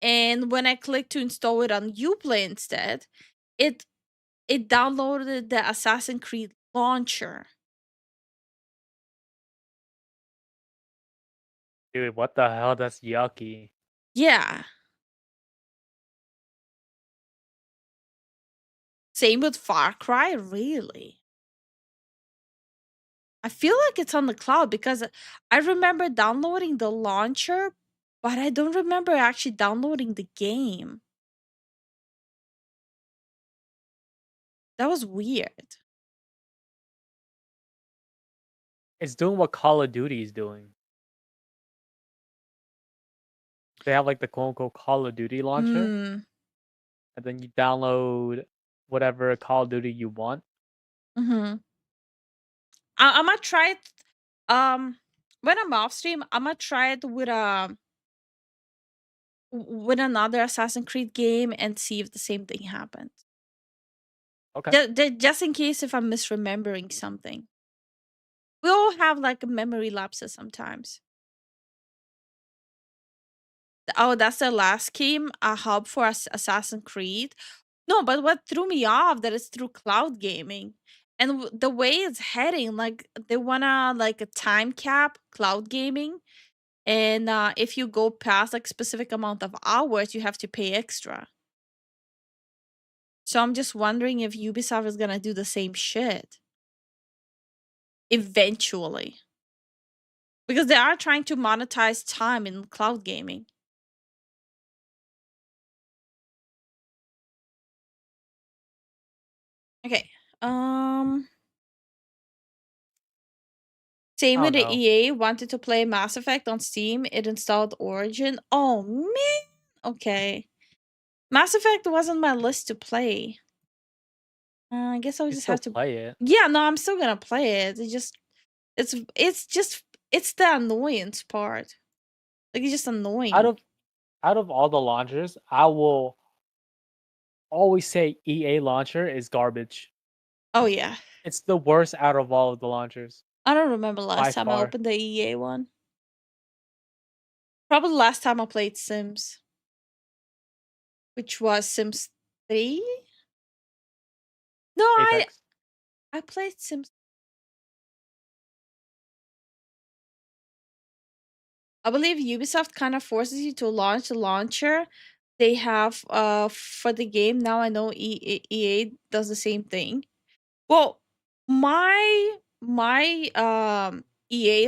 [SPEAKER 3] And when I clicked to install it on Uplay instead, it downloaded the Assassin's Creed launcher.
[SPEAKER 18] Dude, what the hell? That's yucky.
[SPEAKER 3] Yeah. Same with Far Cry, really. I feel like it's on the cloud because I remember downloading the launcher, but I don't remember actually downloading the game. That was weird.
[SPEAKER 18] It's doing what Call of Duty is doing. They have like the quote unquote Call of Duty launcher,
[SPEAKER 3] Mm.
[SPEAKER 18] and then you download whatever Call of Duty you want.
[SPEAKER 3] Mm-hmm. I'm gonna try it. When I'm off stream, I'm gonna try it with another Assassin's Creed game and see if the same thing happens.
[SPEAKER 18] Okay.
[SPEAKER 3] Just in case if I'm misremembering something. We all have like memory lapses sometimes. Oh, that's the last game, a hub for Assassin's Creed. No, but what threw me off that it's through cloud gaming. And the way it's heading, like they wanna like a time cap cloud gaming. And if you go past like specific amount of hours, you have to pay extra. So I'm just wondering if Ubisoft is gonna do the same shit. Eventually. Because they are trying to monetize time in cloud gaming. Okay. Same with the EA wanted to play Mass Effect on Steam. It installed Origin. Oh man. Okay. Mass Effect wasn't on my list to play. I guess I'll just have to
[SPEAKER 18] play it.
[SPEAKER 3] Yeah, no, I'm still gonna play it. It's the annoyance part. Like it's just annoying.
[SPEAKER 18] Out of all the launchers, I will always say EA launcher is garbage.
[SPEAKER 3] Oh yeah.
[SPEAKER 18] It's the worst out of all of the launchers.
[SPEAKER 3] I don't remember last
[SPEAKER 18] By
[SPEAKER 3] time I
[SPEAKER 18] far.
[SPEAKER 3] opened the EA one. Probably the last time I played Sims. Which was Sims 3? No,
[SPEAKER 18] Apex.
[SPEAKER 3] I played Sims. I believe Ubisoft kind of forces you to launch the launcher they have for the game. Now I know EA does the same thing. Well, my EA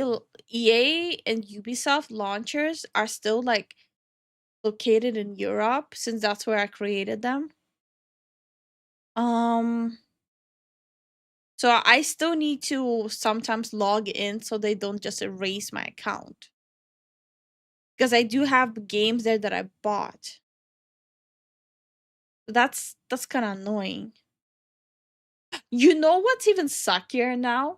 [SPEAKER 3] and Ubisoft launchers are still like located in Europe since that's where I created them. So I still need to sometimes log in so they don't just erase my account. Because I do have games there that I bought. That's kind of annoying. You know what's even suckier now?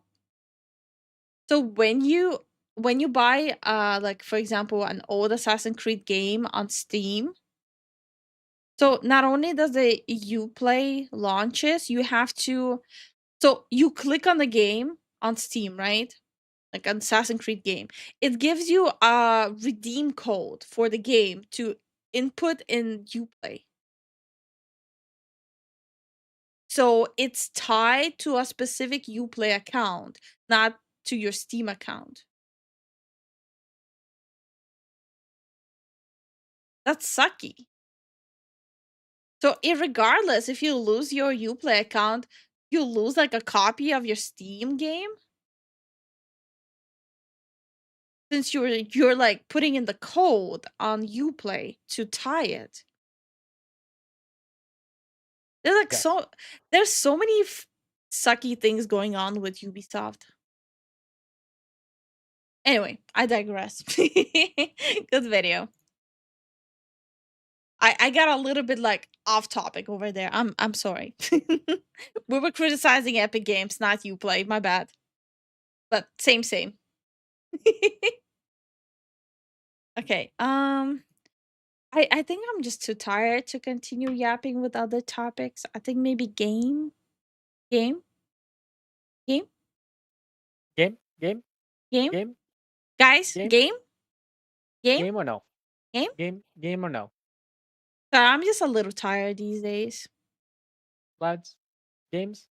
[SPEAKER 3] So when you buy like for example an old Assassin's Creed game on Steam, so not only does the Uplay launches, you have to so you click on the game on Steam, right? Like an Assassin's Creed game. It gives you a redeem code for the game to input in Uplay. So it's tied to a specific Uplay account, not to your Steam account. That's sucky. So irregardless, if you lose your Uplay account, you lose like a copy of your Steam game. Since you're like putting in the code on Uplay to tie it. There's like there's so many sucky things going on with Ubisoft. Anyway, I digress. Good video. I got a little bit like off topic over there. I'm sorry. We were criticizing Epic Games, not Uplay. My bad. But same. Okay. I think I'm just too tired to continue yapping with other topics. I think maybe game. Guys, game?
[SPEAKER 18] Game or no?
[SPEAKER 3] Game?
[SPEAKER 18] Game or no?
[SPEAKER 3] Sorry, I'm just a little tired these days.
[SPEAKER 18] Lads, games?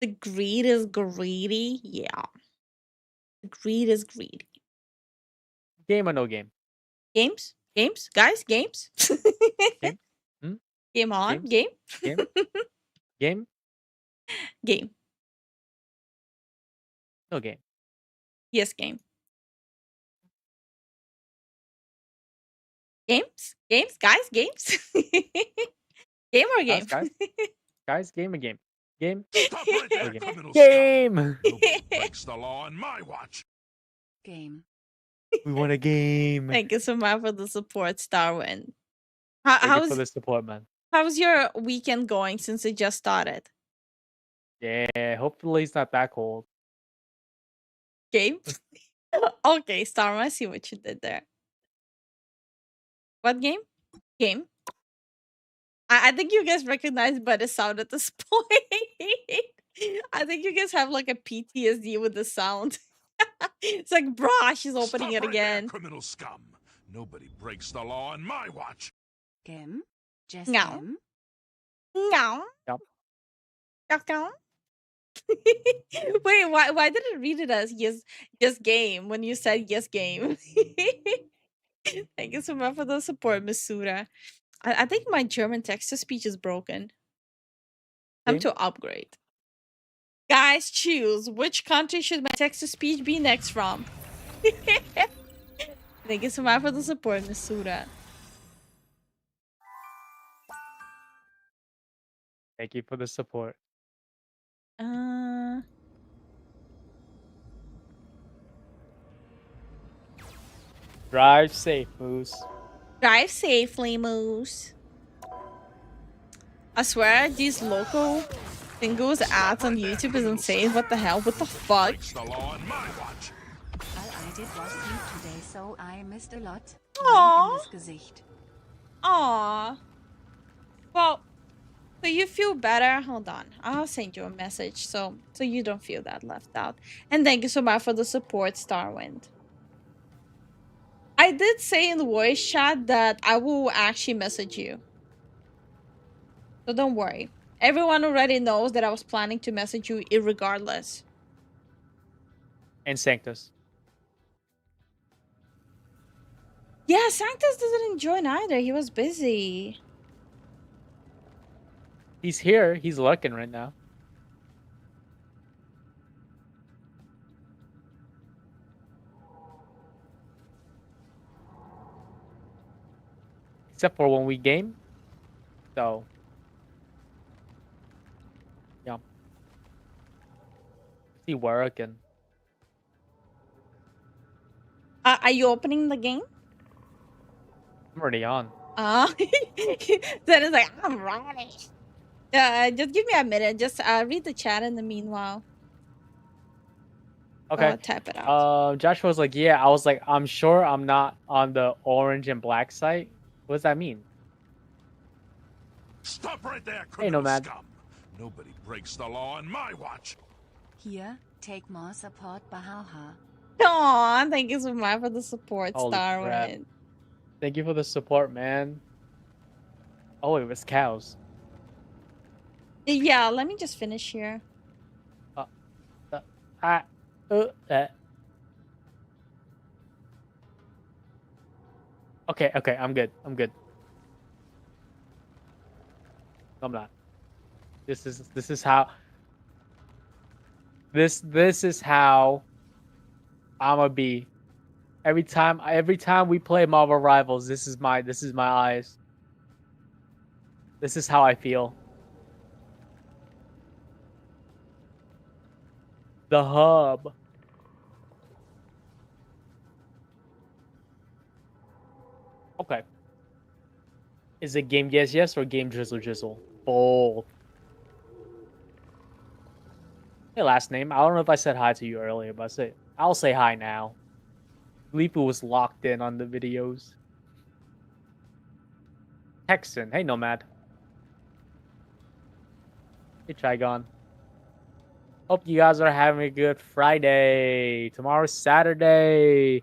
[SPEAKER 3] The greed is greedy. Yeah. The greed is greedy.
[SPEAKER 18] Game or no game?
[SPEAKER 3] Games? Guys, games?
[SPEAKER 18] Game? Hmm?
[SPEAKER 3] Game on?
[SPEAKER 18] Games?
[SPEAKER 3] Game?
[SPEAKER 18] Game? Game?
[SPEAKER 3] Game.
[SPEAKER 18] No game.
[SPEAKER 3] Yes, game. Games? Guys, games? Game or game?
[SPEAKER 18] Guys, game or game? Game?
[SPEAKER 2] Stop right there,
[SPEAKER 18] Or game?
[SPEAKER 2] criminal
[SPEAKER 18] Game!
[SPEAKER 2] Nobody breaks the law on my watch.
[SPEAKER 6] Game.
[SPEAKER 18] We want a game.
[SPEAKER 3] Thank you so much for the support, Starwin.
[SPEAKER 18] Thank you for the support, man.
[SPEAKER 3] How's your weekend going since it just started?
[SPEAKER 18] Yeah, hopefully it's not that cold.
[SPEAKER 3] Game? Okay, Starwin, I see what you did there. What game? Game? I think you guys recognize by the sound at this point. I think you guys have like a PTSD with the sound. It's like, brah, she's opening
[SPEAKER 2] Stop
[SPEAKER 3] it
[SPEAKER 2] right
[SPEAKER 3] again.
[SPEAKER 2] There, criminal scum. Nobody breaks the law on my watch.
[SPEAKER 6] Game? Just
[SPEAKER 3] No.
[SPEAKER 6] game?
[SPEAKER 3] No.
[SPEAKER 18] Yep.
[SPEAKER 3] Wait, why did it read it as yes game when you said yes game? Thank you so much for the support, Miss Sura. I think my German text-to-speech is broken. Time to upgrade. Guys, choose which country should my text-to-speech be next from. Thank you so much for the support, Miss Sura.
[SPEAKER 18] Thank you for the support. Drive safe, Moose.
[SPEAKER 3] Drive safely, Moose. I swear, these local singles ads on YouTube is insane. What the hell? What the fuck?
[SPEAKER 6] All I did was sleep today, so I missed a lot.
[SPEAKER 3] Aww.
[SPEAKER 6] Wind in das Gesicht.
[SPEAKER 3] Aww. Well, so you feel better? Hold on. I'll send you a message so you don't feel that left out. And thank you so much for the support, Starwind. I did say in the voice chat that I will actually message you. So don't worry. Everyone already knows that I was planning to message you irregardless.
[SPEAKER 18] And Sanctus.
[SPEAKER 4] Yeah, Sanctus didn't join either. He was busy.
[SPEAKER 18] He's here. He's lurking right now. Except for when we game. So. Yeah. He working.
[SPEAKER 4] Are you opening the game?
[SPEAKER 18] I'm already on.
[SPEAKER 4] Then it's like, I'm running. Just give me a minute. Just read the chat in the meanwhile.
[SPEAKER 18] Okay.
[SPEAKER 4] Type it out.
[SPEAKER 18] Joshua was like, yeah. I was like, I'm sure I'm not on the orange and black site. What does that mean?
[SPEAKER 2] Stop right there,
[SPEAKER 18] Hey, Nomad.
[SPEAKER 2] scum. Nobody breaks the law on my watch.
[SPEAKER 6] Here, take more support, Bahaha.
[SPEAKER 4] Aw, thank you so much for the support,
[SPEAKER 18] Holy crap.
[SPEAKER 4] Starwind.
[SPEAKER 18] Thank you for the support, man. Oh, it was cows.
[SPEAKER 4] Yeah, let me just finish here.
[SPEAKER 18] Okay, I'm good. I'm not. This is how I'ma be. Every time we play Marvel Rivals, this is my eyes. This is how I feel. The hub. Okay. Is it game yes or game drizzle? Both. Hey, last name. I don't know if I said hi to you earlier, but I'll say hi now. Lifu was locked in on the videos. Texan. Hey, Nomad. Hey, Trigon. Hope you guys are having a good Friday. Tomorrow's Saturday.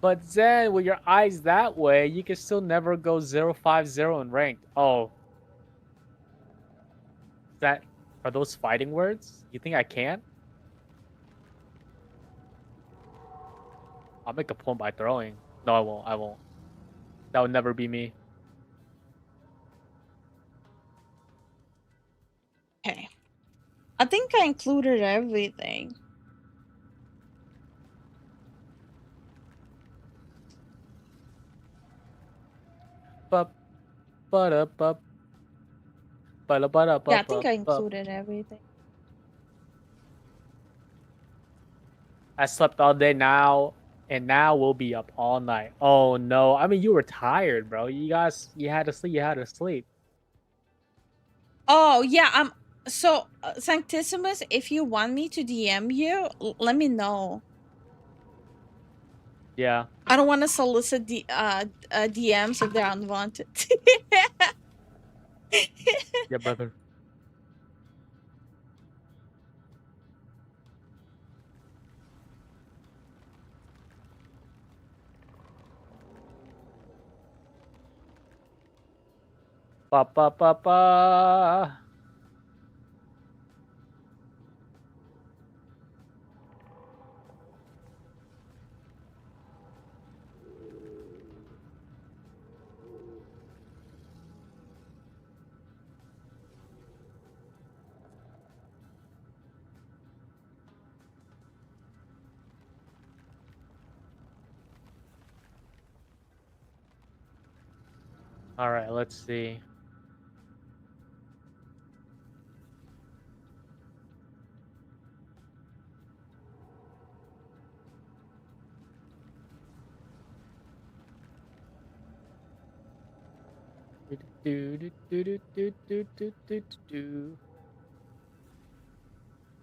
[SPEAKER 18] But then, with your eyes that way, you can still never go 0-5-0 in ranked. Oh. Are those fighting words? You think I can? I'll make a point by throwing. No, I won't. That would never be me.
[SPEAKER 4] Okay. I think I included everything. Yeah, I think I included everything.
[SPEAKER 18] I slept all day now, and now we'll be up all night. Oh no! I mean, you were tired, bro. You had to sleep.
[SPEAKER 4] Oh yeah. So Sanctissimus, if you want me to DM you, let me know.
[SPEAKER 18] Yeah.
[SPEAKER 4] I don't want to solicit the DMs if they're unwanted.
[SPEAKER 18] Yeah, brother. Ba. All right, let's see.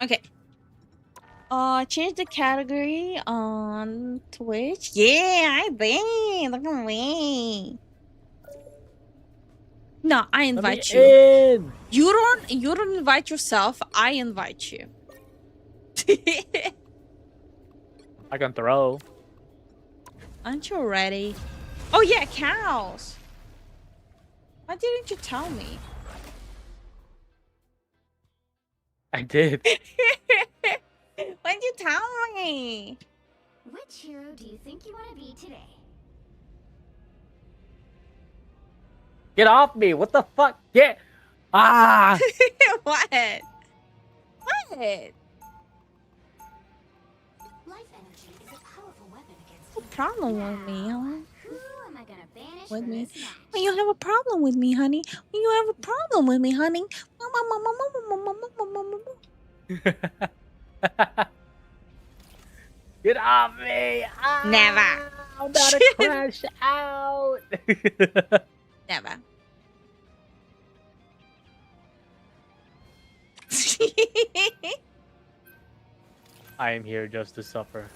[SPEAKER 4] Okay. Change the category on Twitch. Yeah, I think. Look at me. No, I invite you.
[SPEAKER 18] In.
[SPEAKER 4] You don't invite yourself. I invite you.
[SPEAKER 18] I can throw.
[SPEAKER 4] Aren't you ready? Oh yeah, cows. Why didn't you tell me?
[SPEAKER 18] I did.
[SPEAKER 4] Why'd you tell me?
[SPEAKER 21] Which hero do you think you want to be today?
[SPEAKER 18] Get off me! What the fuck? Get! Ah!
[SPEAKER 4] What? What?
[SPEAKER 21] Life energy is a powerful weapon against
[SPEAKER 4] No problem with me, huh?
[SPEAKER 21] Who am I gonna banish
[SPEAKER 4] With
[SPEAKER 21] from
[SPEAKER 4] me.
[SPEAKER 21] this match?
[SPEAKER 4] When you have a problem with me, honey. When you have a problem with me, honey.
[SPEAKER 18] Get off me! Ah!
[SPEAKER 4] Never.
[SPEAKER 18] I'm about to crash out!
[SPEAKER 4] Never.
[SPEAKER 18] I am here just to suffer.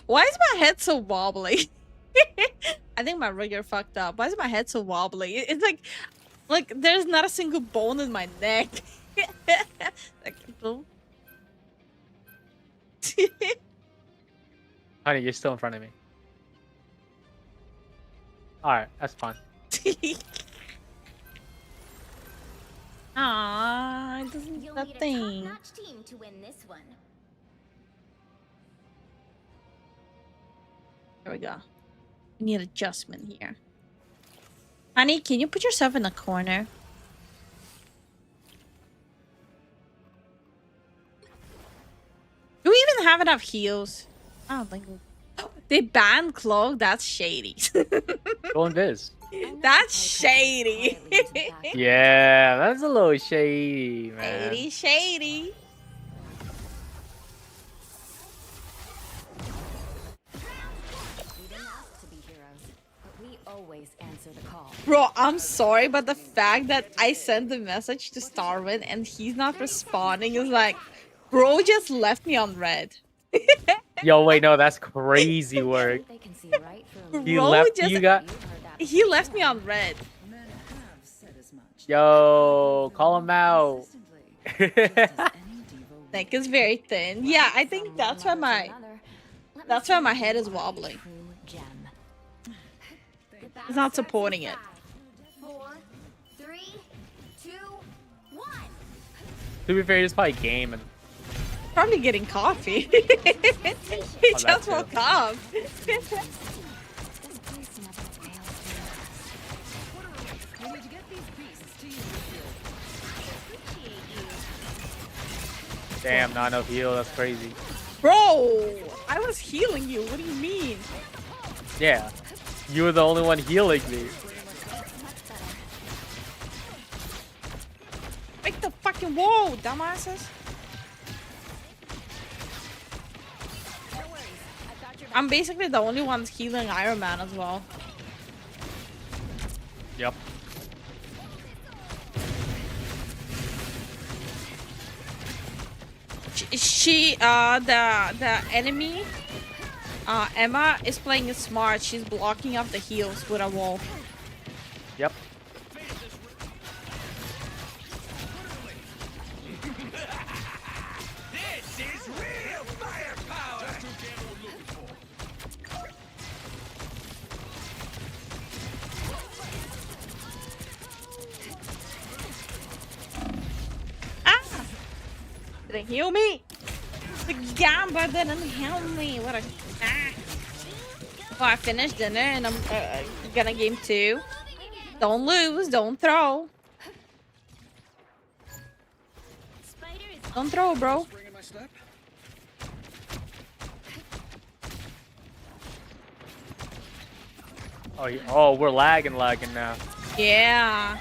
[SPEAKER 4] Why is my head so wobbly? I think my rigger fucked up. Why is my head so wobbly? It's like there's not a single bone in my neck. Like, boom.
[SPEAKER 18] Honey, you're still in front of me. Alright, that's fine.
[SPEAKER 4] Aww, it doesn't do
[SPEAKER 21] You'll need a
[SPEAKER 4] nothing.
[SPEAKER 21] top-notch team to win this one.
[SPEAKER 4] There we go. We need adjustment here. Honey, can you put yourself in the corner? Do we even have enough heals? I don't think we... They banned Cloak? That's shady.
[SPEAKER 18] Go invis.
[SPEAKER 4] That's shady.
[SPEAKER 18] Yeah, that's a little shady, man.
[SPEAKER 4] Shady, shady. Bro, I'm sorry, but the fact that I sent the message to Starwin and he's not responding is like, bro just left me on red.
[SPEAKER 18] Yo, wait, no, that's crazy work. He
[SPEAKER 4] Bro
[SPEAKER 18] left
[SPEAKER 4] just,
[SPEAKER 18] you got.
[SPEAKER 4] he left me on red.
[SPEAKER 18] Yo, call him out.
[SPEAKER 4] Neck is very thin. Yeah, I think that's why my head is wobbling. It's not supporting it.
[SPEAKER 21] 4, 3, 2, 1.
[SPEAKER 18] To be fair, he's probably gaming.
[SPEAKER 4] Probably getting coffee. He just woke up.
[SPEAKER 18] Damn, not enough heal. That's crazy.
[SPEAKER 4] Bro, I was healing you. What do you mean?
[SPEAKER 18] Yeah, you were the only one healing me.
[SPEAKER 4] Break the fucking wall, dumbasses. I'm basically the only one healing Iron Man as well.
[SPEAKER 18] Yep.
[SPEAKER 4] The enemy, Emma is playing it smart. She's blocking up the heals with a wall.
[SPEAKER 18] Yep.
[SPEAKER 2] This is real firepower.
[SPEAKER 4] Ah! Didn't heal me. The gamba didn't heal me. What a... Ah. Oh, I finished dinner and I'm gonna game 2. Don't lose. Don't throw. Don't throw, bro.
[SPEAKER 18] Oh, we're lagging now.
[SPEAKER 4] Yeah.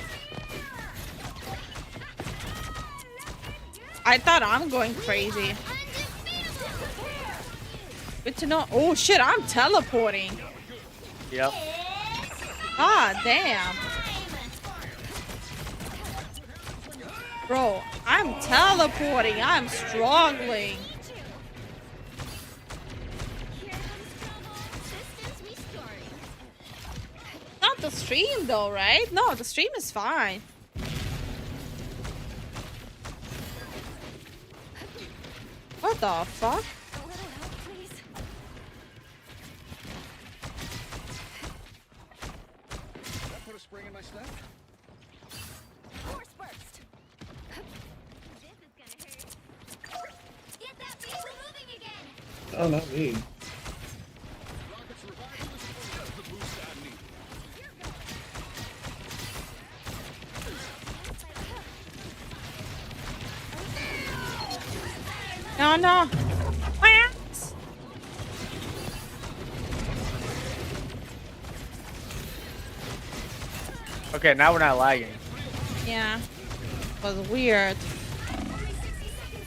[SPEAKER 4] I thought I'm going crazy. Good to know. Oh shit, I'm teleporting.
[SPEAKER 18] Yep.
[SPEAKER 4] Ah, damn. Bro, I'm teleporting. I'm struggling. Not the stream though, right? No, the stream is fine. What the fuck?
[SPEAKER 21] Force burst. This is gonna hurt. Get that vehicle moving again.
[SPEAKER 17] Oh, not me.
[SPEAKER 4] No, no. My ass.
[SPEAKER 18] Okay, now we're not lagging.
[SPEAKER 4] Yeah. Was weird.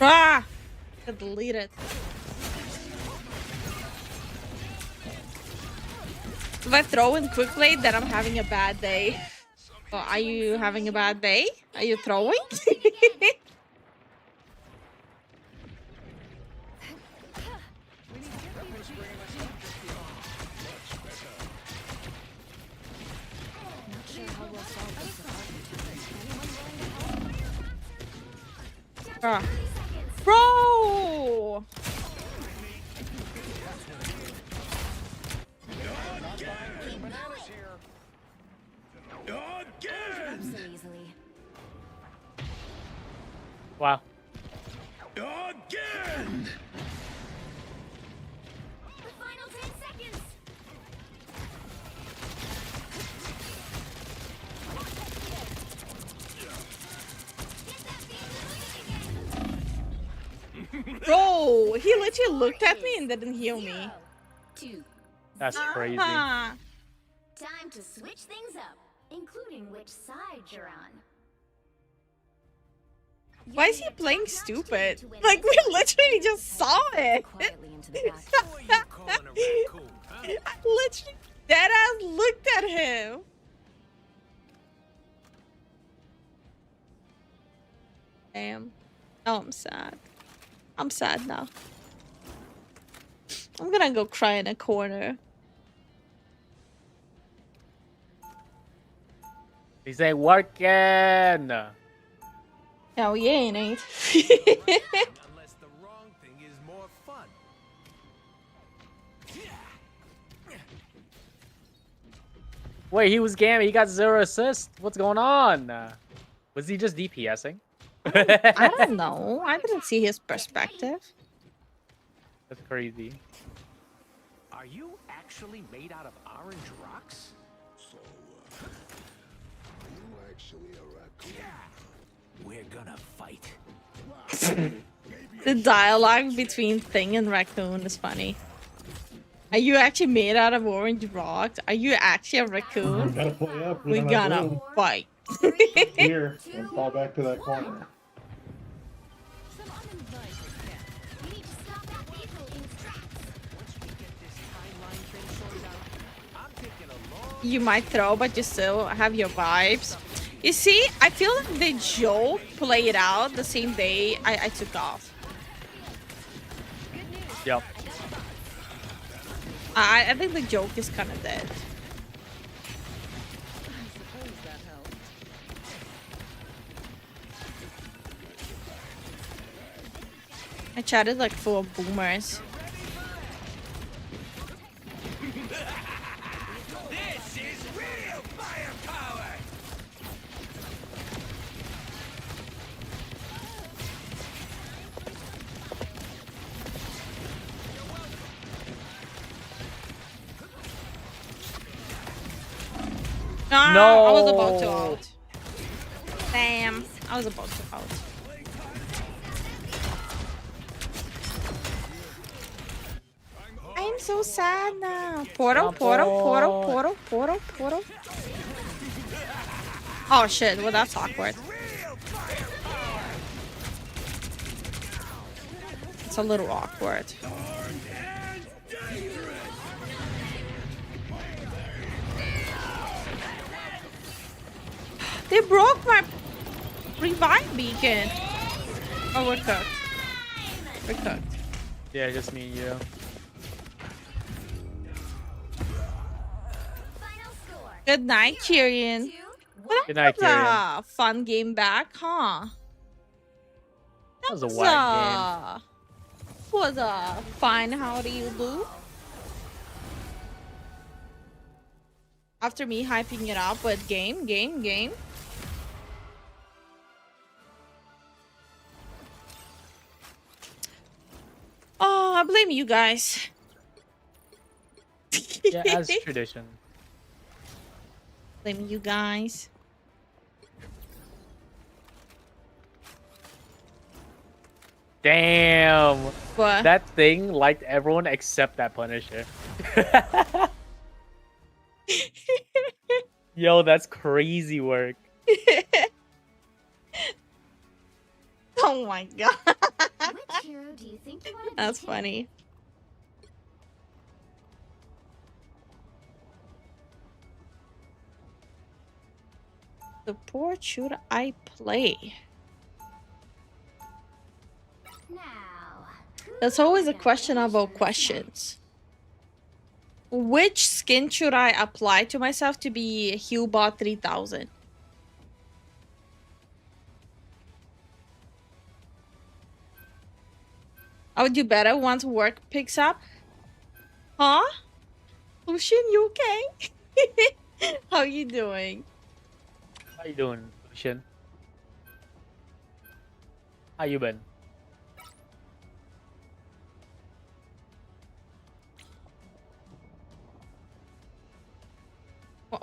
[SPEAKER 4] Ah! I delete it. If I throw in quick play, then I'm having a bad day. Oh, are you having a bad day? Are you throwing? Bro!
[SPEAKER 18] Wow.
[SPEAKER 2] Again!
[SPEAKER 21] The final 10 seconds.
[SPEAKER 4] Bro, he literally looked at me and didn't heal me.
[SPEAKER 21] 2.
[SPEAKER 18] That's crazy.
[SPEAKER 21] Time to switch things up, including which side you're on.
[SPEAKER 4] Why is he playing stupid? Like, we literally just saw it. I literally deadass looked at him. Damn. Oh, I'm sad. I'm sad now. I'm gonna go cry in a corner.
[SPEAKER 18] He's ain't working.
[SPEAKER 4] Oh, yeah, it ain't.
[SPEAKER 2] Unless the wrong thing is more fun.
[SPEAKER 18] Wait, he was gaming. He got 0 assists. What's going on? Was he just DPSing?
[SPEAKER 4] I don't know. I didn't see his perspective.
[SPEAKER 18] That's crazy.
[SPEAKER 2] Are you actually made out of orange rocks? So, are you actually a raccoon? Yeah. We're gonna fight.
[SPEAKER 4] The dialogue between Thing and Raccoon is funny. Are you actually made out of orange rocks? Are you actually a raccoon?
[SPEAKER 17] Gotta play up.
[SPEAKER 4] We're gonna fight.
[SPEAKER 17] Here and fall back to that corner.
[SPEAKER 4] You might throw, but you still have your vibes. You see, I feel like the joke played out the same day I took off.
[SPEAKER 18] Yep.
[SPEAKER 4] I think the joke is kind of dead. I chatted like full of boomers.
[SPEAKER 2] This is real firepower!
[SPEAKER 4] Ah,
[SPEAKER 18] No.
[SPEAKER 4] I was about to out. Damn, I was about to out. I'm so sad now. Portal, portal, portal, portal, portal, portal. Oh shit, well that's awkward. It's a little awkward. They broke my revive beacon. Oh, we're cooked. We're cooked.
[SPEAKER 18] Yeah, just me and you.
[SPEAKER 4] Good night, Tyrion.
[SPEAKER 18] Good night, Tyrion.
[SPEAKER 4] Fun game back, huh?
[SPEAKER 18] That was a whack
[SPEAKER 4] Was a fine. How do you do?
[SPEAKER 3] After me hyping it up with game. Oh, I blame you guys.
[SPEAKER 18] Yeah, as tradition.
[SPEAKER 3] Blame you guys.
[SPEAKER 18] Damn.
[SPEAKER 3] What?
[SPEAKER 18] That thing liked everyone except that Punisher. Yo, that's crazy work.
[SPEAKER 3] Oh my god.
[SPEAKER 21] Which hero do you think you want to be?
[SPEAKER 3] That's funny. Support should I play?
[SPEAKER 21] Now,
[SPEAKER 3] That's always a question about questions. Which skin should I apply to myself to be Hubot 3000? I would do better once work picks up. Huh? Lucian, you okay? How you doing?
[SPEAKER 18] How you doing, Lucian? How you been?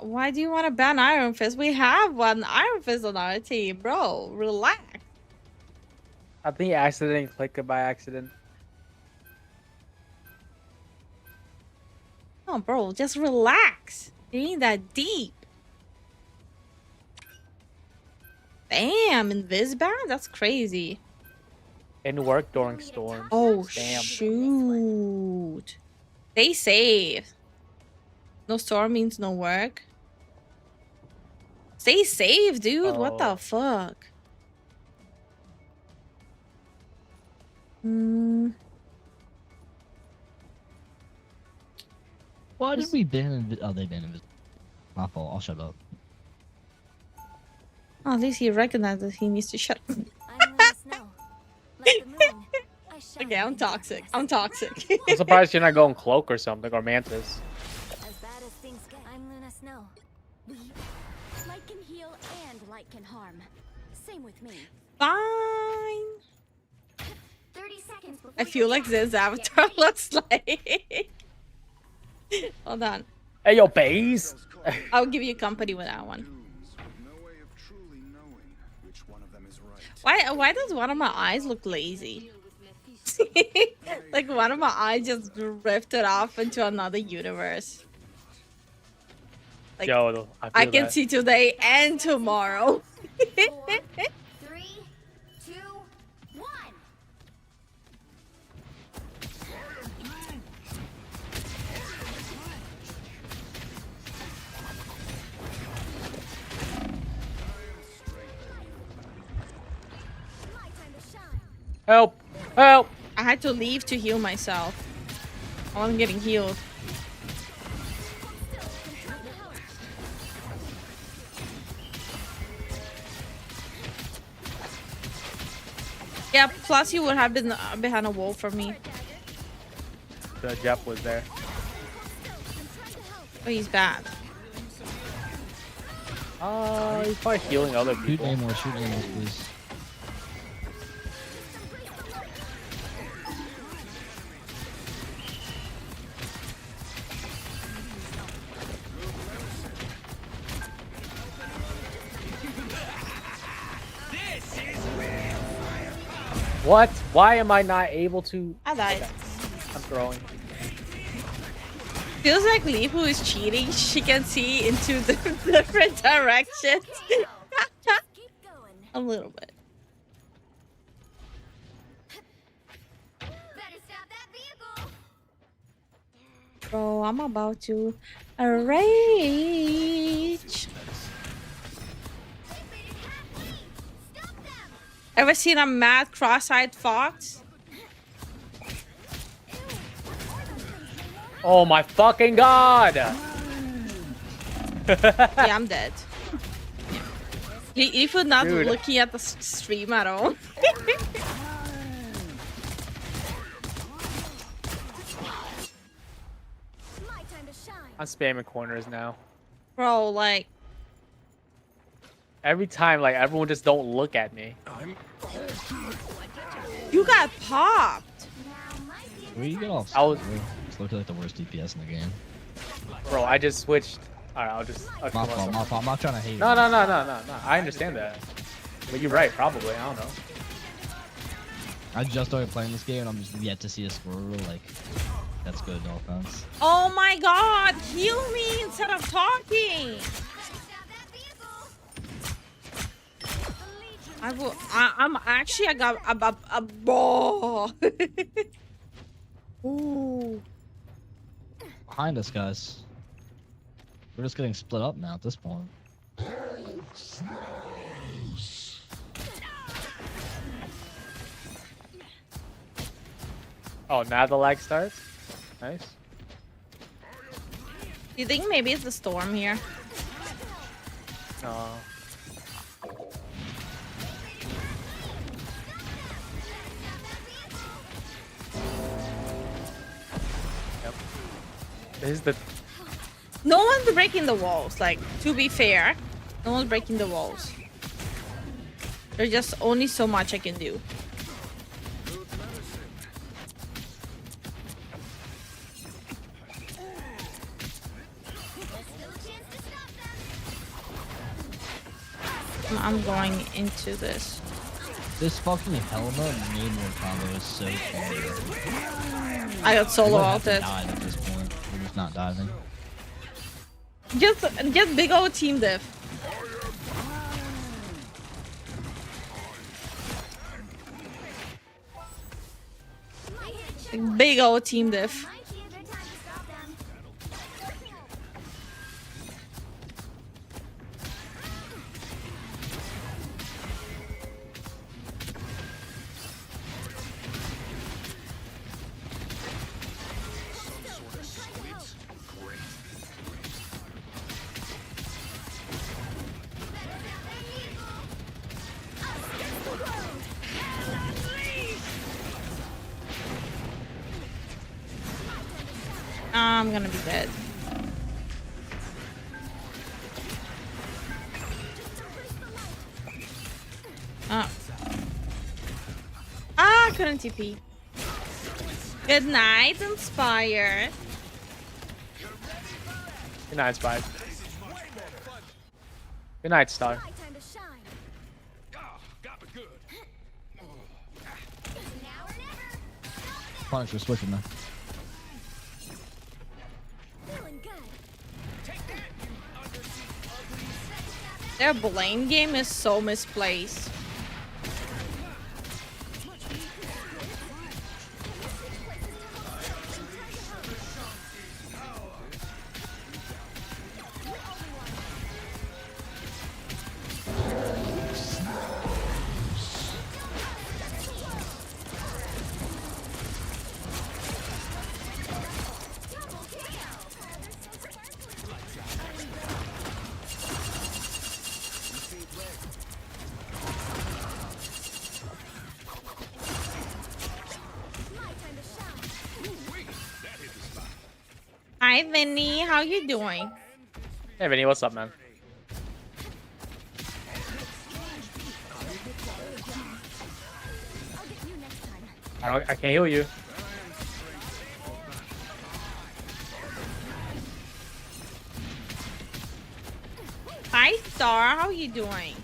[SPEAKER 3] Why do you want to ban Iron Fist? We have one Iron Fist on our team, bro. Relax.
[SPEAKER 18] I think he accidentally clicked it by accident.
[SPEAKER 3] Oh, bro, just relax. It ain't that deep. Damn, Invisban? That's crazy.
[SPEAKER 18] In work during storms.
[SPEAKER 3] Oh,
[SPEAKER 18] Damn.
[SPEAKER 3] shoot. Stay safe. No storm means no work. Stay safe, dude. What the fuck?
[SPEAKER 7] Why did we ban? Oh, they banned Invisible. My fault. I'll shut up.
[SPEAKER 3] Oh, at least he recognized that he needs to shut up. Okay, I'm toxic. I'm toxic.
[SPEAKER 18] I'm surprised you're not going Cloak or something, or Mantis.
[SPEAKER 21] as bad as things get, I'm Luna Snow. Light can heal and light can harm. Same with me.
[SPEAKER 3] Fine.
[SPEAKER 21] 30 seconds before
[SPEAKER 3] I feel like Zen's avatar looks like. Hold on.
[SPEAKER 18] Hey, yo, base.
[SPEAKER 3] I'll give you company with that one. Why does one of my eyes look lazy? Like one of my eyes just drifted off into another universe. Like,
[SPEAKER 18] Yo,
[SPEAKER 3] I can see today and tomorrow.
[SPEAKER 21] 3, 2, 1.
[SPEAKER 18] Help! Help!
[SPEAKER 3] I had to leave to heal myself. I wasn't getting healed. Yeah, plus he would have been behind a wall for me.
[SPEAKER 18] The Jep was there.
[SPEAKER 3] Oh, he's bad.
[SPEAKER 18] He's probably healing other people.
[SPEAKER 7] Shoot Namor, please.
[SPEAKER 18] What? Why am I not able to?
[SPEAKER 3] I died.
[SPEAKER 18] Okay. I'm throwing.
[SPEAKER 3] Feels like Lifu is cheating. She can see into the different directions. A little bit. Bro, I'm about to rage. Ever seen a mad cross-eyed fox?
[SPEAKER 18] Oh my fucking god!
[SPEAKER 3] Yeah, I'm dead. If you're not
[SPEAKER 18] Dude.
[SPEAKER 3] looking at the stream at all.
[SPEAKER 18] I'm spamming corners now.
[SPEAKER 4] Bro, like
[SPEAKER 18] every time, like everyone just don't look at me.
[SPEAKER 4] you got popped.
[SPEAKER 7] Where you get off?
[SPEAKER 18] I was,
[SPEAKER 7] it's looking like the worst DPS in the game.
[SPEAKER 18] bro. I just switched. All right, I'll
[SPEAKER 7] My fault, my fault. I'm not trying to hate.
[SPEAKER 18] No. I understand that, but you're right. Probably. I don't know.
[SPEAKER 7] I just started playing this game and I'm just yet to see a score. Like, that's good, no offense.
[SPEAKER 4] Oh my god, heal me instead of talking. I'm actually, I got a ball. Ooh.
[SPEAKER 7] Behind us, guys. We're just getting split up now at this point.
[SPEAKER 18] Oh, now the lag starts. Nice.
[SPEAKER 4] Do you think maybe it's the storm here?
[SPEAKER 18] No. Yep. This is the.
[SPEAKER 4] No one's breaking the walls. Like, to be fair, no one's breaking the walls. There's just only so much I can do. I'm going into this.
[SPEAKER 7] This fucking helmet main one combo is so fun.
[SPEAKER 4] I got solo ulted.
[SPEAKER 7] At this point, we're just not diving.
[SPEAKER 4] Just big old team diff. Big old team diff. I'm gonna be dead. I couldn't TP. Good night, Inspire.
[SPEAKER 18] Good night, Spy. Good night, Star.
[SPEAKER 7] Punisher switching now.
[SPEAKER 4] Their blame game is so misplaced. Hi, Vinny. How you doing?
[SPEAKER 18] Hey, Vinny, what's up, man? I can't heal you.
[SPEAKER 4] Hi, Star. How you doing?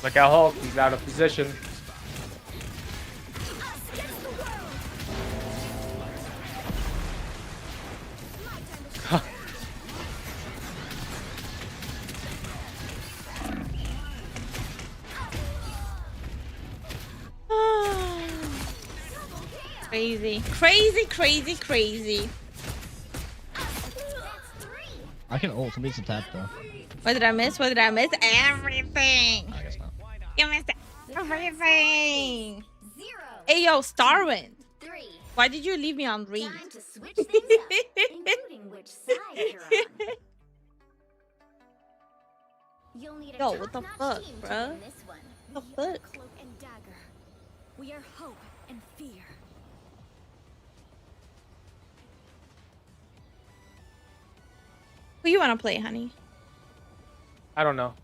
[SPEAKER 18] Look out, Hulk. He's out of position.
[SPEAKER 4] Crazy. Crazy, crazy, crazy.
[SPEAKER 7] I can ult. Somebody needs to tap though.
[SPEAKER 4] What did I miss? What did I miss? Everything.
[SPEAKER 7] I guess not.
[SPEAKER 4] You missed everything. Hey, yo, Starwind.
[SPEAKER 21] 3
[SPEAKER 3] Why did you leave me on read?
[SPEAKER 21] Time to switch things up, including which side you're on. You'll need a
[SPEAKER 3] Yo, what the
[SPEAKER 21] top-notch
[SPEAKER 3] fuck,
[SPEAKER 21] team to
[SPEAKER 3] bruh?
[SPEAKER 21] win this one.
[SPEAKER 3] What the
[SPEAKER 21] We are
[SPEAKER 3] fuck?
[SPEAKER 21] Cloak and Dagger. We are hope and fear.
[SPEAKER 3] Who you want to play, honey?
[SPEAKER 18] I don't know.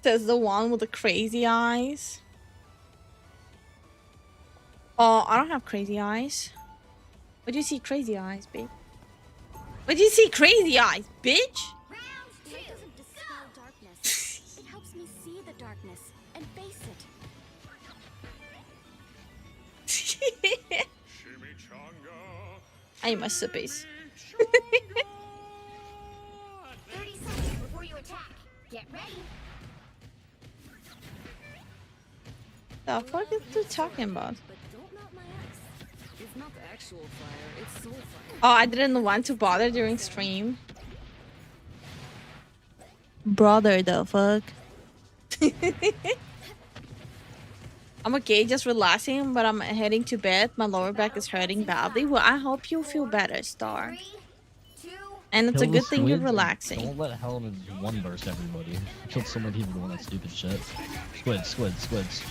[SPEAKER 3] Says the one with the crazy eyes. Oh, I don't have crazy eyes. What do you see crazy eyes, bitch? What do you see crazy eyes, bitch?
[SPEAKER 21] Round two. It doesn't dispel darkness. It helps me see the darkness and face it.
[SPEAKER 3] I need my suppies.
[SPEAKER 21] 30 seconds before you attack. Get ready.
[SPEAKER 3] The fuck is you talking about?
[SPEAKER 21] But don't melt my ice. It's not the actual fire, it's soul fire.
[SPEAKER 3] Oh, I didn't want to bother during stream. Brother, the fuck. I'm okay, just relaxing, but I'm heading to bed. My lower back is hurting badly. Well, I hope you feel better, Star. And it's a
[SPEAKER 7] Kill the
[SPEAKER 3] good thing you're
[SPEAKER 7] squids and
[SPEAKER 3] relaxing.
[SPEAKER 7] Don't let Helen one burst everybody. I killed so many people doing that stupid shit. Squids, squids, squids.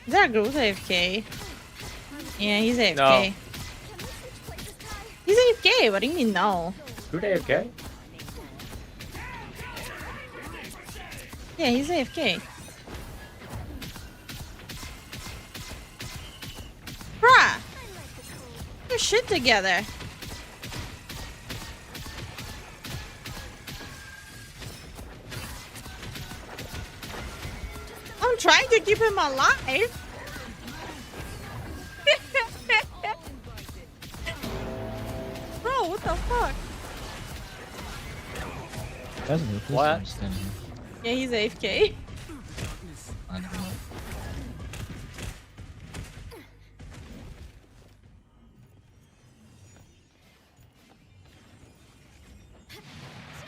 [SPEAKER 3] Is that girl AFK? Yeah, he's AFK.
[SPEAKER 18] No.
[SPEAKER 3] He's AFK. What do you mean no?
[SPEAKER 18] Who AFK?
[SPEAKER 3] Yeah, he's AFK. Bruh! Get your shit together. I'm trying to keep him alive. Bro, what the fuck?
[SPEAKER 18] What?
[SPEAKER 3] Yeah, he's AFK.
[SPEAKER 7] I don't know.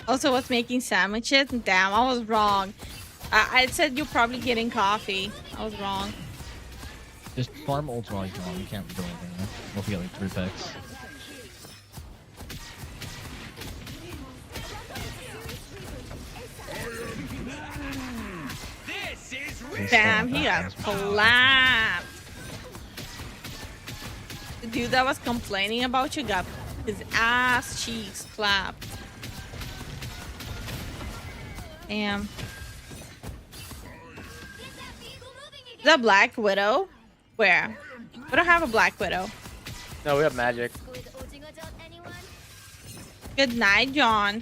[SPEAKER 3] Also, what's making sandwiches? Damn, I was wrong. I said you're probably getting coffee. I was wrong.
[SPEAKER 7] Just farm ults while he's gone. You can't do anything there. Well, if you get like 3 picks.
[SPEAKER 3] Damn, he got clapped. The dude that was complaining about you got his ass cheeks clapped. Damn. Is that Black Widow? Where? We don't have a Black Widow.
[SPEAKER 18] No, we have magic.
[SPEAKER 3] Good night, John.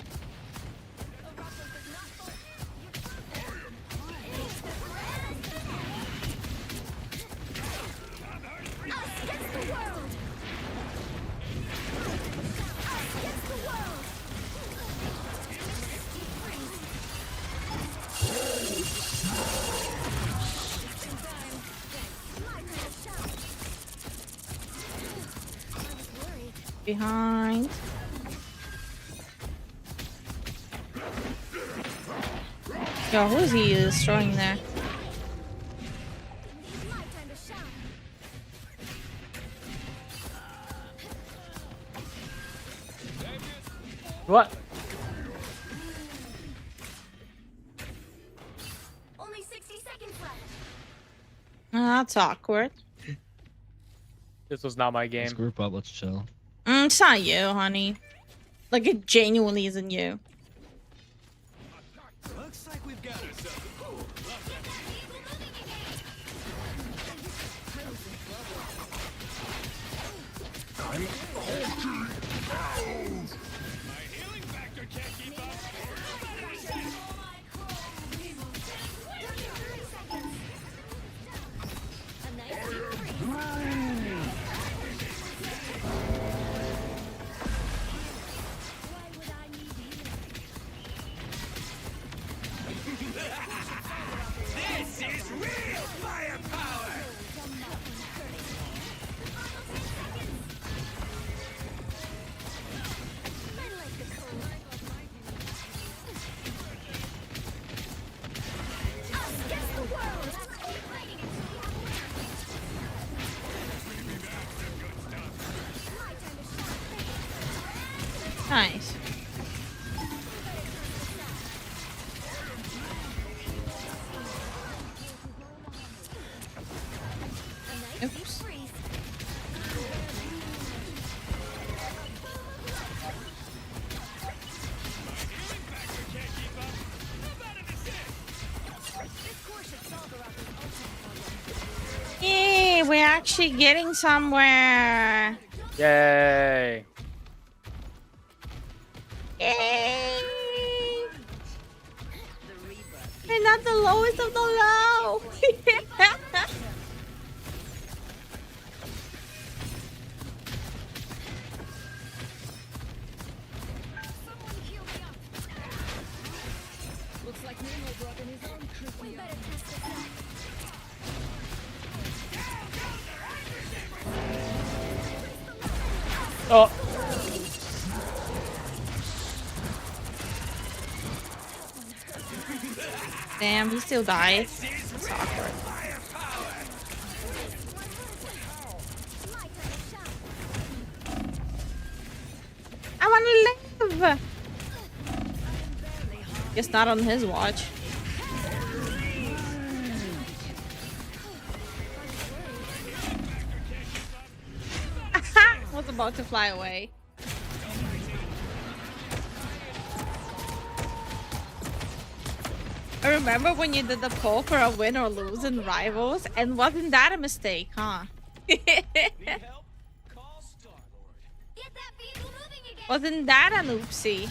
[SPEAKER 3] Behind. Yo, who is he destroying there?
[SPEAKER 18] What?
[SPEAKER 21] Only 60 seconds left.
[SPEAKER 3] That's awkward.
[SPEAKER 18] This was not my game.
[SPEAKER 7] Let's group up, let's chill.
[SPEAKER 3] It's not you, honey. Like, it genuinely isn't you.
[SPEAKER 2] Looks like we've got ourselves. My healing factor can't keep up.
[SPEAKER 4] Yay, we're actually getting somewhere.
[SPEAKER 18] Yay.
[SPEAKER 4] Yay. We're not the lowest of the low.
[SPEAKER 21] Looks like Nemo brought in his own crew. We better test this out.
[SPEAKER 18] Oh.
[SPEAKER 4] Damn, he still died. That's awkward. I wanna live. Guess not on his watch. Was about to fly away. I remember when you did the poll for a win or lose in Rivals, and wasn't that a mistake, huh? Wasn't that an oopsie?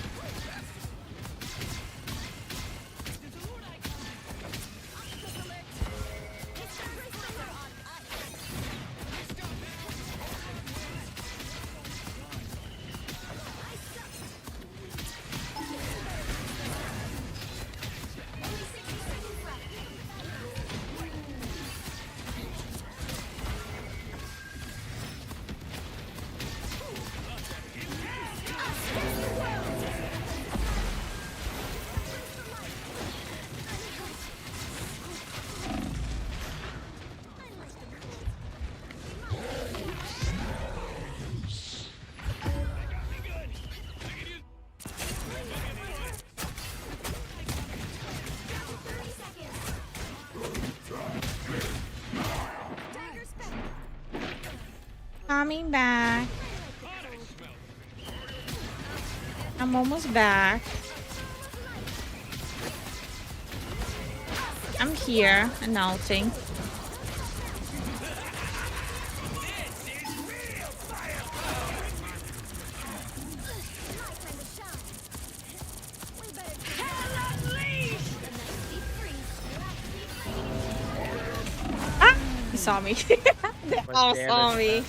[SPEAKER 4] Coming back. I'm almost back. I'm here, announcing. Ah! He saw me. They all saw me.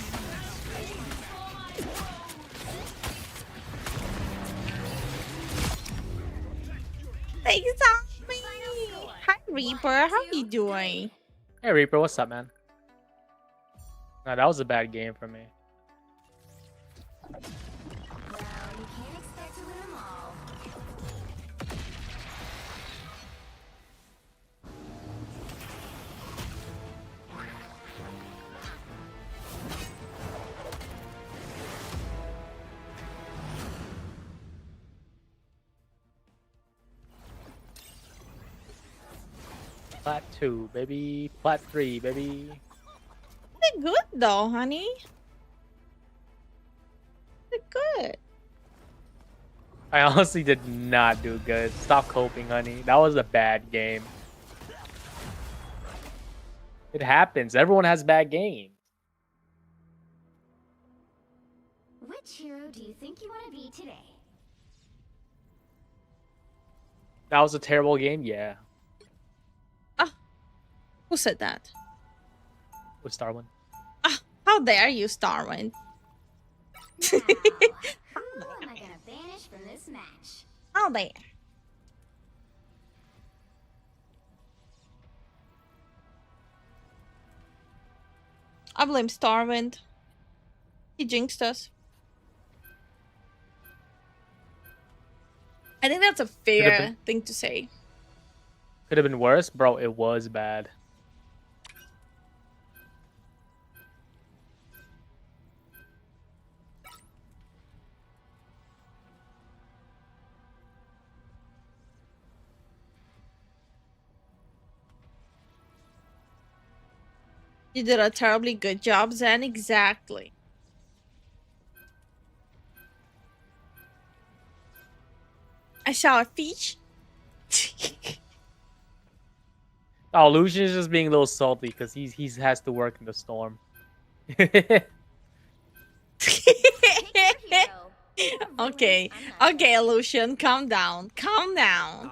[SPEAKER 4] They saw me. Hi, Reaper. How you doing?
[SPEAKER 18] Hey, Reaper, what's up, man? Nah, that was a bad game for me. Plat 2, baby. Plat 3, baby.
[SPEAKER 4] They're good though, honey. They're good.
[SPEAKER 18] I honestly did not do good. Stop coping, honey. That was a bad game. It happens. Everyone has bad games.
[SPEAKER 21] Which hero do you think you want to be today?
[SPEAKER 18] That was a terrible game, yeah.
[SPEAKER 4] Who said that?
[SPEAKER 18] With Starwind.
[SPEAKER 4] Ah, how dare you, Starwind?
[SPEAKER 21] Who am I gonna banish from this match?
[SPEAKER 4] How dare? I blame Starwind. He jinxed us. I think that's a fair thing to say.
[SPEAKER 18] Could have been worse, bro. It was bad.
[SPEAKER 4] You did a terribly good job, Zen. Exactly. I saw a fish.
[SPEAKER 18] Oh, Lucian is just being a little salty because he has to work in the storm.
[SPEAKER 3] Okay, okay, Lucian, calm down, calm down,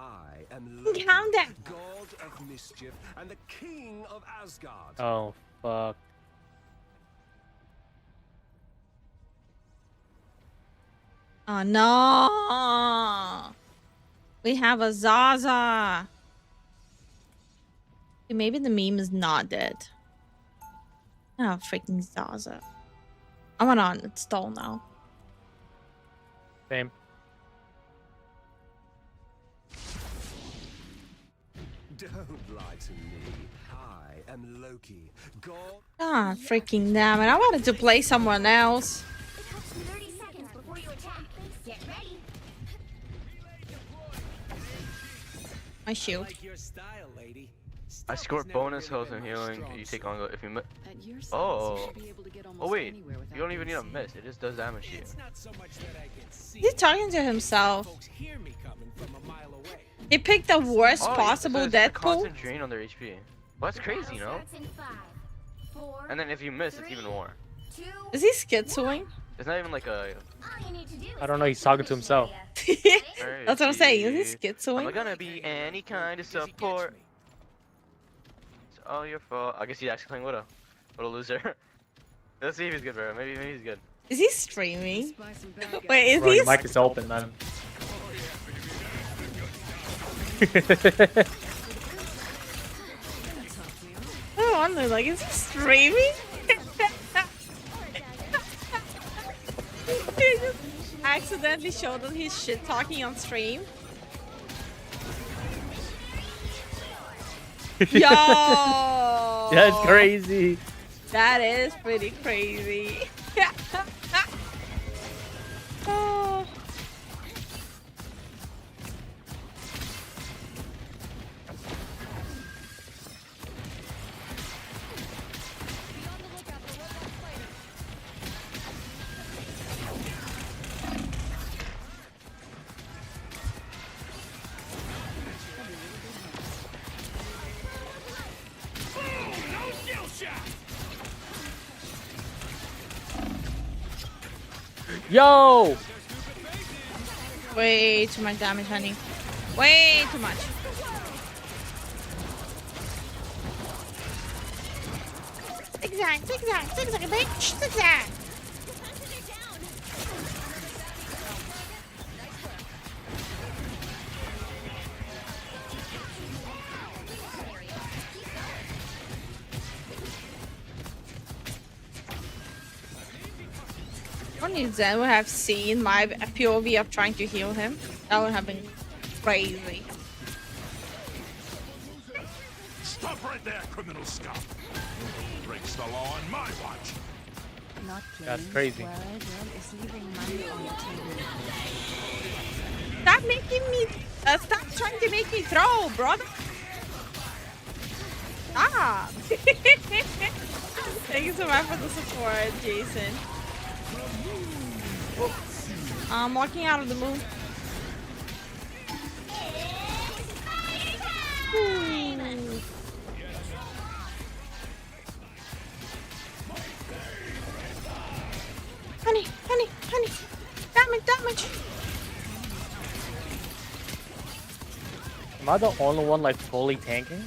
[SPEAKER 3] calm down.
[SPEAKER 1] God of mischief and the king of Asgard.
[SPEAKER 18] Oh fuck.
[SPEAKER 3] Oh no, we have a Zaza. Okay, maybe the meme is not dead. Oh, freaking Zaza. I want to uninstall now.
[SPEAKER 18] Same.
[SPEAKER 1] Don't lie to me. I am Loki. God.
[SPEAKER 3] Ah, freaking damn it. I wanted to play someone else.
[SPEAKER 21] 30 seconds before you attack. Get ready.
[SPEAKER 3] My shield.
[SPEAKER 22] I score bonus health and healing. You take on if you miss. Oh. Oh wait. You don't even need a miss. It just does damage to you.
[SPEAKER 3] He's talking to himself. He picked the worst possible Deadpool.
[SPEAKER 22] Constant drain on their HP. Well, that's crazy, you know? And then if you miss, it's even more.
[SPEAKER 3] Is he schizoing?
[SPEAKER 22] It's not even like a.
[SPEAKER 18] I don't know. He's talking to himself.
[SPEAKER 3] That's what I'm saying. Is he schizoing?
[SPEAKER 22] I'm gonna be any kind of support. It's all your fault. I guess he's actually playing Widow. What a loser. Let's see if he's good, bro. Maybe he's good.
[SPEAKER 3] Is he streaming? Wait, is
[SPEAKER 18] Bro,
[SPEAKER 3] he?
[SPEAKER 18] your mic is open, man.
[SPEAKER 3] I wonder, like, is he streaming? He just accidentally showed that he's shit talking on stream. Yo!
[SPEAKER 18] That's crazy.
[SPEAKER 3] That is pretty crazy. Oh.
[SPEAKER 18] Yo!
[SPEAKER 3] Way too much damage, honey. Way too much. Zigzag, zigzag, zigzag, bitch, zigzag. Only Zen would have seen my POV of trying to heal him. That would have been crazy.
[SPEAKER 5] Stop right there, criminal scum. Breaks the law on my watch.
[SPEAKER 6] Not
[SPEAKER 18] That's
[SPEAKER 6] playing
[SPEAKER 18] crazy.
[SPEAKER 6] well, Zen is leaving money on the table.
[SPEAKER 3] Stop making me. Stop trying to make me throw, brother. Stop. Thank you so much for the support, Jason. I'm walking out of the moon. Honey, honey, honey. Damage, damage.
[SPEAKER 18] Am I the only one like fully tanking?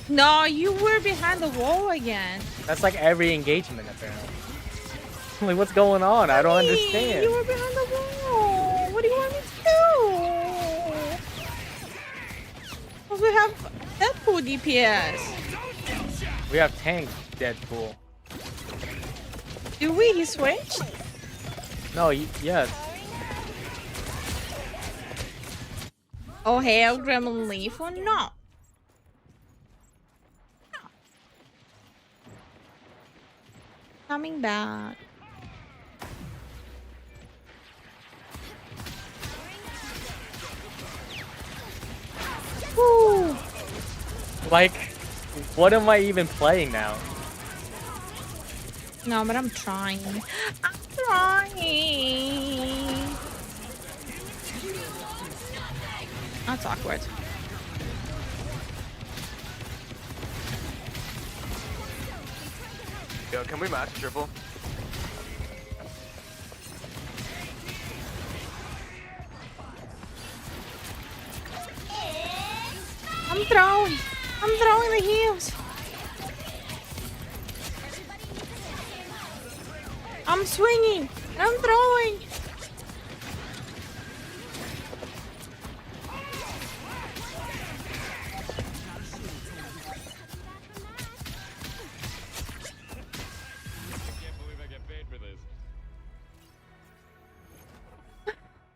[SPEAKER 3] No, you were behind the wall again.
[SPEAKER 18] That's like every engagement apparently. Like what's going on? I don't understand.
[SPEAKER 3] You were behind the wall. What do you want me to do? We have Deadpool DPS.
[SPEAKER 18] We have tank Deadpool.
[SPEAKER 3] Do we? He switched?
[SPEAKER 18] No, yes.
[SPEAKER 3] Oh, hell, Gremlin Leaf or not? Coming back. Woo.
[SPEAKER 18] Like, what am I even playing now?
[SPEAKER 3] No, but I'm trying. I'm trying. That's awkward.
[SPEAKER 22] Yo, can we match a triple?
[SPEAKER 3] I'm throwing the heels. I'm swinging. I'm throwing.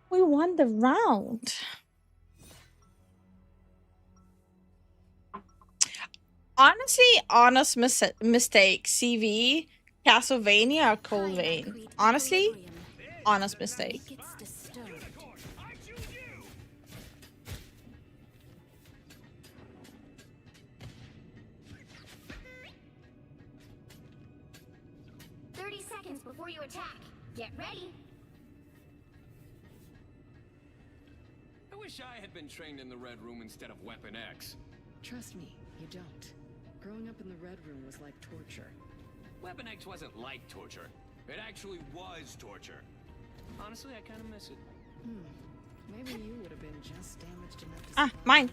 [SPEAKER 3] We won the round. Honestly, honest mistake. CV, Castlevania, or Cold Vein. Honestly, honest mistake.
[SPEAKER 21] Before you attack. Get ready.
[SPEAKER 10] I wish I had been trained in the Red Room instead of Weapon X.
[SPEAKER 11] Trust me, you don't. Growing up in the Red Room was like torture.
[SPEAKER 10] Weapon X wasn't like torture. It actually was torture. Honestly, I kind of miss it.
[SPEAKER 11] Maybe you would have been just damaged enough to
[SPEAKER 3] Ah, mine.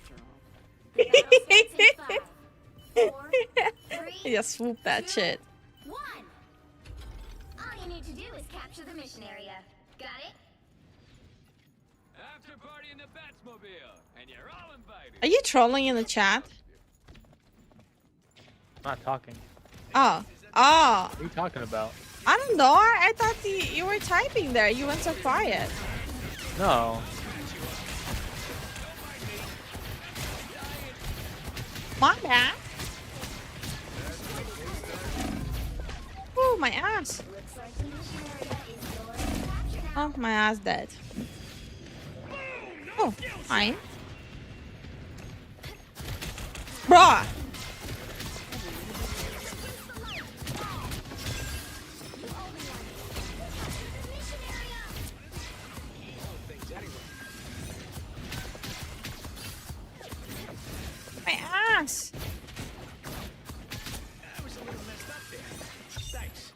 [SPEAKER 3] Yeah, swoop that shit.
[SPEAKER 21] All you need to do is capture the mission area. Got it?
[SPEAKER 10] After party in the Batmobile, and you're all invited.
[SPEAKER 3] Are you trolling in the chat?
[SPEAKER 18] I'm not talking.
[SPEAKER 3] Oh.
[SPEAKER 18] What are you talking about?
[SPEAKER 3] I don't know. I thought you were typing there. You went so quiet.
[SPEAKER 18] No.
[SPEAKER 3] My bad. Oh, my ass. Oh, my ass dead. Oh, fine. Bruh. My ass.
[SPEAKER 10] I was a little messed up there. Thanks.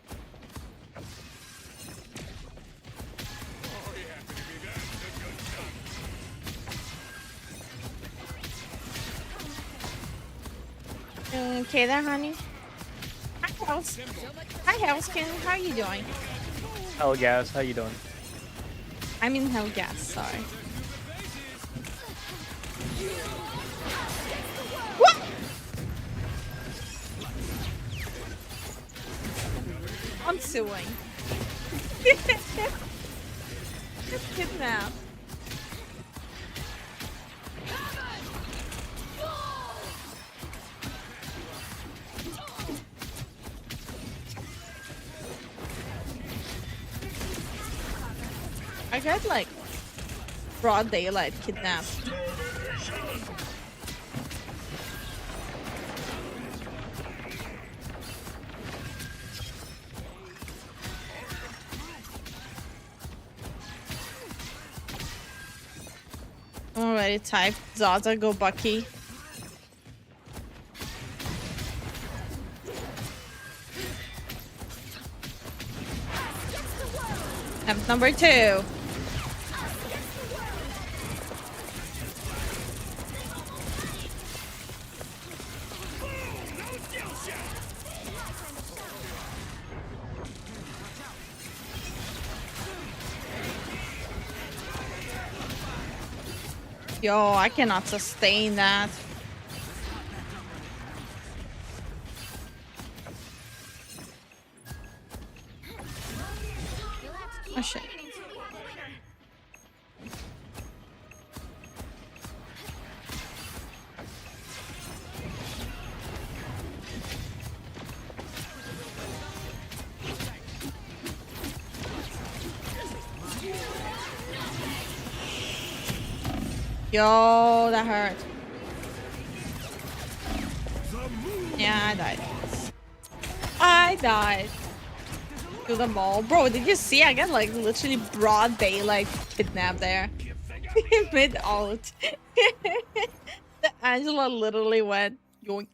[SPEAKER 3] Okay there, honey. Hi, House. Hi, Hellskin. How are you doing?
[SPEAKER 18] Hell gas, how you doing?
[SPEAKER 3] I'm in hell gas, sorry. What? I'm suing. Just kidnapped. I got like broad daylight kidnapped. Already typed Zaza go Bucky. Attempt number 2. Yo, I cannot sustain that. Oh shit. Yo, that hurt. Yeah, I died. I died. To the mall. Bro, did you see? I got like literally broad daylight kidnapped there. Mid-ult. The Angela literally went yoink.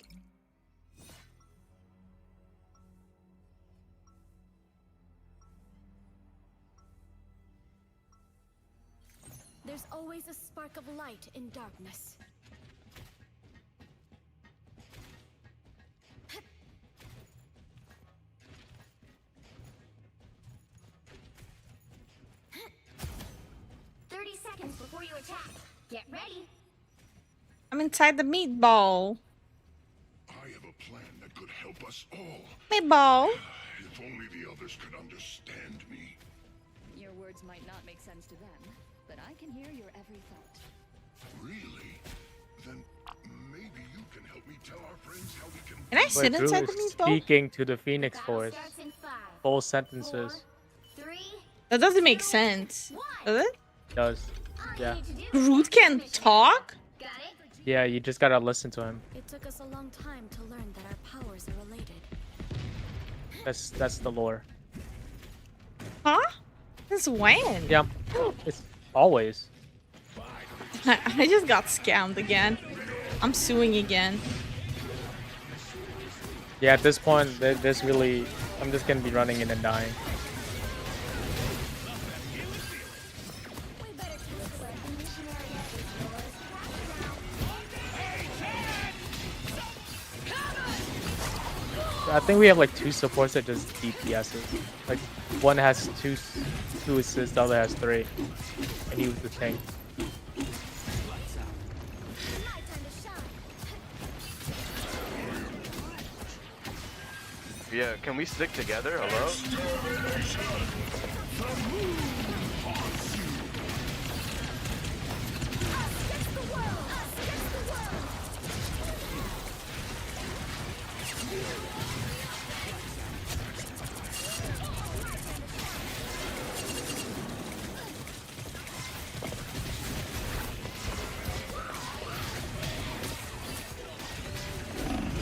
[SPEAKER 21] There's always a spark of light in darkness. Seconds before you attack. Get ready.
[SPEAKER 4] I'm inside the meatball.
[SPEAKER 5] I have a plan that could help us all.
[SPEAKER 4] Meatball.
[SPEAKER 5] If only the others could understand me.
[SPEAKER 11] Your words might not make sense to them, but I can hear your every thought.
[SPEAKER 5] Really? Then maybe you can help me tell our friends how we can.
[SPEAKER 4] Can I sit inside the meatball?
[SPEAKER 18] Speaking to the Phoenix Force. Full sentences.
[SPEAKER 4] That doesn't make sense. Does it?
[SPEAKER 18] Does. Yeah.
[SPEAKER 4] Groot can talk?
[SPEAKER 18] Yeah, you just gotta listen to him.
[SPEAKER 21] It took us a long time to learn that our powers are related.
[SPEAKER 18] That's the lore.
[SPEAKER 4] Huh? Since when?
[SPEAKER 18] Yeah. It's always.
[SPEAKER 4] I just got scammed again. I'm suing again.
[SPEAKER 18] Yeah, at this point, there's really... I'm just gonna be running in and dying. I think we have like 2 supports that just DPSs. Like one has two assists, the other has 3, and he was the tank.
[SPEAKER 22] Yeah, can we stick together? Hello?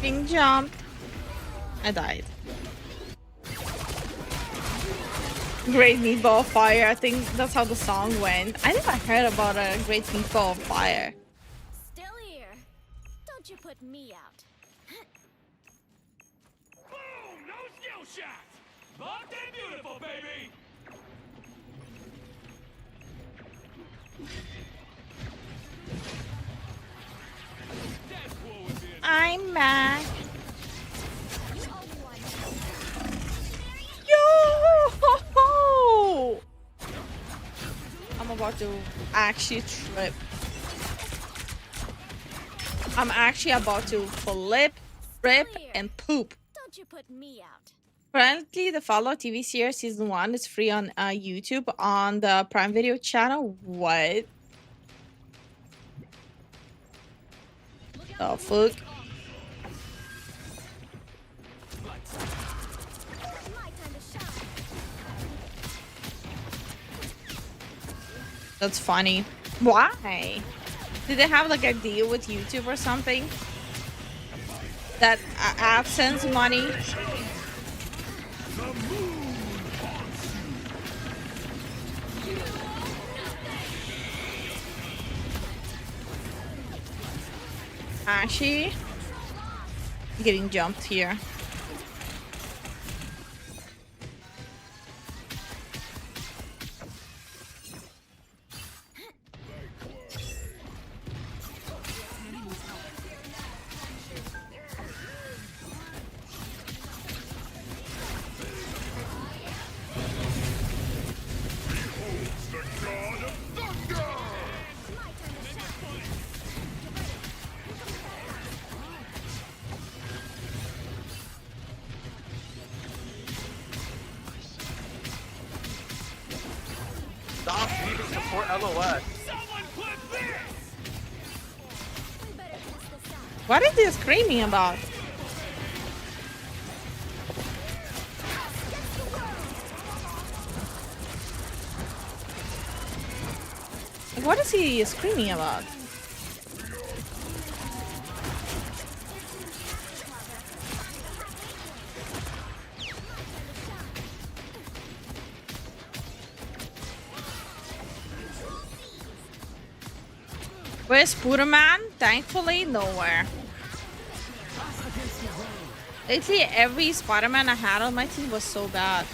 [SPEAKER 4] Being jumped. I died. Great Meatball of Fire. I think that's how the song went. I never heard about a Great Meatball of Fire.
[SPEAKER 21] Still here. Don't you put me out.
[SPEAKER 2] Boom! No skill shots! Locked and beautiful, baby!
[SPEAKER 4] I'm back. Yo! I'm about to actually trip. I'm actually about to flip, rip, and poop.
[SPEAKER 21] Don't you put me out.
[SPEAKER 4] Currently, the Fallout TV series season 1 is free on YouTube on the Prime Video channel. What? The fuck? That's funny. Why? Did they have like a deal with YouTube or something? That AdSense money? Ashy? Getting jumped here.
[SPEAKER 22] Stop leaving support LOS.
[SPEAKER 4] What are they screaming about? What is he screaming about? Where's Spider-Man? Thankfully, nowhere. Lately, every Spider-Man I had on my team was so bad.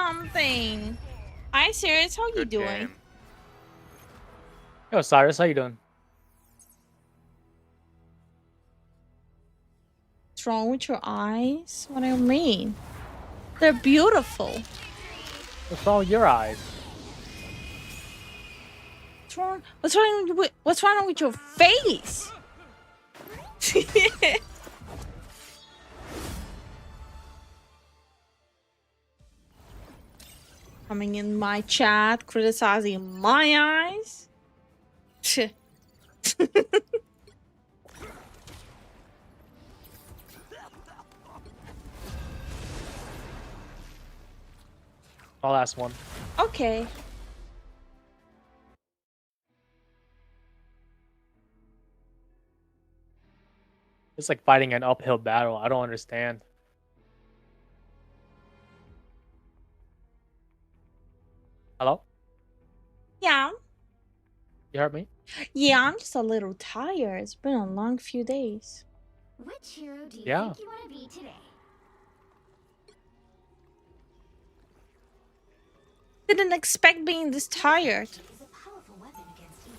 [SPEAKER 3] something. Hi, Sirius. How you doing?
[SPEAKER 22] Game.
[SPEAKER 18] Yo, Cyrus, how you doing?
[SPEAKER 3] What's wrong with your eyes? What do you mean? They're beautiful.
[SPEAKER 18] What's wrong with your eyes?
[SPEAKER 3] What's wrong? What's wrong with your face? Coming in my chat, criticizing my eyes.
[SPEAKER 18] I'll ask one.
[SPEAKER 3] Okay.
[SPEAKER 18] It's like fighting an uphill battle. I don't understand. Hello?
[SPEAKER 3] Yeah.
[SPEAKER 18] You heard me?
[SPEAKER 3] Yeah, I'm just a little tired. It's been a long few days.
[SPEAKER 21] Which hero do you
[SPEAKER 18] Yeah.
[SPEAKER 21] think you want to be today?
[SPEAKER 3] Didn't expect being this tired.
[SPEAKER 21] Is a powerful weapon against evil.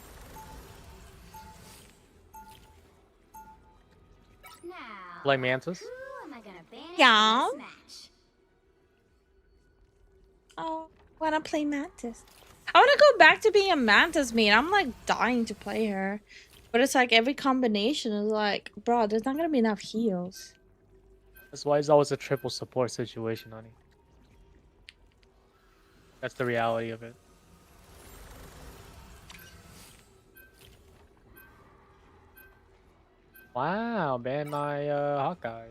[SPEAKER 21] Now,
[SPEAKER 18] Play Mantis?
[SPEAKER 21] who am I gonna ban
[SPEAKER 3] Yeah.
[SPEAKER 21] from this match?
[SPEAKER 3] Oh, wanna play Mantis? I wanna go back to being a Mantis main. I'm like dying to play her. But it's like every combination is like, bro, there's not gonna be enough heals.
[SPEAKER 18] That's why it's always a triple support situation, honey. That's the reality of it. Wow, ban my Hawkeye.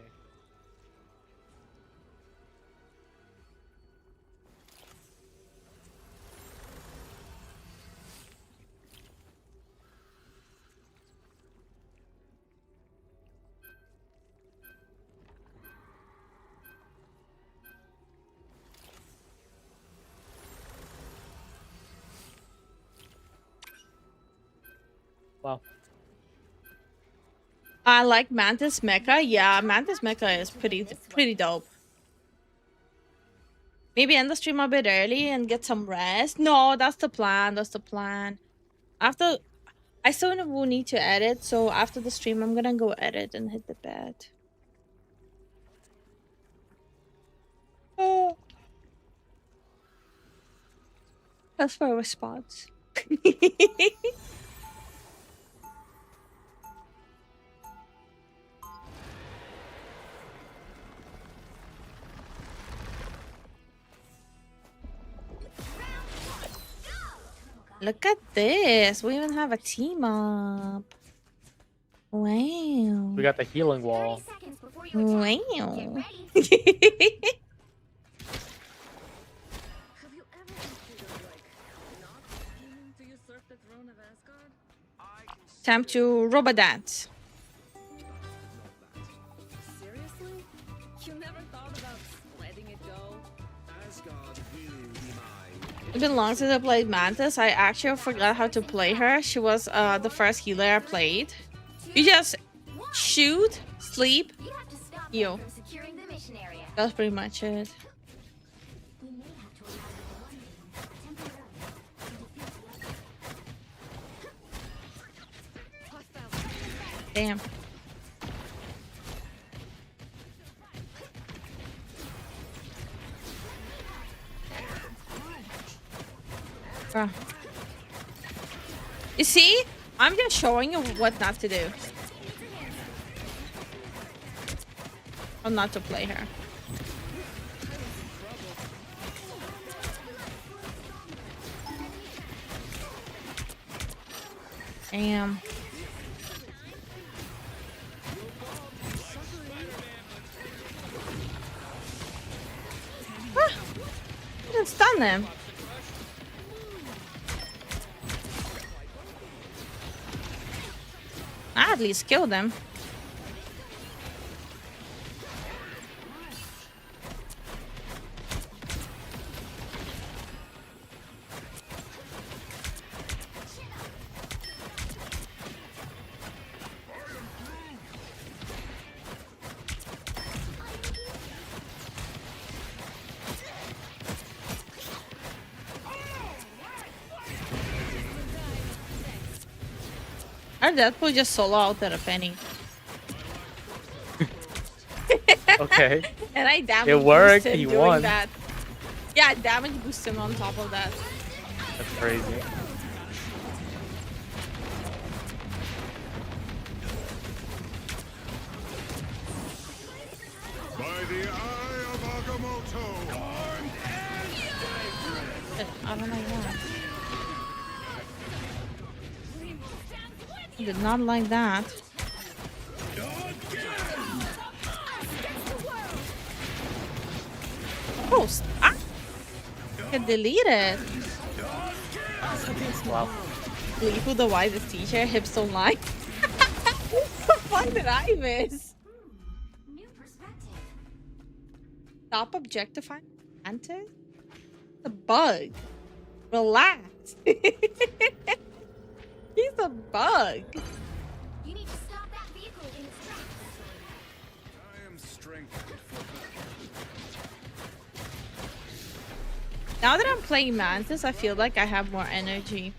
[SPEAKER 18] Wow.
[SPEAKER 3] I like Mantis Mecha. Yeah, Mantis Mecha is pretty dope. Maybe end the stream a bit early and get some rest. No, that's the plan. That's the plan. After, I still will need to edit. So after the stream, I'm gonna go edit and hit the bed. Oh. That's for a response. Look at this. We even have a team up. Wow.
[SPEAKER 18] We got the healing wall.
[SPEAKER 3] Wow.
[SPEAKER 11] Have you ever considered, like, not aiming to usurp the throne of Asgard?
[SPEAKER 3] Time to robot dance.
[SPEAKER 11] Seriously? You never thought about letting it go?
[SPEAKER 1] Asgard will be mine.
[SPEAKER 3] It's been long since I played Mantis. I actually forgot how to play her. She was the first healer I played. You just shoot, sleep, heal. That's pretty much it. Damn. Bruh. You see? I'm just showing you what not to do. Or not to play her. Damn. Ah, I didn't stun them. I at least killed them.
[SPEAKER 4] Our Deadpool just solo out at a penny.
[SPEAKER 18] Okay.
[SPEAKER 4] And I damage
[SPEAKER 18] It worked.
[SPEAKER 4] boosted
[SPEAKER 18] He
[SPEAKER 4] doing
[SPEAKER 18] won.
[SPEAKER 4] that. Yeah, I damage boost him on top of that.
[SPEAKER 18] That's crazy.
[SPEAKER 5] By the eye of Agamotto.
[SPEAKER 4] I don't like that. I did not like that. Oh, stop. Get deleted.
[SPEAKER 18] Wow.
[SPEAKER 4] Lifu, the wisest teacher, hips don't lie. What the fuck did I miss? Stop objectifying Antis? The bug. Relax. He's a bug.
[SPEAKER 21] You need to stop that vehicle in its tracks.
[SPEAKER 1] I am strengthened for battle.
[SPEAKER 4] Now that I'm playing Mantis, I feel like I have more energy.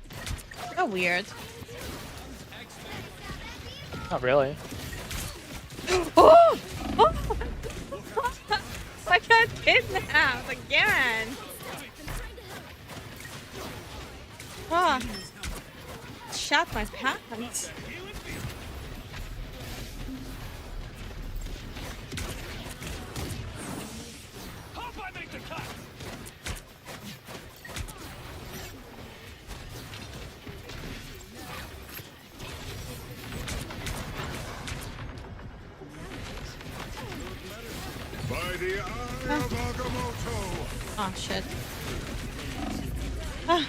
[SPEAKER 4] So weird.
[SPEAKER 18] Not really.
[SPEAKER 4] Oh! Oh! I got kidnapped again. Oh. Shot my pants.
[SPEAKER 5] By the eye of Agamotto.
[SPEAKER 4] Oh shit. Ah.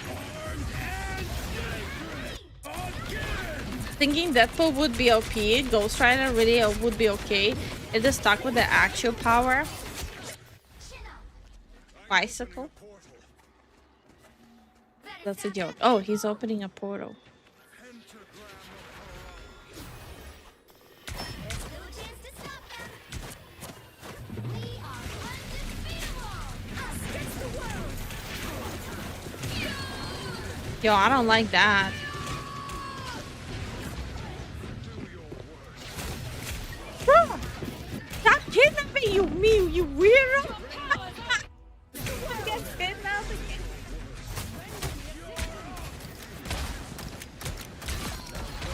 [SPEAKER 4] Thinking Deadpool would be OP, Ghost Rider really would be okay. It is stuck with the actual power. Bicycle. That's a joke. Oh, he's opening a portal. Yo, I don't like that. Bro, stop kidnapping you weirdo! Get kidnapped again.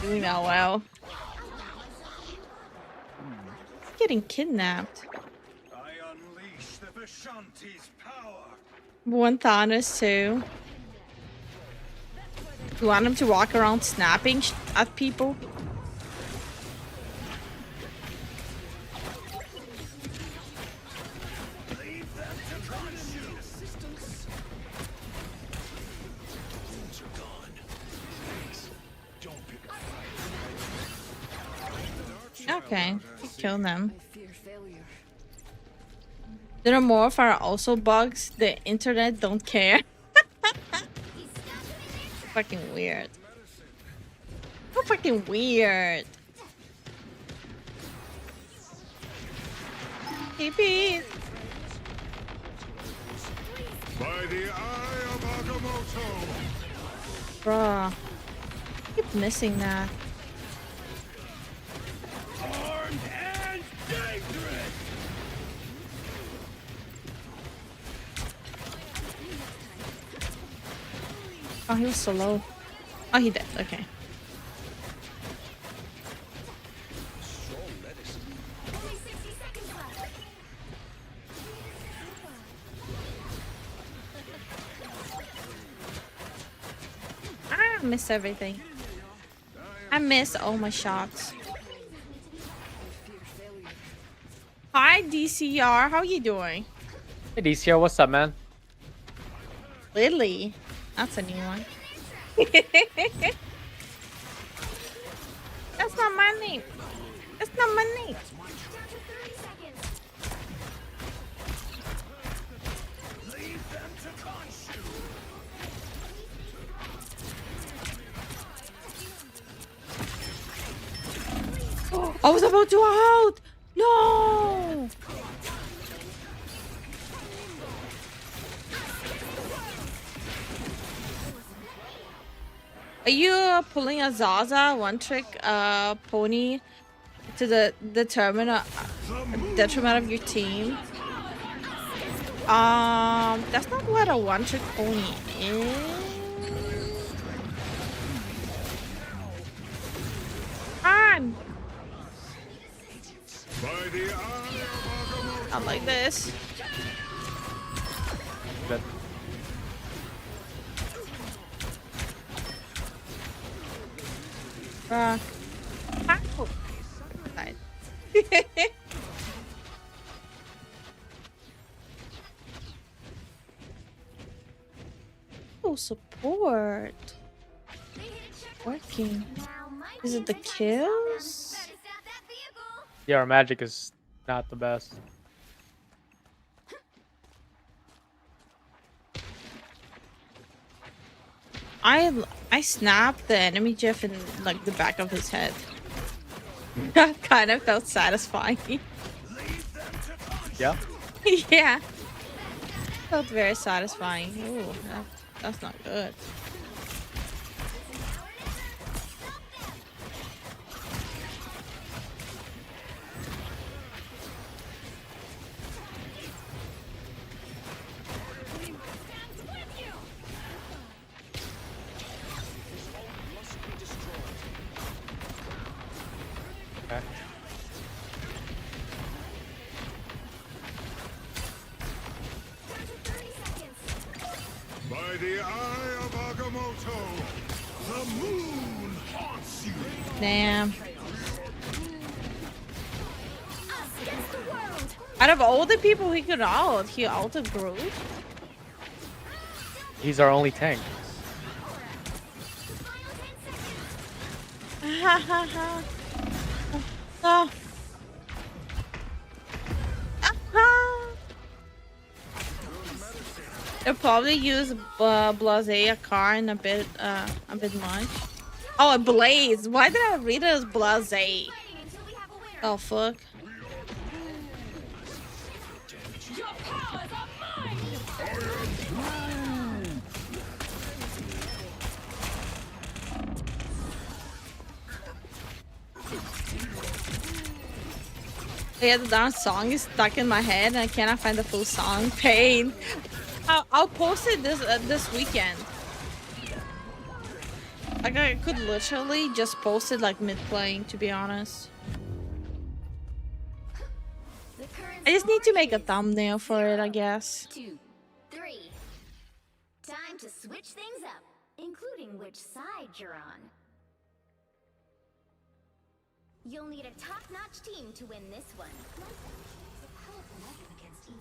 [SPEAKER 4] Doing that well. Getting kidnapped.
[SPEAKER 1] I unleash the Vishanti's power.
[SPEAKER 4] One Thanos too. You want him to walk around snapping at people? Okay, kill them. There are more of our also bugs. The internet don't care. Fucking weird. So fucking weird. Peace.
[SPEAKER 5] By the eye of Agamotto.
[SPEAKER 4] Bruh. I keep missing that.
[SPEAKER 1] Armed and dangerous.
[SPEAKER 4] Oh, he was so low. Oh, he did. Okay. I miss everything. I miss all my shots. Hi, DCR. How you doing?
[SPEAKER 18] Hey, DCR, what's up, man?
[SPEAKER 4] Lily. That's a new one. That's not my name. That's not my name. I was about to out. No. Are you pulling a Zaza one trick pony to the detriment of your team? That's not what a one trick pony is. Not like this.
[SPEAKER 18] Good.
[SPEAKER 4] Ow. Died. Oh, support. Working. Is it the kills?
[SPEAKER 18] Yeah, our magic is not the best.
[SPEAKER 4] I snapped the enemy Jeff in like the back of his head. Kind of felt satisfying.
[SPEAKER 18] Yeah.
[SPEAKER 4] Yeah. Felt very satisfying. Ooh, that's not good.
[SPEAKER 5] By the eye of Agamotto, the moon haunts you.
[SPEAKER 4] Damn. Out of all the people he could ult, he ulted Groot.
[SPEAKER 18] He's our only tank.
[SPEAKER 4] Ha ha ha. Oh. They'll probably use Blase a car in a bit much. Oh, a Blaze. Why did I read it as Blase? Oh fuck. Yeah, the darn song is stuck in my head and I cannot find the full song. Pain. I'll post it this weekend. Like I could literally just post it like mid-playing, to be honest. I just need to make a thumbnail for it, I guess.
[SPEAKER 21] 2, 3. Time to switch things up, including which side you're on. You'll need a top-notch team to win this one. It's a powerful weapon against evil.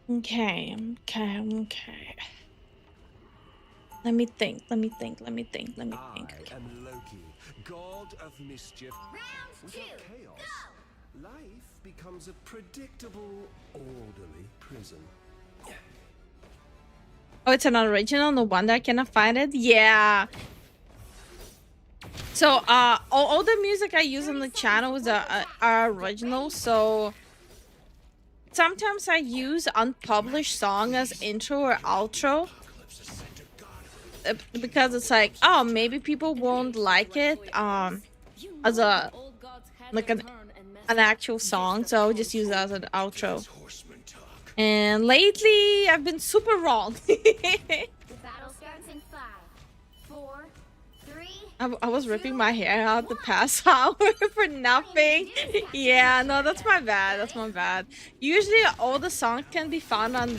[SPEAKER 4] Okay. Let me think.
[SPEAKER 1] I am Loki, god of mischief.
[SPEAKER 21] Round 2,
[SPEAKER 1] chaos, life becomes a predictable, orderly prison.
[SPEAKER 4] Oh, it's an original? No wonder I cannot find it. Yeah. So, all the music I use on the channel is are original. So, sometimes I use unpublished song as intro or outro. Because it's like, oh, maybe people won't like it as a like an actual song, so I'll just use it as an outro. And lately I've been super wrong.
[SPEAKER 21] The battle starts in 5, 4, 3.
[SPEAKER 4] I was ripping my hair out the past hour for nothing. Yeah, no, that's my bad. Usually all the songs can be found on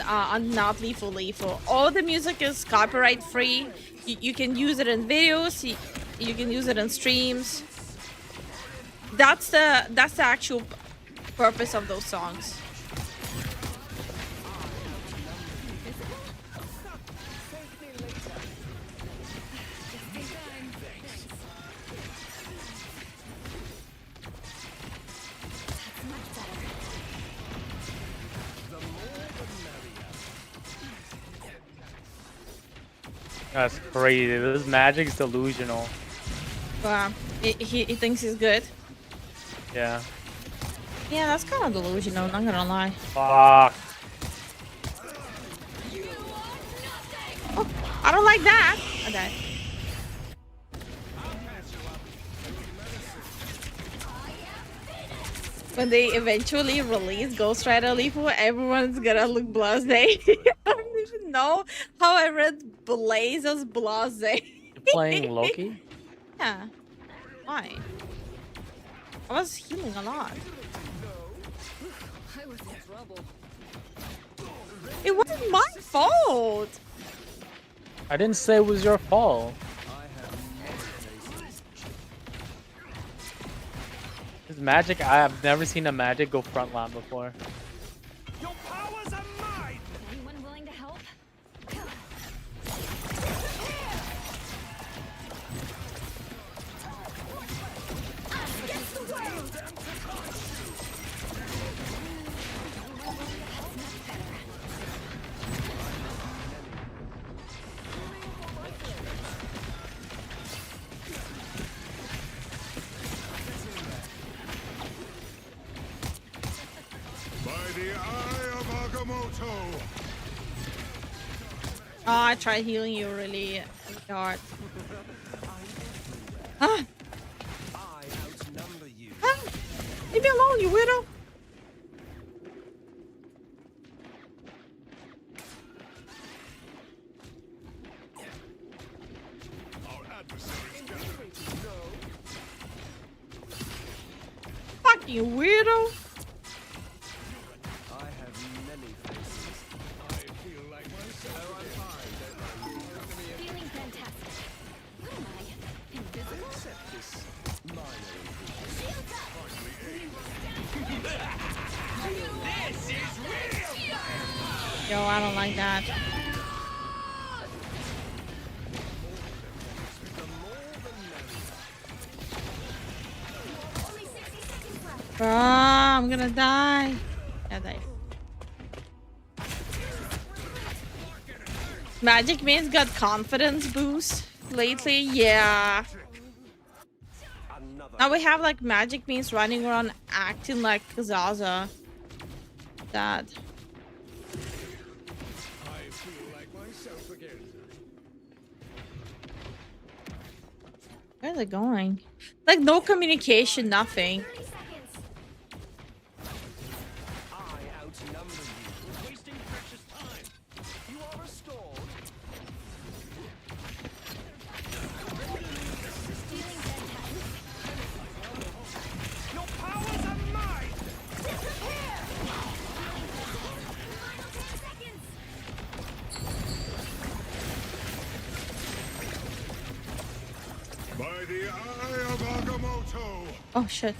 [SPEAKER 4] Not Lifu. All the music is copyright free. You can use it in videos, you can use it in streams. That's the actual purpose of those songs.
[SPEAKER 18] That's crazy. This magic's delusional.
[SPEAKER 3] Wow. He thinks he's good.
[SPEAKER 18] Yeah.
[SPEAKER 3] Yeah, that's kind of delusional, not gonna lie.
[SPEAKER 18] Fuck.
[SPEAKER 3] Oh, I don't like that. Okay. When they eventually release Ghost Rider Lifu, everyone's gonna look blasé. I don't even know how I read Blaze as blasé.
[SPEAKER 18] You're playing Loki?
[SPEAKER 3] Yeah. Why? I was healing a lot.
[SPEAKER 11] I was in trouble.
[SPEAKER 3] It wasn't my fault.
[SPEAKER 18] I didn't say it was your fault. This magic, I have never seen a magic go frontline before.
[SPEAKER 2] Your powers are mine!
[SPEAKER 15] Anyone willing to help?
[SPEAKER 3] Oh, I tried healing you really hard. Ah! Ah! Leave me alone, you weirdo! Fucking weirdo!
[SPEAKER 15] Feeling fantastic. What am I? Invisible?
[SPEAKER 3] Yo, I don't like that. Ah, I'm gonna die. Yeah, die. Magic Man's got confidence boost lately. Yeah. Now we have like Magic Means running around acting like Zaza. Dad.
[SPEAKER 2] I feel like myself again.
[SPEAKER 3] Where are they going? Like no communication, nothing.
[SPEAKER 5] By the eye of Agamotto.
[SPEAKER 3] Oh shit.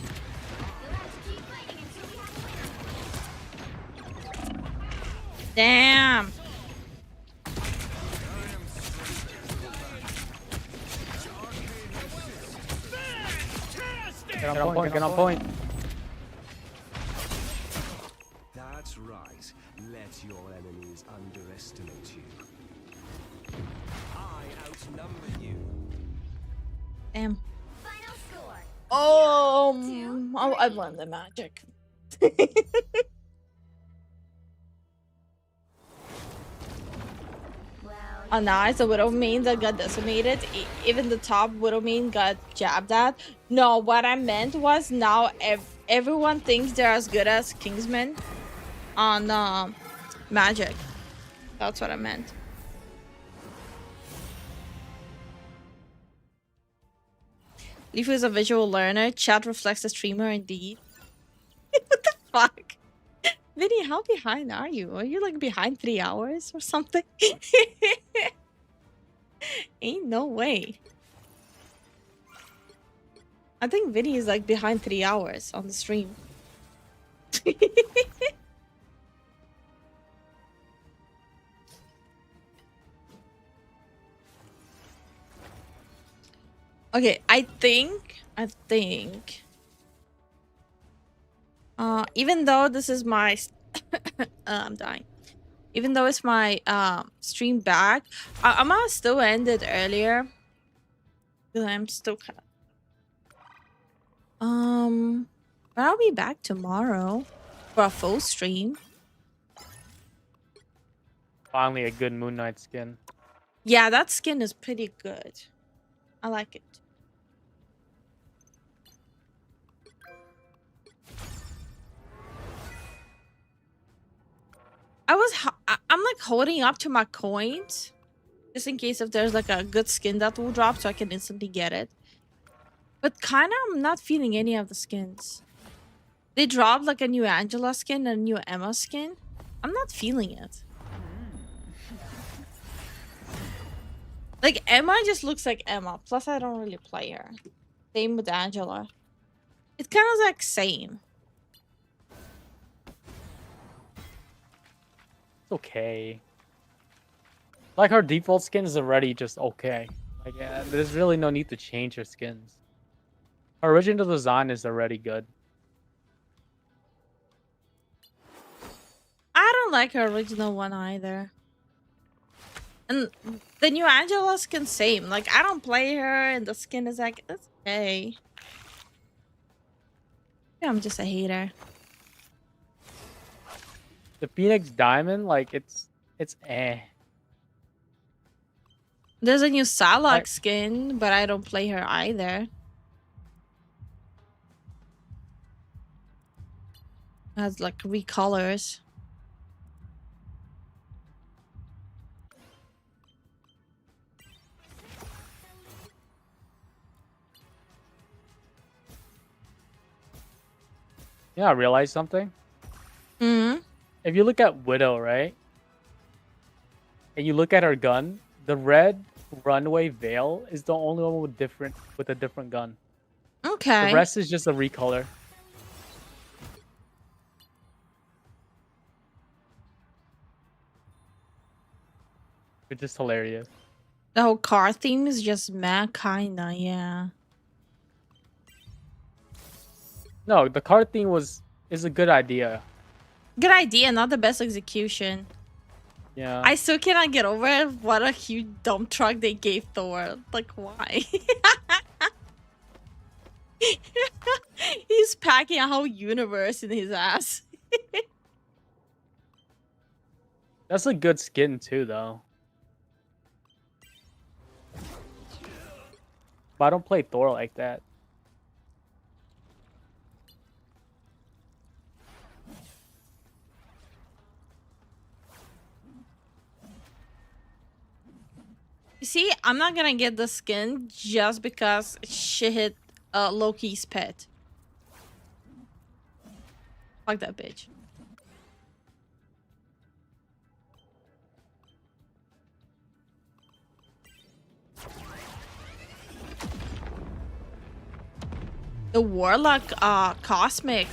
[SPEAKER 3] Damn.
[SPEAKER 18] Get on point, get on point.
[SPEAKER 1] That's right. Let your enemies underestimate you. I outnumber you.
[SPEAKER 3] Damn. Oh, I blame the magic. Oh, nice. The Widow main that got decimated. Even the top Widow main got jabbed at. No, what I meant was now everyone thinks they're as good as Kingsman on magic. That's what I meant. Lifu is a visual learner. Chat reflects the streamer indeed. What the fuck? Vinny, how behind are you? Are you like behind 3 hours or something? Ain't no way. I think Vinny is like behind 3 hours on the stream. Okay, I think even though this is my I'm dying.
[SPEAKER 4] Even though it's my stream back, I'm gonna still end it earlier. Because I'm still kind of... But I'll be back tomorrow for a full stream.
[SPEAKER 18] Finally, a good Moon Knight skin.
[SPEAKER 4] Yeah, that skin is pretty good. I like it. I'm like holding up to my coins just in case if there's like a good skin that will drop so I can instantly get it. But kind of I'm not feeling any of the skins. They dropped like a new Angela skin and a new Emma skin. I'm not feeling it. Like Emma just looks like Emma. Plus I don't really play her. Same with Angela. It's kind of like same.
[SPEAKER 18] It's okay. Like her default skin is already just okay. Like there's really no need to change her skins. Her original design is already good.
[SPEAKER 4] I don't like her original one either. And the new Angela skin same. Like I don't play her and the skin is like it's okay. Yeah, I'm just a hater.
[SPEAKER 18] The Phoenix Diamond, like it's eh.
[SPEAKER 4] There's a new Salak skin, but I don't play her either. It has like recolors.
[SPEAKER 18] Yeah, I realized something.
[SPEAKER 4] Mm-hmm.
[SPEAKER 18] If you look at Widow, right? And you look at her gun, the red runway veil is the only one with a different gun.
[SPEAKER 4] Okay.
[SPEAKER 18] The rest is just a recolor. It's just hilarious.
[SPEAKER 4] The whole car theme is just mad kinda, yeah.
[SPEAKER 18] No, the car theme is a good idea.
[SPEAKER 4] Good idea, not the best execution.
[SPEAKER 18] Yeah.
[SPEAKER 4] I still cannot get over it. What a huge dump truck they gave Thor. Like, why? He's packing a whole universe in his ass.
[SPEAKER 18] That's a good skin too, though. But I don't play Thor like that.
[SPEAKER 4] You see, I'm not gonna get the skin just because she hit Loki's pet. Fuck that bitch. The Warlock Cosmic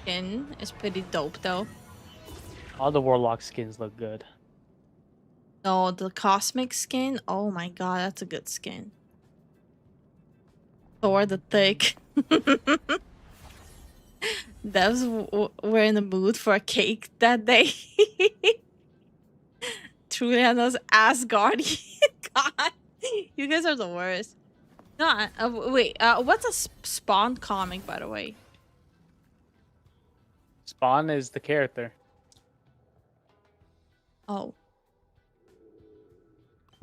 [SPEAKER 4] skin is pretty dope though.
[SPEAKER 18] All the Warlock skins look good.
[SPEAKER 4] No, the Cosmic skin, oh my god, that's a good skin. Thor the Thick. We're in the mood for a cake that day. Truliana's Asgardian. God, you guys are the worst. No, wait, what's a Spawn comic, by the way?
[SPEAKER 18] Spawn is the character.
[SPEAKER 4] Oh.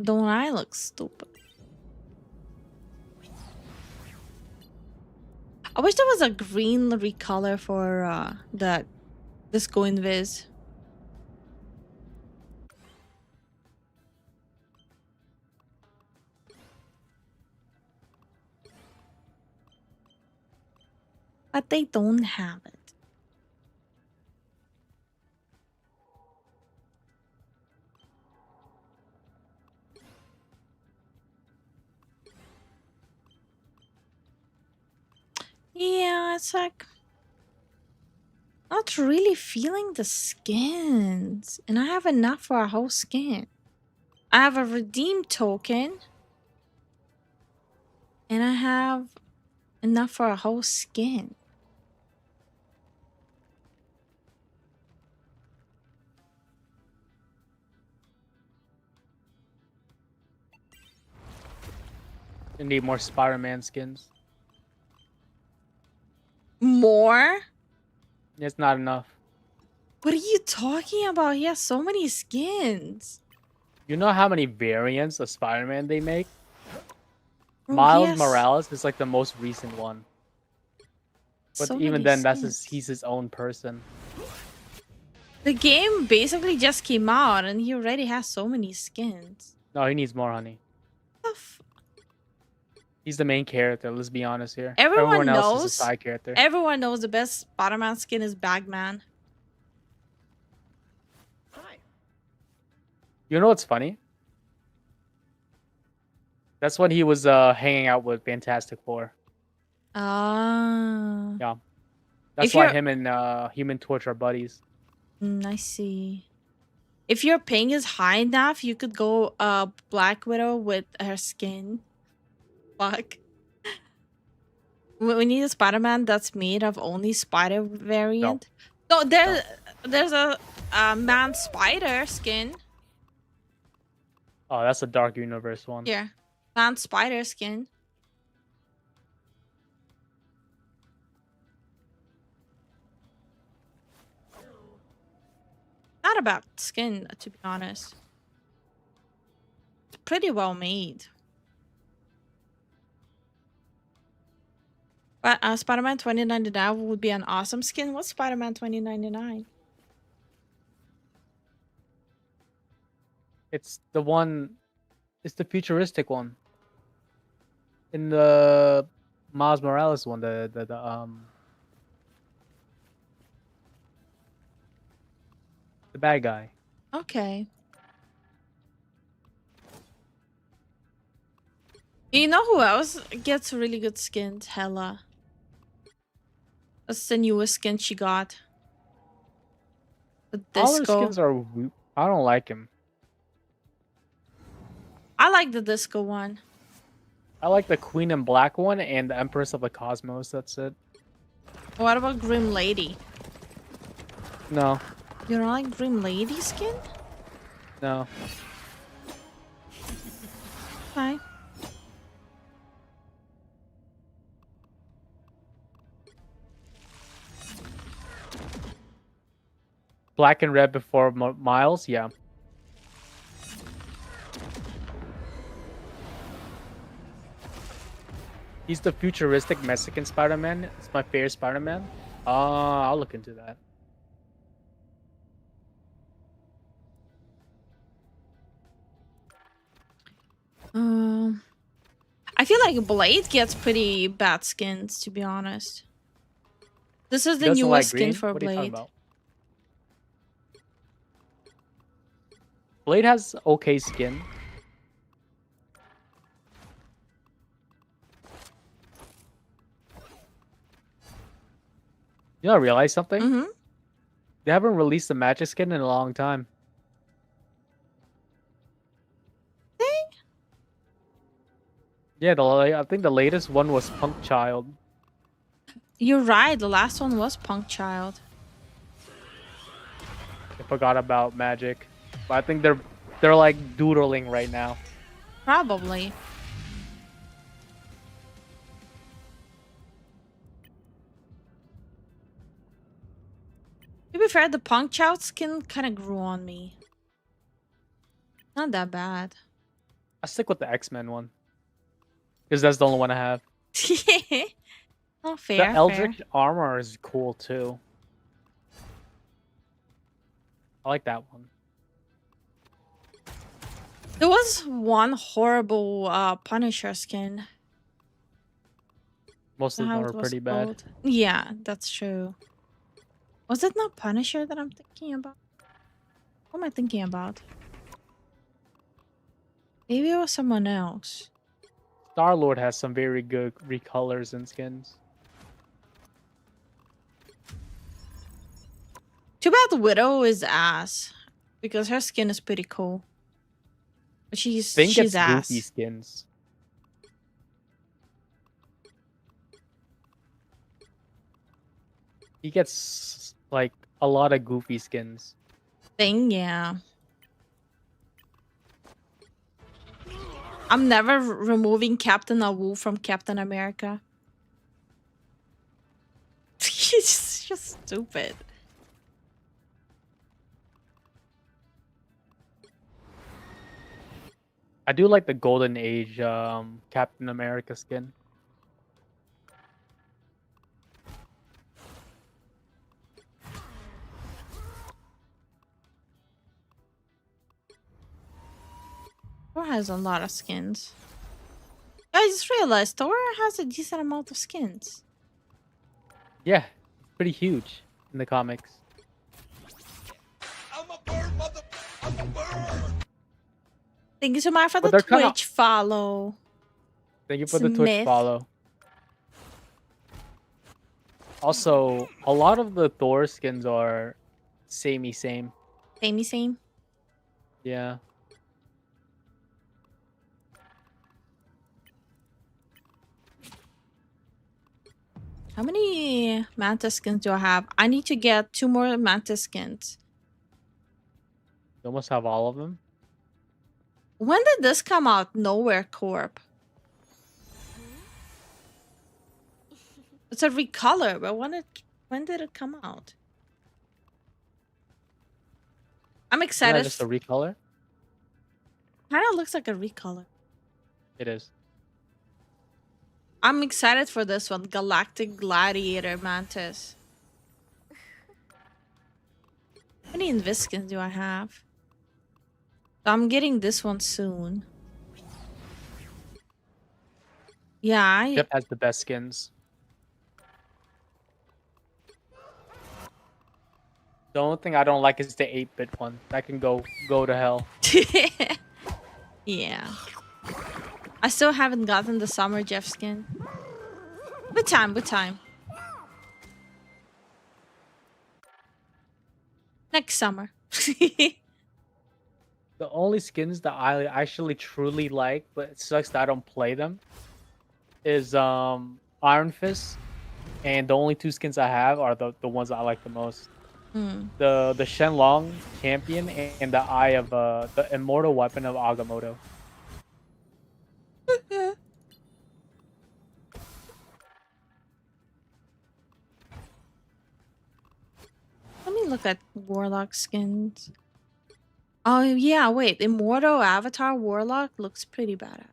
[SPEAKER 4] Don't I look stupid? I wish there was a green recolor for that Disco Invis. But they don't have it. Yeah, it's like not really feeling the skins. And I have enough for a whole skin. I have a redeem token. And I have enough for a whole skin.
[SPEAKER 18] We need more Spider-Man skins.
[SPEAKER 3] More?
[SPEAKER 18] It's not enough.
[SPEAKER 3] What are you talking about? He has so many skins.
[SPEAKER 18] You know how many variants of Spider-Man they make?
[SPEAKER 3] Bro,
[SPEAKER 18] Miles
[SPEAKER 3] yes.
[SPEAKER 18] Morales is like the most recent one. But
[SPEAKER 3] So
[SPEAKER 18] even
[SPEAKER 3] many
[SPEAKER 18] then, that's
[SPEAKER 3] skins.
[SPEAKER 18] he's his own person.
[SPEAKER 3] The game basically just came out and he already has so many skins.
[SPEAKER 18] No, he needs more, honey. He's the main character, let's be honest here.
[SPEAKER 3] Everyone
[SPEAKER 18] else
[SPEAKER 3] knows.
[SPEAKER 18] is a side character.
[SPEAKER 3] Everyone knows the best Spider-Man skin is Bagman.
[SPEAKER 18] You know what's funny? That's when he was hanging out with Fantastic Four.
[SPEAKER 3] Ah.
[SPEAKER 18] Yeah. That's
[SPEAKER 3] If
[SPEAKER 18] why
[SPEAKER 3] you're-
[SPEAKER 18] him and Human Torch are buddies.
[SPEAKER 3] I see. If your ping is high enough, you could go Black Widow with her skin. Fuck. We need a Spider-Man that's made of only spider variant. No, there's a man spider skin.
[SPEAKER 18] Oh, that's a Dark Universe one.
[SPEAKER 3] Here. Man spider skin. Not a bad skin, to be honest. It's pretty well made. But Spider-Man 2099 would be an awesome skin. What's Spider-Man 2099?
[SPEAKER 18] It's the one. It's the futuristic one. In the Miles Morales one, the bad guy.
[SPEAKER 3] Okay. You know who else gets really good skins? Hella. That's the newest skin she got. The
[SPEAKER 18] All her
[SPEAKER 3] disco.
[SPEAKER 18] skins are. I don't like him.
[SPEAKER 3] I like the disco one.
[SPEAKER 18] I like the Queen in Black one and the Empress of the Cosmos. That's it.
[SPEAKER 3] What about Grim Lady?
[SPEAKER 18] No,
[SPEAKER 3] You don't like Grim Lady skin?
[SPEAKER 18] no.
[SPEAKER 3] Okay.
[SPEAKER 18] Black and red before Miles. Yeah. He's the futuristic Mexican Spider-Man. It's my favorite Spider-Man. I'll look into that.
[SPEAKER 3] I feel like Blade gets pretty bad skins, to be honest. This is the
[SPEAKER 18] Doesn't like
[SPEAKER 3] newest skin
[SPEAKER 18] green?
[SPEAKER 3] for
[SPEAKER 18] What are you talking
[SPEAKER 3] Blade.
[SPEAKER 18] about? Blade has okay skin. You know, I realized something.
[SPEAKER 3] Mm-hmm.
[SPEAKER 18] They haven't released a magic skin in a long time. Yeah, I think the latest one was Punk Child.
[SPEAKER 3] You're right. The last one was Punk Child.
[SPEAKER 18] I forgot about magic, but I think they're like doodling right now.
[SPEAKER 3] Probably. To be fair, the Punk Child skin kind of grew on me. Not that bad.
[SPEAKER 18] I stick with the X-Men one because that's the only one I have.
[SPEAKER 3] Oh,
[SPEAKER 18] The
[SPEAKER 3] fair.
[SPEAKER 18] Eldritch
[SPEAKER 3] Fair.
[SPEAKER 18] armor is cool too. I like that one.
[SPEAKER 3] There was one horrible Punisher skin.
[SPEAKER 18] Most of them
[SPEAKER 3] How
[SPEAKER 18] are
[SPEAKER 3] it was
[SPEAKER 18] pretty bad.
[SPEAKER 3] called. Yeah, that's true. Was it not Punisher that I'm thinking about? What am I thinking about? Maybe it was someone else.
[SPEAKER 18] Star-Lord has some very good recolors and skins.
[SPEAKER 3] Too bad Widow is ass. Because her skin is pretty cool. But she's
[SPEAKER 18] Gets
[SPEAKER 3] ass.
[SPEAKER 18] goofy skins. He gets like a lot of goofy skins.
[SPEAKER 3] Thing, yeah. I'm never removing Captain Awu from Captain America. He's just stupid.
[SPEAKER 18] I do like the Golden Age Captain America skin.
[SPEAKER 3] Thor has a lot of skins. I just realized Thor has a decent amount of skins.
[SPEAKER 18] Yeah, it's pretty huge in the comics.
[SPEAKER 3] Thank you so much for
[SPEAKER 18] But
[SPEAKER 3] the
[SPEAKER 18] they're kinda-
[SPEAKER 3] Twitch follow.
[SPEAKER 18] Thank you for the Twitch
[SPEAKER 3] Smith.
[SPEAKER 18] follow. Also, a lot of the Thor skins are samey same.
[SPEAKER 3] Samey same.
[SPEAKER 18] Yeah.
[SPEAKER 3] How many Mantis skins do I have? I need to get 2 more Mantis skins.
[SPEAKER 18] You almost have all of them.
[SPEAKER 3] When did this come out? Nowhere Corp. It's a recolor, but when did it come out? I'm
[SPEAKER 18] Isn't
[SPEAKER 3] excited.
[SPEAKER 18] that just a recolor?
[SPEAKER 3] Kind of looks like a recolor.
[SPEAKER 18] It is.
[SPEAKER 3] I'm excited for this one. Galactic Gladiator Mantis. How many Inviskins do I have? I'm getting this one soon. Yeah,
[SPEAKER 18] Jeff has the best skins. The only thing I don't like is the 8-bit one. That can go to hell.
[SPEAKER 3] Yeah. I still haven't gotten the Summer Jeff skin. With time, with time. Next summer.
[SPEAKER 18] The only skins that I actually truly like, but it sucks that I don't play them, is Iron Fist, and the only 2 skins I have are the ones that I like the most. The Shenlong champion and the Eye of the immortal weapon of Agamotto.
[SPEAKER 3] Let me look at Warlock skins. Oh yeah, wait. Immortal Avatar Warlock looks pretty badass.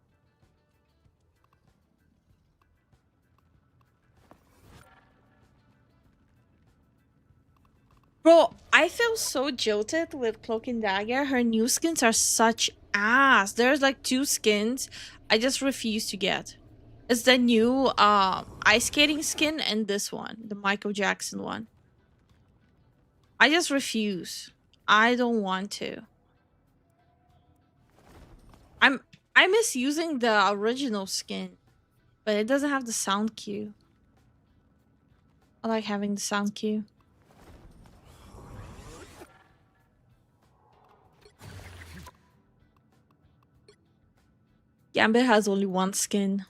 [SPEAKER 3] Bro, I feel so jilted with Cloak and Dagger. Her new skins are such ass. There's like 2 skins I just refuse to get. It's the new ice skating skin and this one, the Michael Jackson one. I just refuse. I don't want to. I miss using the original skin, but it doesn't have the sound cue. I like having the sound cue. Gambit has only 1 skin.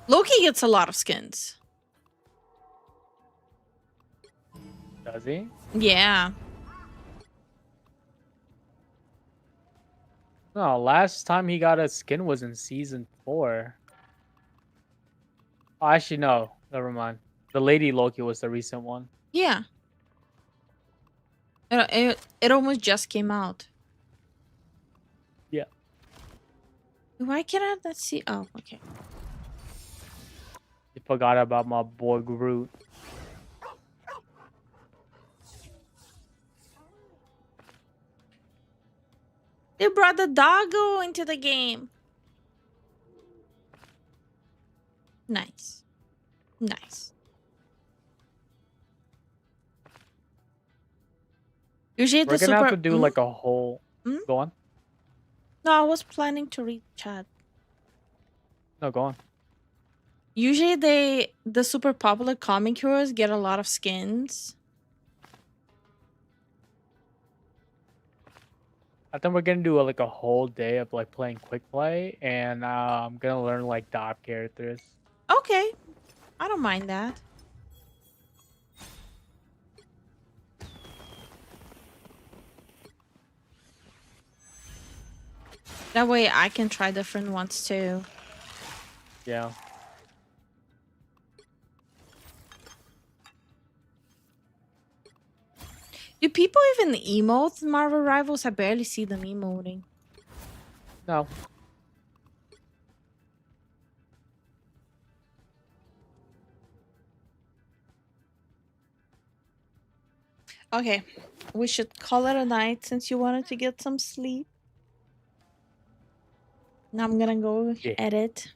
[SPEAKER 3] Loki gets a lot of skins.
[SPEAKER 18] Does he?
[SPEAKER 3] Yeah.
[SPEAKER 18] No, last time he got a skin was in season 4. Oh, actually, no. Never mind. The Lady Loki was the recent one.
[SPEAKER 3] Yeah. It almost just came out.
[SPEAKER 18] Yeah.
[SPEAKER 3] Why can't I not see? Oh, okay.
[SPEAKER 18] You forgot about my boy Groot.
[SPEAKER 3] They brought the doggo into the game. Nice. Nice. Usually
[SPEAKER 18] We're
[SPEAKER 3] the
[SPEAKER 18] gonna
[SPEAKER 3] super...
[SPEAKER 18] have to do like a whole... Go on.
[SPEAKER 3] No, I was planning to read chat.
[SPEAKER 18] No, go on.
[SPEAKER 3] Usually the super popular comic heroes get a lot of skins.
[SPEAKER 18] I think we're gonna do like a whole day of like playing quick play, and I'm gonna learn like dot characters.
[SPEAKER 3] Okay. I don't mind that.
[SPEAKER 4] That way I can try different ones too.
[SPEAKER 18] Yeah.
[SPEAKER 4] Do people even emote Marvel Rivals? I barely see them emoting.
[SPEAKER 18] No.
[SPEAKER 4] Okay, we should call it a night since you wanted to get some sleep. Now I'm gonna go edit.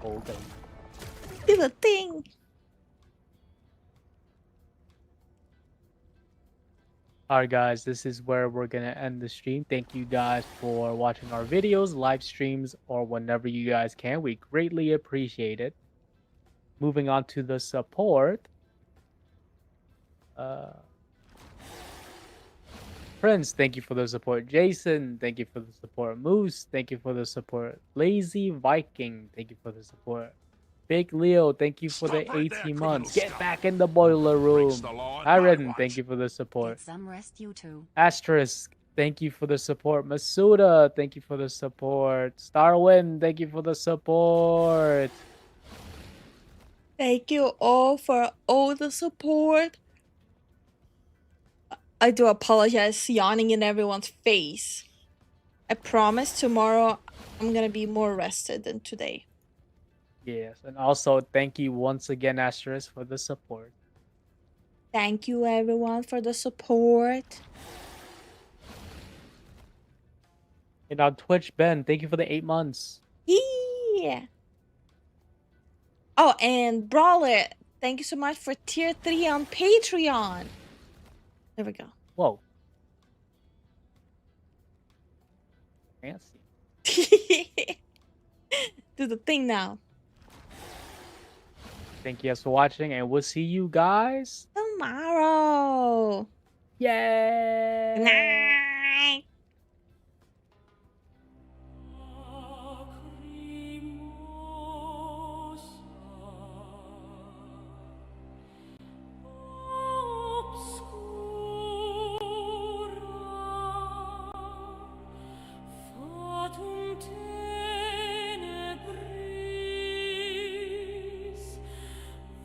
[SPEAKER 18] Okay.
[SPEAKER 4] Do the thing.
[SPEAKER 18] Alright guys, this is where we're gonna end the stream. Thank you guys for watching our videos, live streams, or whenever you guys can. We greatly appreciate it. Moving on to the support. Prince, thank you for the support. Jason, thank you for the support. Moose, thank you for the support. Lazy Viking, thank you for the support. Big Leo, thank you for the 18 months. Get back in the boiler room. Tyron, thank you for the support.
[SPEAKER 6] Get some rest, you two.
[SPEAKER 18] Asterisk, thank you for the support. Masuda, thank you for the support. Starwind, thank you for the support.
[SPEAKER 4] Thank you all for all the support. I do apologize yawning in everyone's face. I promise tomorrow I'm gonna be more rested than today.
[SPEAKER 18] Yes, and also thank you once again, Asterisk, for the support.
[SPEAKER 4] Thank you everyone for the support.
[SPEAKER 18] And on Twitch, Ben, thank you for the 8 months.
[SPEAKER 4] Yeah. Oh, and Brawler, thank you so much for tier 3 on Patreon. There we go.
[SPEAKER 18] Whoa. Fancy.
[SPEAKER 4] Do the thing now.
[SPEAKER 18] Thank you guys for watching, and we'll see you guys
[SPEAKER 4] tomorrow.
[SPEAKER 18] Yay!
[SPEAKER 4] Good night.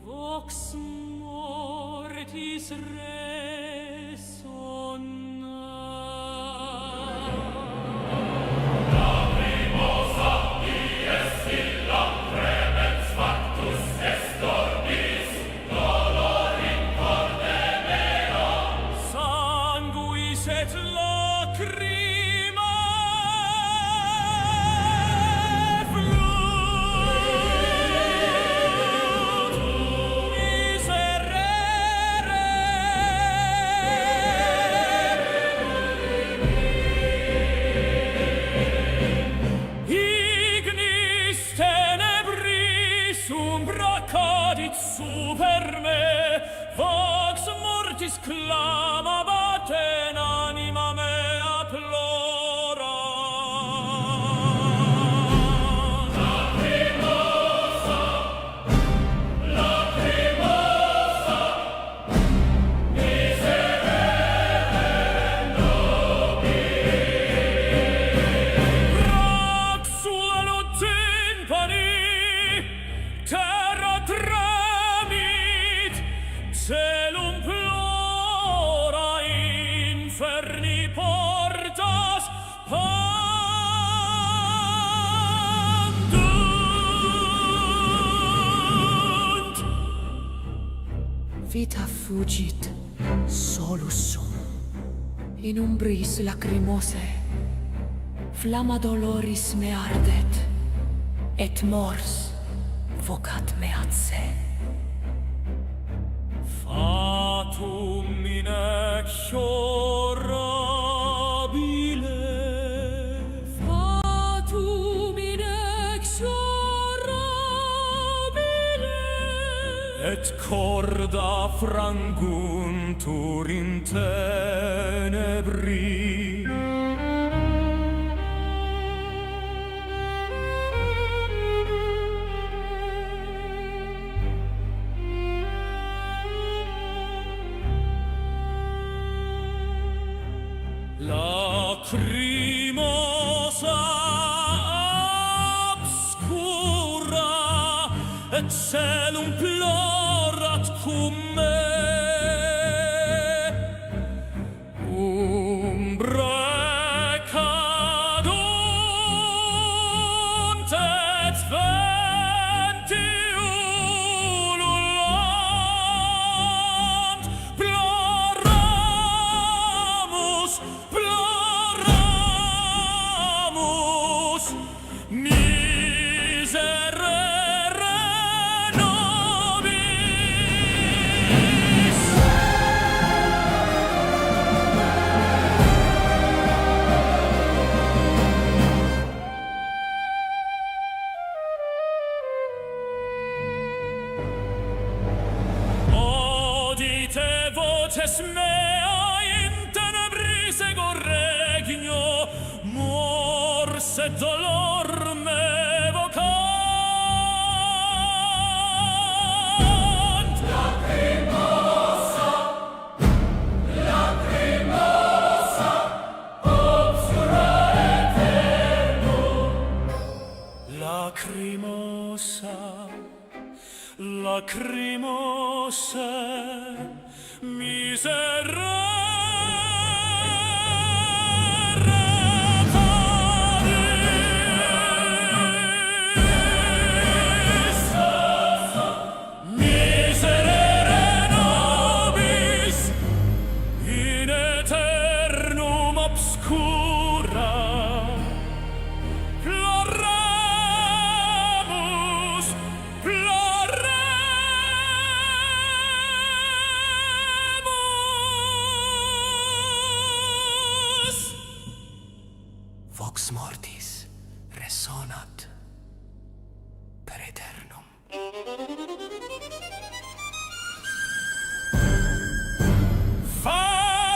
[SPEAKER 8] Vox mortis sanguis et lacrimae flut miserere ignis tenebris umbra cadit super me vox mortis clamabat in anima mea plora lacrimosa lacrimosa miserere nobis Roxuelo timpani terra tremit celum plora inferni portas pandunt
[SPEAKER 11] Vita fugit solus sum in umbris lacrimose flamma doloris me ardet et mors vocat me ad se
[SPEAKER 8] fatum inexorabile fatum inexorabile et corda franguntur in tenebri Lacrimosa obscura et celum plorat cum me. Umbrae cadunt et venti ululant. Ploramus, ploramus, miserere nobis. Odite voces mea in tenebris ego regno, mors et dolor me vocant. Lacrimosa, lacrimosa, obscura eterno. Lacrimosa, lacrimosa, miserere nobis. Miserere nobis in aeternum obscura. Ploramus, ploramus. Vox mortis resonat per aeternum.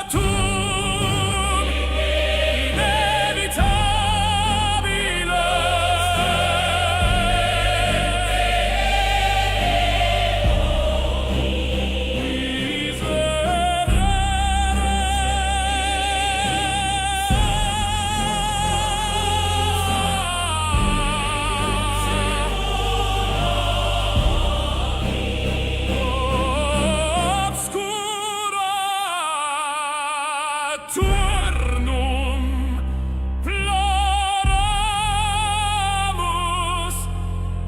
[SPEAKER 8] Fatum inevitabile. Obscura turnum. Ploramus,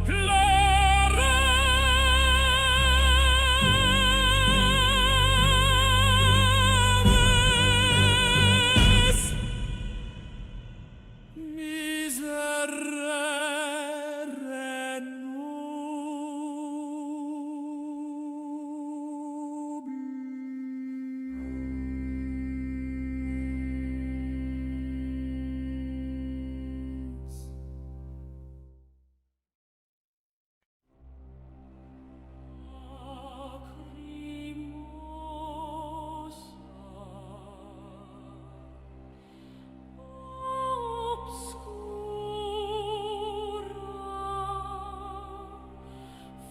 [SPEAKER 8] ploramus, miserere nobis.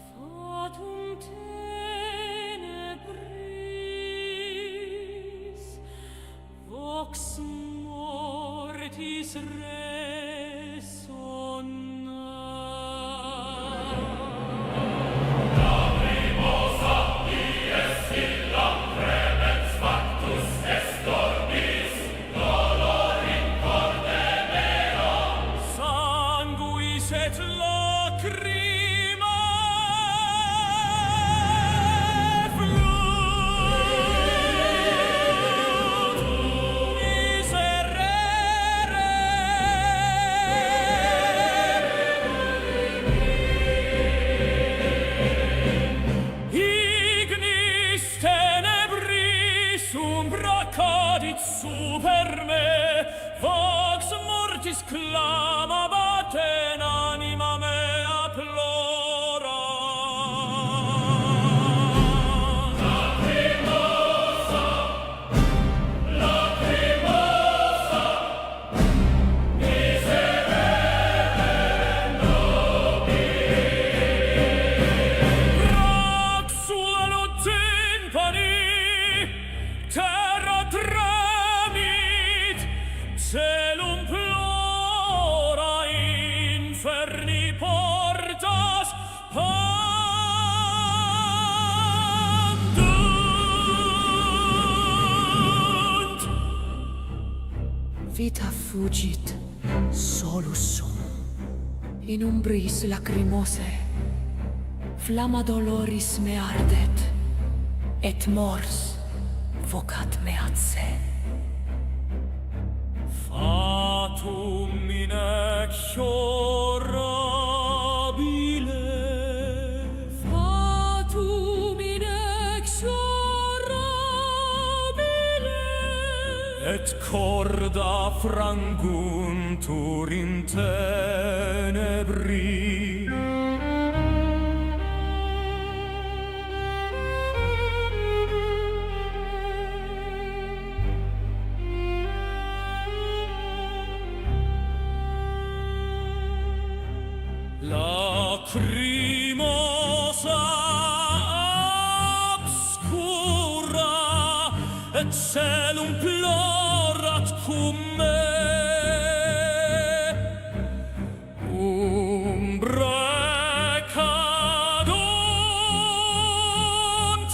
[SPEAKER 8] Fatum tenebris, vox mortis resonat. Lacrimosa EST, lacrimosa factus est orbis, dolor in corde mea. Sanguis et lacrimae flut. Miserere ignis tenebris umbra cadit super me. Vox mortis clamabat in anima mea plorant. Lacrimosa, lacrimosa, miserere nobis. Roxulo timpani, terra tremit,
[SPEAKER 9] vita fugit solus sum in umbris lacrimose flamma doloris me ardet et mors vocat me ad se.
[SPEAKER 8] Fatum inexorabile.
[SPEAKER 9] Fatum inexorabile.
[SPEAKER 8] Et corda franguntur in tenebri. Lacrimosa obscura et celum plorat cum me. Umbrae cadunt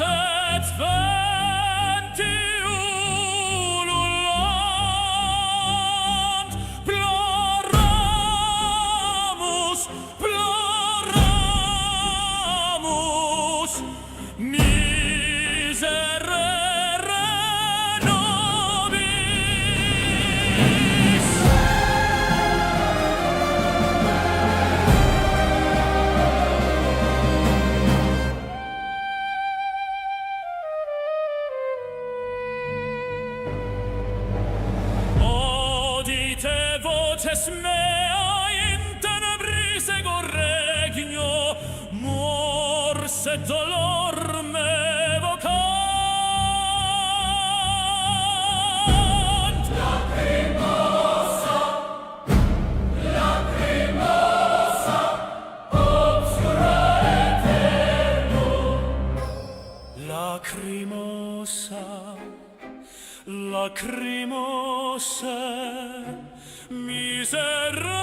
[SPEAKER 8] et venti ululant. Ploramus, ploramus, miserere nobis. Odite voces mea in tenebris ego regno, mors et dolor me vocant. Lacrimosa, lacrimosa, obscura eterno. Lacrimosa, lacrimosa, miserere